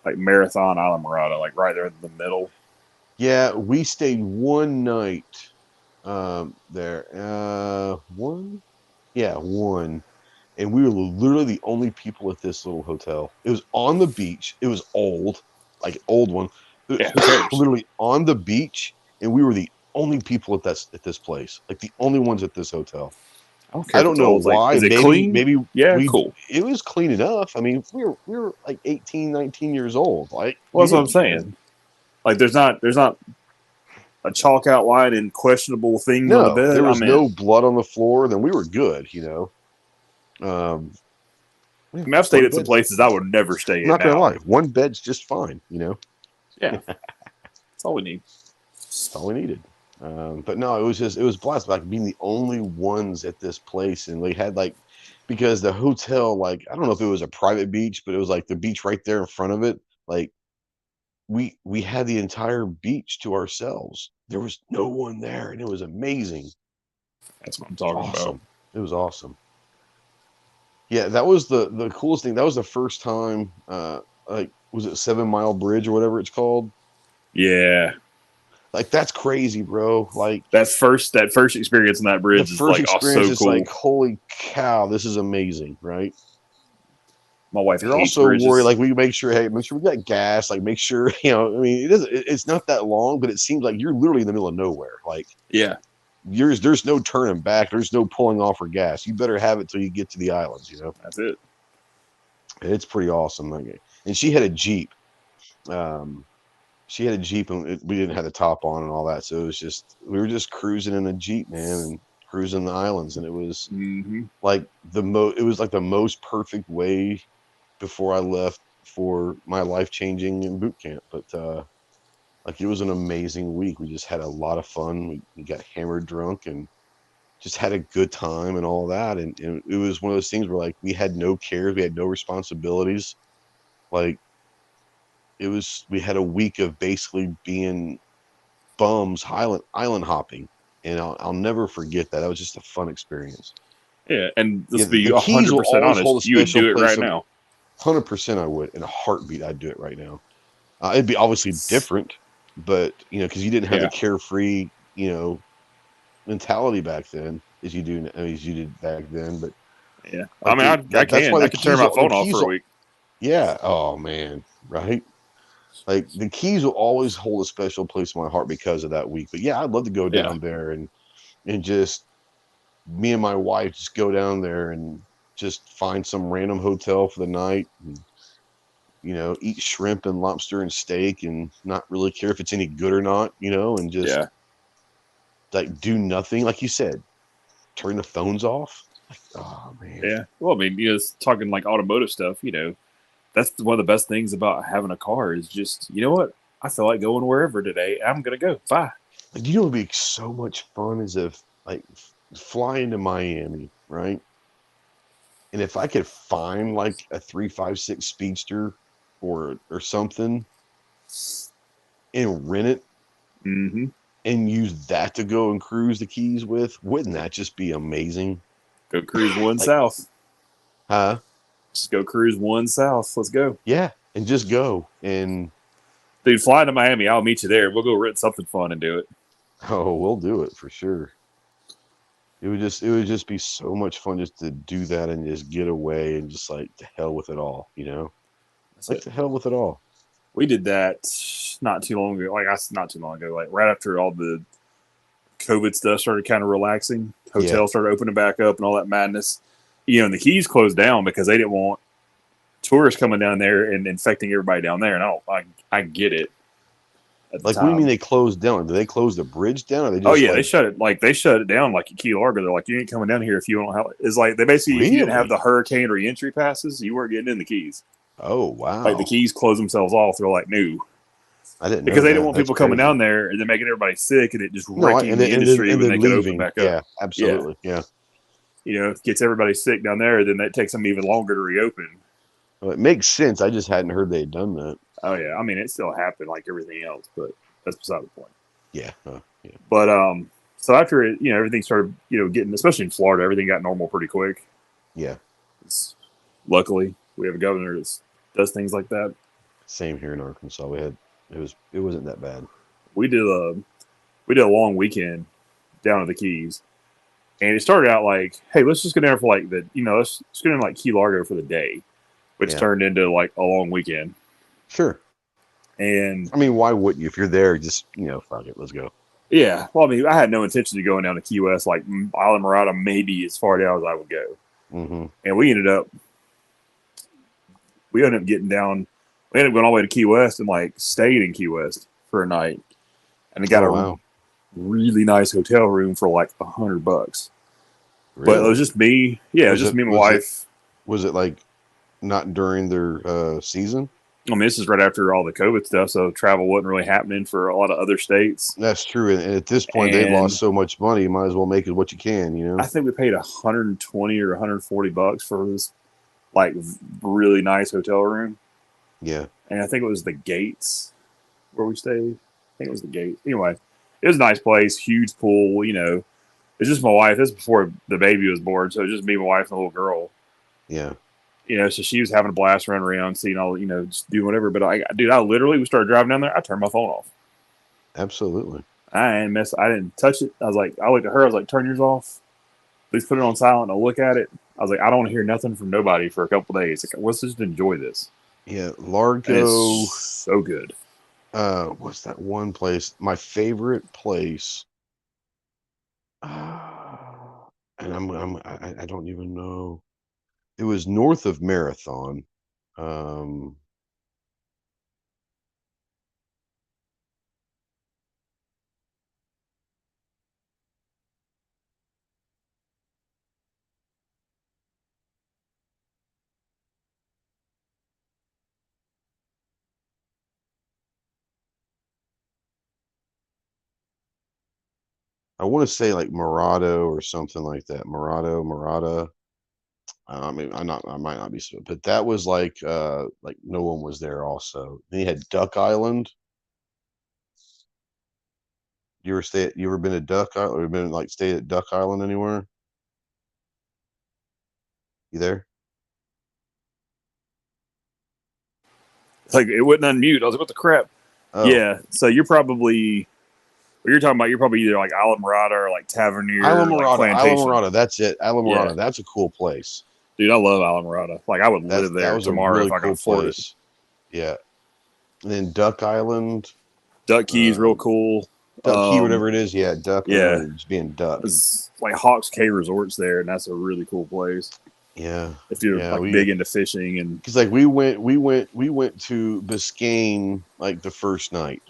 Marathon Island Mirada, like right there in the middle.
Yeah, we stayed one night there. One. And we were literally the only people at this little hotel. It was on the beach. It was old, like an old one.
Yeah,
literally on the beach, and we were the only people at this place, like the only ones at this hotel. I don't know why.
Is it clean?
Maybe
cool.
It was clean enough. I mean, we were like 18, 19 years old. Like,
well, that's what I'm saying. Like, there's not a chalk outline and questionable things on the bed.
There was no blood on the floor. Then we were good, you know.
I mean, I've stayed at some places I would never stay in.
Not gonna lie, one bed's just fine, you know.
Yeah, that's all we need.
That's all we needed. But no, it was blessed, like being the only ones at this place, and they had like, because the hotel, like, I don't know if it was a private beach, but it was like the beach right there in front of it. Like, we had the entire beach to ourselves. There was no one there, and it was amazing.
That's what I'm talking about.
It was awesome. Yeah, that was the coolest thing. That was the first time, like, was it 7 Mile Bridge or whatever it's called?
Yeah.
Like, that's crazy, bro. Like,
that first experience on that bridge is like so cool.
Like, holy cow, this is amazing, right?
My wife.
You're also worried, like, we make sure we got gas. Like, make sure, you know. I mean, it's not that long, but it seems like you're literally in the middle of nowhere. Like,
yeah,
there's no turning back. There's no pulling off for gas. You better have it till you get to the islands.
That's it.
It's pretty awesome. And she had a Jeep. She had a Jeep, and we didn't have the top on and all that. So it was just, we were just cruising in a Jeep, man, and cruising the islands. And it was like it was like the most perfect way before I left for my life changing in boot camp. But like, it was an amazing week. We just had a lot of fun. We got hammered drunk and just had a good time and all that. And it was one of those things where, like, we had no cares. We had no responsibilities. Like, we had a week of basically being bums, island hopping. And I'll never forget that. That was just a fun experience.
Yeah. And let's
Yeah,
be
the Keys will
100%
always hold a
honest. You would
special
do it
place
right
in-
now.
100% I would. In a heartbeat, I'd do it right now. It'd be obviously different, but, because you didn't have the carefree, mentality back then as you did back then. But
yeah,
like,
I mean, I can turn my phone off for a week.
Yeah. Oh man. Right. Like, the Keys will always hold a special place in my heart because of that week. But yeah, I'd love to go down there and just me and my wife just go down there and just find some random hotel for the night and, eat shrimp and lobster and steak and not really care if it's any good or not, and just like do nothing. Like you said, turn the phones off. Like, oh man.
Yeah. Well, I mean, it's talking like automotive stuff, that's one of the best things about having a car is just, you know what? I feel like going wherever today. I'm going to go. Bye.
Like, what would be so much fun is if, like, fly into Miami, right? And if I could find like a 356 Speedster or something and rent it and use that to go and cruise the Keys with, wouldn't that just be amazing?
Go cruise one south.
Huh?
Just go cruise one south. Let's go.
Yeah, and just go. And
dude, fly to Miami. I'll meet you there. We'll go rent something fun and do it.
Oh, we'll do it for sure. It would just be so much fun just to do that and just get away and just like to hell with it all, to hell with it all.
We did that not too long ago. Not too long ago. Like right after all the COVID stuff started kind of relaxing, hotels started opening back up and all that madness. And the Keys closed down because they didn't want tourists coming down there and infecting everybody down there. And I get it.
Like, what do you mean they closed down? Did they close the bridge down? Or they just
they shut it. Like, they shut it down. Like Key Largo, they're like, you ain't coming down here if you don't have. It's like they basically, if you didn't have the hurricane re-entry passes, you weren't getting in the Keys.
Oh wow!
Like the Keys closed themselves off. They're like, no,
I didn't
because they didn't want people coming down there and then making everybody sick and it just wrecking the industry when they could open back up.
Yeah, absolutely. Yeah.
It gets everybody sick down there, then that takes them even longer to reopen.
Well, it makes sense. I just hadn't heard they had done that.
Oh yeah, I mean it still happened like everything else, but that's beside the point.
Yeah. Yeah.
But so after it, everything started, getting, especially in Florida, everything got normal pretty quick.
Yeah.
Luckily, we have a governor that does things like that.
Same here in Arkansas. It wasn't that bad.
We did a long weekend down at the Keys, and it started out like, hey, let's just go down for like let's go down like Key Largo for the day, which turned into like a long weekend.
Sure.
And
I mean, why wouldn't you? If you're there, just fuck it, let's go.
Yeah. Well, I mean, I had no intention of going down to Key West, like Island Murata, maybe as far down as I would go.
Mm-hmm.
And we ended up getting down. We ended up going all the way to Key West and like stayed in Key West for a night, and we got a really nice hotel room for like $100. Really? But it was just me. Yeah, it was just me and my wife.
Was it like not during their season?
I mean, this is right after all the COVID stuff, so travel wasn't really happening for a lot of other states.
That's true, and at this point, they lost so much money. You might as well make it what you can,
I think we paid $120 or $140 for this, like, really nice hotel room.
Yeah,
and I think it was the Gates where we stayed. I think it was the Gates. Anyway, it was a nice place, huge pool. It's just my wife. This is before the baby was born, so it was just me, my wife, and the little girl.
Yeah.
So she was having a blast running around, seeing all, just doing whatever. But I literally, we started driving down there. I turned my phone off.
Absolutely.
I didn't touch it. I looked at her. I was like, turn yours off. Please put it on silent. I'll look at it. I was like, I don't want to hear nothing from nobody for a couple of days. Like, let's just enjoy this.
Yeah. Largo.
So good.
What's that one place? My favorite place And I don't even know. It was north of Marathon. Um, I want to say like Murado or something like that. Murata. I mean, I might not be, but that was like no one was there. Also, then you had Duck Island. You ever been to Duck Island? Or been like stayed at Duck Island anywhere? You there?
Like it wouldn't unmute. I was like, what the crap?
Oh,
Yeah. So you're probably what you're talking about. You're probably either like Isla Mirada or like Tavernier, like
Isla
Plantation.
Morada. That's it. Isla
Yeah,
Morada. That's a cool place.
dude, I love Isla Mirada. Like I would live
That
there
was a
tomorrow
really
if I could
cool
afford it.
place. Yeah. And then Duck Island,
Duck Key's real cool.
Duck Key, whatever it is. Yeah, Duck.
Yeah,
Just being Duck.
it's like Hawks Cay Resorts there, and that's a really cool place.
Yeah.
If you're
Yeah.
like big into fishing and
Because like we went to Biscayne like the first night,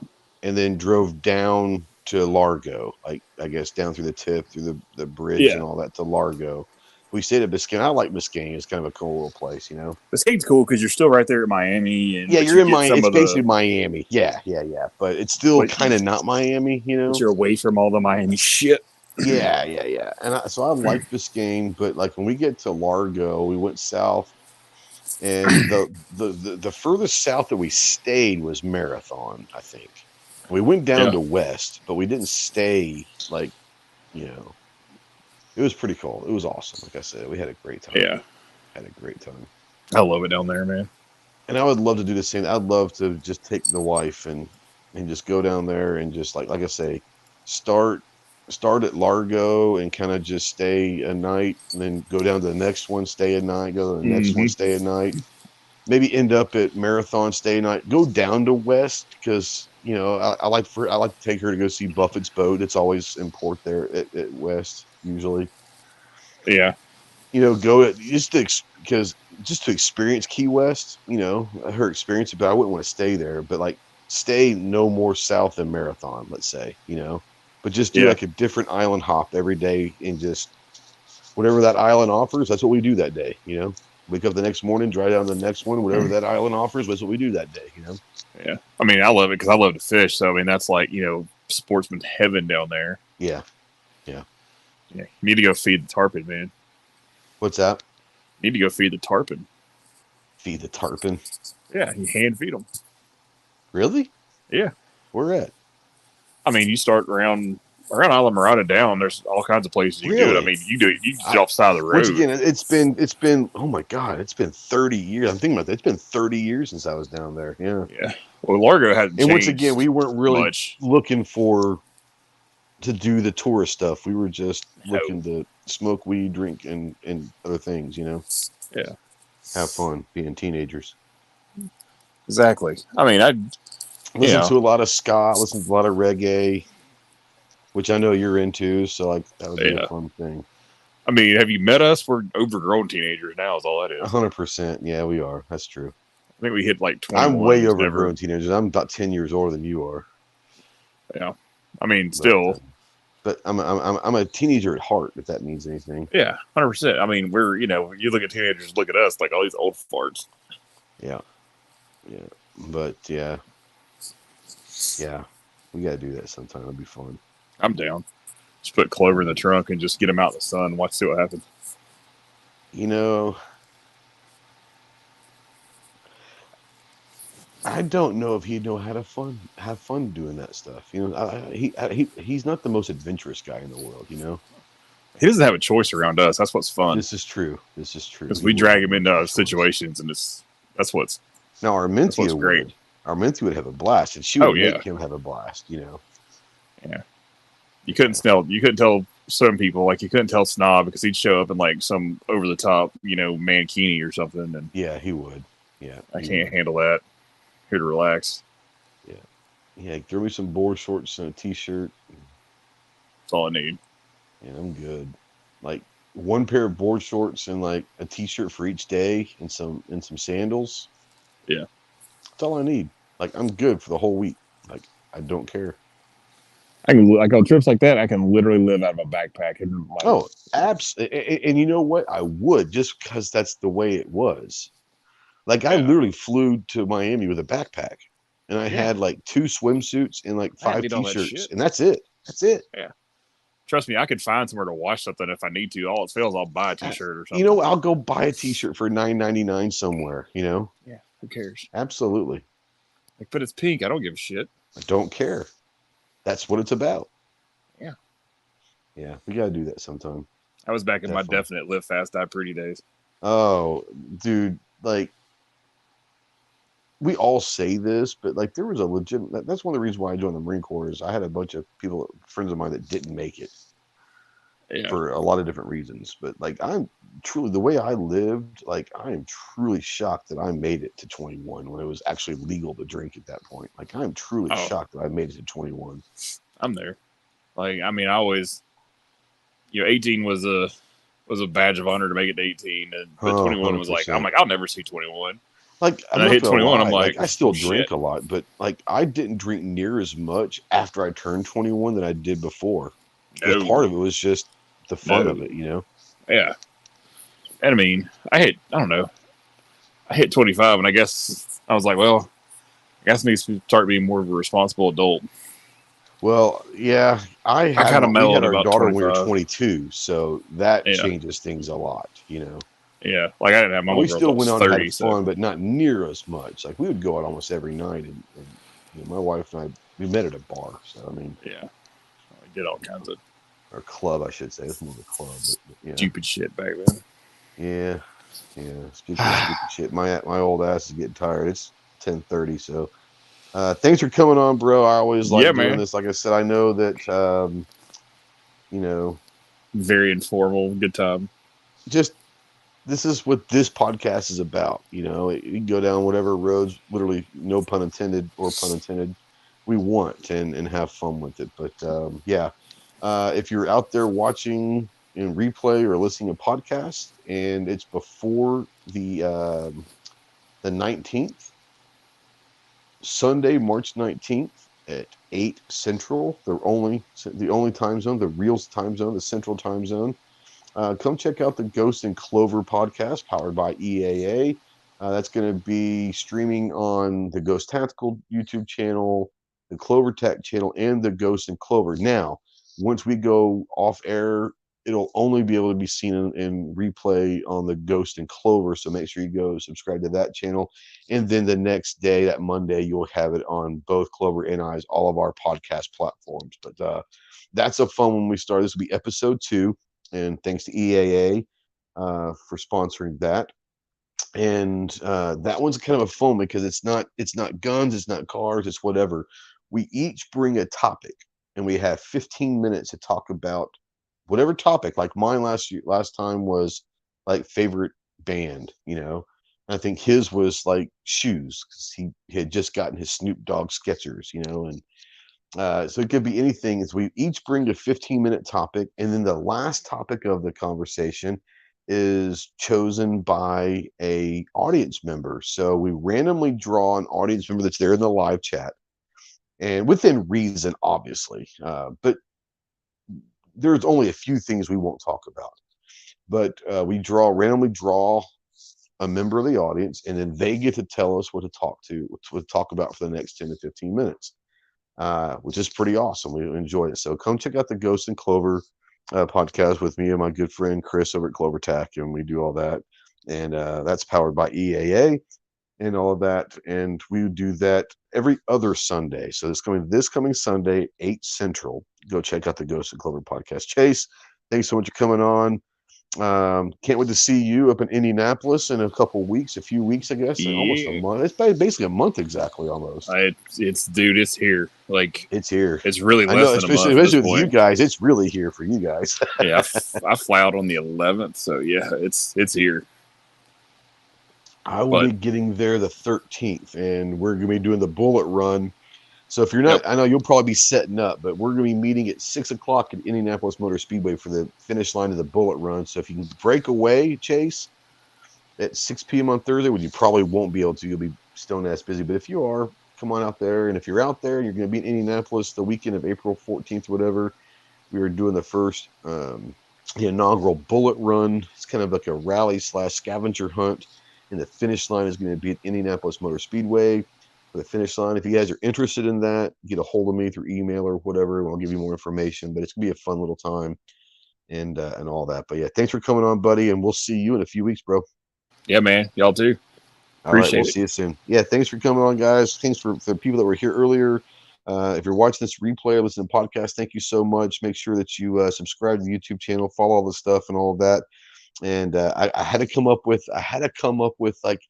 and then drove down to Largo, like I guess down through the tip, through the bridge
yeah,
and all that to Largo. We stayed at Biscayne. I like Biscayne. It's kind of a cool little place, you know.
Biscayne's cool because you're still right there at Miami, and
Yeah,
but
you're
you
in
get
Miami.
some
It's
of
basically
the
Miami. Yeah, yeah, yeah. But it's still
but,
kind of not Miami, you
but
know.
you're away from all the Miami shit.
Yeah, yeah, yeah. And so I like Biscayne, but like when we get to Largo, we went south, and the furthest south that we stayed was Marathon, I think. We went down
Yeah,
to West, but we didn't stay like, you know, it was pretty cool. It was awesome. Like I said, we had a great time.
yeah,
Had a great time.
I love it down there, man.
And I would love to do the same. I'd love to just take the wife and just go down there and just like I say, start start at Largo and kind of just stay a night, and then go down to the next one, stay a night, go to the next one,
Mm-hmm.
stay a night. Maybe end up at Marathon, stay a night, go down to West because I like to take her to go see Buffett's boat. It's always in port there at West usually.
Yeah,
Go at because just to experience Key West, her experience, but I wouldn't want to stay there, but like stay no more south than Marathon, let's say, but just do
yeah,
like a different island hop every day and just whatever that island offers, that's what we do that day. Wake up the next morning, drive down to the next one, whatever that island offers, that's what we do that day.
yeah. I mean, I love it because I love to fish. So I mean, that's like sportsman heaven down there.
Yeah. Yeah.
Yeah, you need to go feed the tarpon, man.
What's that?
You need to go feed the tarpon.
Feed the tarpon.
Yeah, you hand feed them.
Really?
Yeah.
Where at?
I mean, you start around Isla Mirada down. There's all kinds of places you can do it. I
Really?
mean, you do it. You get off the side of the road.
Once again, it's been oh my god, it's been 30 years. I'm thinking about that. It's been 30 years since I was down there. Yeah.
Yeah. Well, Largo hasn't
And once
changed
again, we weren't really
much.
looking to do the tourist stuff. We were just looking to smoke weed, drink, and other things.
Yeah.
Have fun being teenagers.
Exactly. I mean, I
Listen to a lot of ska, listen to a lot of reggae, which I know you're into. So like that would be a fun thing.
I mean, have you met us? We're overgrown teenagers now. Is all that is.
100%. Yeah, we are. That's true.
I think we hit like 21.
I'm way overgrown teenagers. I'm about 10 years older than you are.
Yeah. I mean, still.
But I'm a teenager at heart, if that means anything.
Yeah, 100%. I mean, we're you look at teenagers, look at us, like all these old farts.
Yeah. Yeah. But yeah, we gotta do that sometime. It'll be fun.
I'm down. Just put Clover in the trunk and just get him out in the sun. See what happens.
I don't know if he'd know how to have fun doing that stuff. He's not the most adventurous guy in the world.
He doesn't have a choice around us. That's what's fun.
This is true.
Because we drag him into situations, and that's what's
now Armentia
great.
would. Armentia would have a blast, and she would make him have a blast.
Yeah. You couldn't tell some people, like you couldn't tell Snob because he'd show up in like some over the top, mankini or something, and
yeah, he would. Yeah,
I can't handle that. Here to relax.
Yeah, throw me some board shorts and a t-shirt.
That's all I need.
And I'm good. Like one pair of board shorts and like a t-shirt for each day and some sandals.
Yeah.
That's all I need. Like I'm good for the whole week. Like I don't care.
I can like on trips like that. I can literally live out of a backpack and like,
Oh, absolutely. And you know what? I would just because that's the way it was. Like I
Yeah.
literally flew to Miami with a backpack, and I had like 2 swimsuits and like
I
5
need all that
t-shirts,
shit.
and that's it. That's it.
Yeah. Trust me, I could find somewhere to wash something if I need to. All it fails, I'll buy a t-shirt or something.
You know, I'll go buy a t-shirt for $9.99 somewhere. You know.
Yeah. Who cares?
Absolutely.
Like, but it's pink. I don't give a shit.
I don't care. That's what it's about.
Yeah.
Yeah, we gotta do that sometime.
I was back in my
Definitely.
definite live fast, die pretty days.
Oh, dude, like we all say this, but like there was a legitimate. That's one of the reasons why I joined the Marine Corps. Is I had a bunch of people, friends of mine, that didn't make it
Yeah.
for a lot of different reasons. But like I'm truly the way I lived. Like I am truly shocked that I made it to 21 when it was actually legal to drink at that point. Like I'm truly shocked that I made it to 21.
I'm there. Like I mean, I always, 18 was a badge of honor to make it to 18, but 21 was like,
100%.
I'm like, I'll never see 21.
Like
And
I'm
I hit
not gonna
21,
lie,
I'm like,
I still
oh,
drink
shit.
a lot, but like I didn't drink near as much after I turned 21 than I did before. Because part of it was just the fun of it, you know.
Yeah. And I mean, I don't know. I hit 25, and I guess I was like, well, I guess I need to start being more of a responsible adult.
Well, yeah,
I kind of
we
mellowed
had our
about
daughter when
25.
we were 22, so that
Yeah.
changes things a lot, you know.
Yeah, like I didn't have my
We
mom girls
still
I was
went out
30,
and had
so
fun, but not near as much. Like we would go out almost every night, and my wife and I we met at a bar. So I mean,
yeah, I did all kinds of
or club, I should say. It's more of a club, but yeah,
stupid shit back then.
yeah. Speaking of stupid shit, my old ass is getting tired. It's 10:30, so thanks for coming on, bro. I always like doing this. Like I said, I know that
very informal, good time.
Just this is what this podcast is about. You know, it can go down whatever roads, literally, no pun intended or pun intended, we want and have fun with it. But yeah, if you're out there watching in replay or listening to podcasts and it's before the 19th, Sunday, March 19th at 8 Central, the only time zone, the real time zone, the Central time zone. Come check out the Ghost and Clover podcast powered by EAA. That's going to be streaming on the Ghost Tactical YouTube channel, the Clover Tech channel, and the Ghost and Clover. Now, once we go off air, it'll only be able to be seen in replay on the Ghost and Clover. So make sure you go subscribe to that channel. And then the next day, that Monday, you'll have it on both Clover and I's, all of our podcast platforms. But that's a fun one we start. This will be episode 2. And thanks to EAA for sponsoring that. And that one's kind of a fun because it's not guns, it's not cars, it's whatever. We each bring a topic, and we have 15 minutes to talk about whatever topic. Like mine last time was like favorite band, you know. And I think his was like shoes because he had just gotten his Snoop Dogg Skechers, you know, and so it could be anything. Is we each bring a 15-minute topic, and then the last topic of the conversation is chosen by a audience member. So we randomly draw an audience member that's there in the live chat, and within reason, obviously. But there's only a few things we won't talk about. But we randomly draw a member of the audience, and then they get to tell us what to talk about for the next 10 to 15 minutes. Which is pretty awesome. We enjoy it. So come check out the Ghost and Clover podcast with me and my good friend Chris over at Clover Tack, and we do all that. And that's powered by EAA and all of that. And we do that every other Sunday. So this coming Sunday, 8 Central. Go check out the Ghost and Clover podcast. Chase, thanks so much for coming on. Can't wait to see you up in Indianapolis in a few weeks, I guess.
Yeah.
Almost a month. It's basically a month exactly, almost.
It's here. Like
it's here.
It's really less
I know,
than
especially
a month.
with you guys. It's really here for you guys.
Yeah, I fly out on the 11th, so yeah, it's here.
I will be getting there the 13th, and we're going to be doing the bullet run So if you're not, I know you'll probably be setting up, but we're going to be meeting at 6 o'clock at Indianapolis Motor Speedway for the finish line of the Bullet Run. So if you can break away, Chase, at 6 p.m. on Thursday, when you probably won't be able to, you'll be stone ass busy. But if you are, come on out there. And if you're out there, you're going to be in Indianapolis the weekend of April 14th, whatever. We are doing the first the inaugural Bullet Run. It's kind of like a rally / scavenger hunt. And the finish line is going to be at Indianapolis Motor Speedway for the finish line. If you guys are interested in that, get a hold of me through email or whatever. I'll give you more information. But it's going to be a fun little time and all that. But yeah, thanks for coming on, buddy. And we'll see you in a few weeks, bro.
Yeah, man. Y'all too.
All right,
Appreciate
we'll
it.
see you soon. Yeah, thanks for coming on, guys. Thanks for the people that were here earlier. If you're watching this replay or listening to the podcast, thank you so much. Make sure that you subscribe to the YouTube channel, follow all the stuff and all of that. And I had to come up with like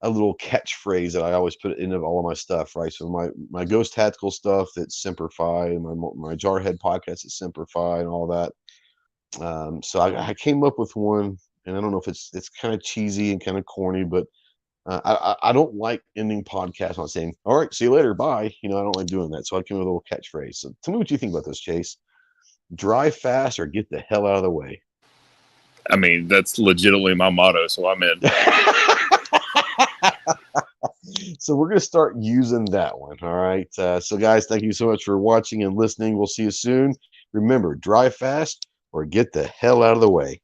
a little catchphrase that I always put into all of my stuff, right? So my Ghost Tactical stuff, that's Semper Fi, and my Jarhead podcast is Semper Fi and all that. So I came up with one, and I don't know if it's kind of cheesy and kind of corny, but I don't like ending podcasts on saying, all right, see you later, bye. I don't like doing that. So I came up with a little catchphrase. So tell me what you think about this, Chase. Drive fast or get the hell out of the way.
I mean, that's legitimately my motto, so I'm in.
So we're going to start using that one. All right. So guys, thank you so much for watching and listening. We'll see you soon. Remember, drive fast or get the hell out of the way.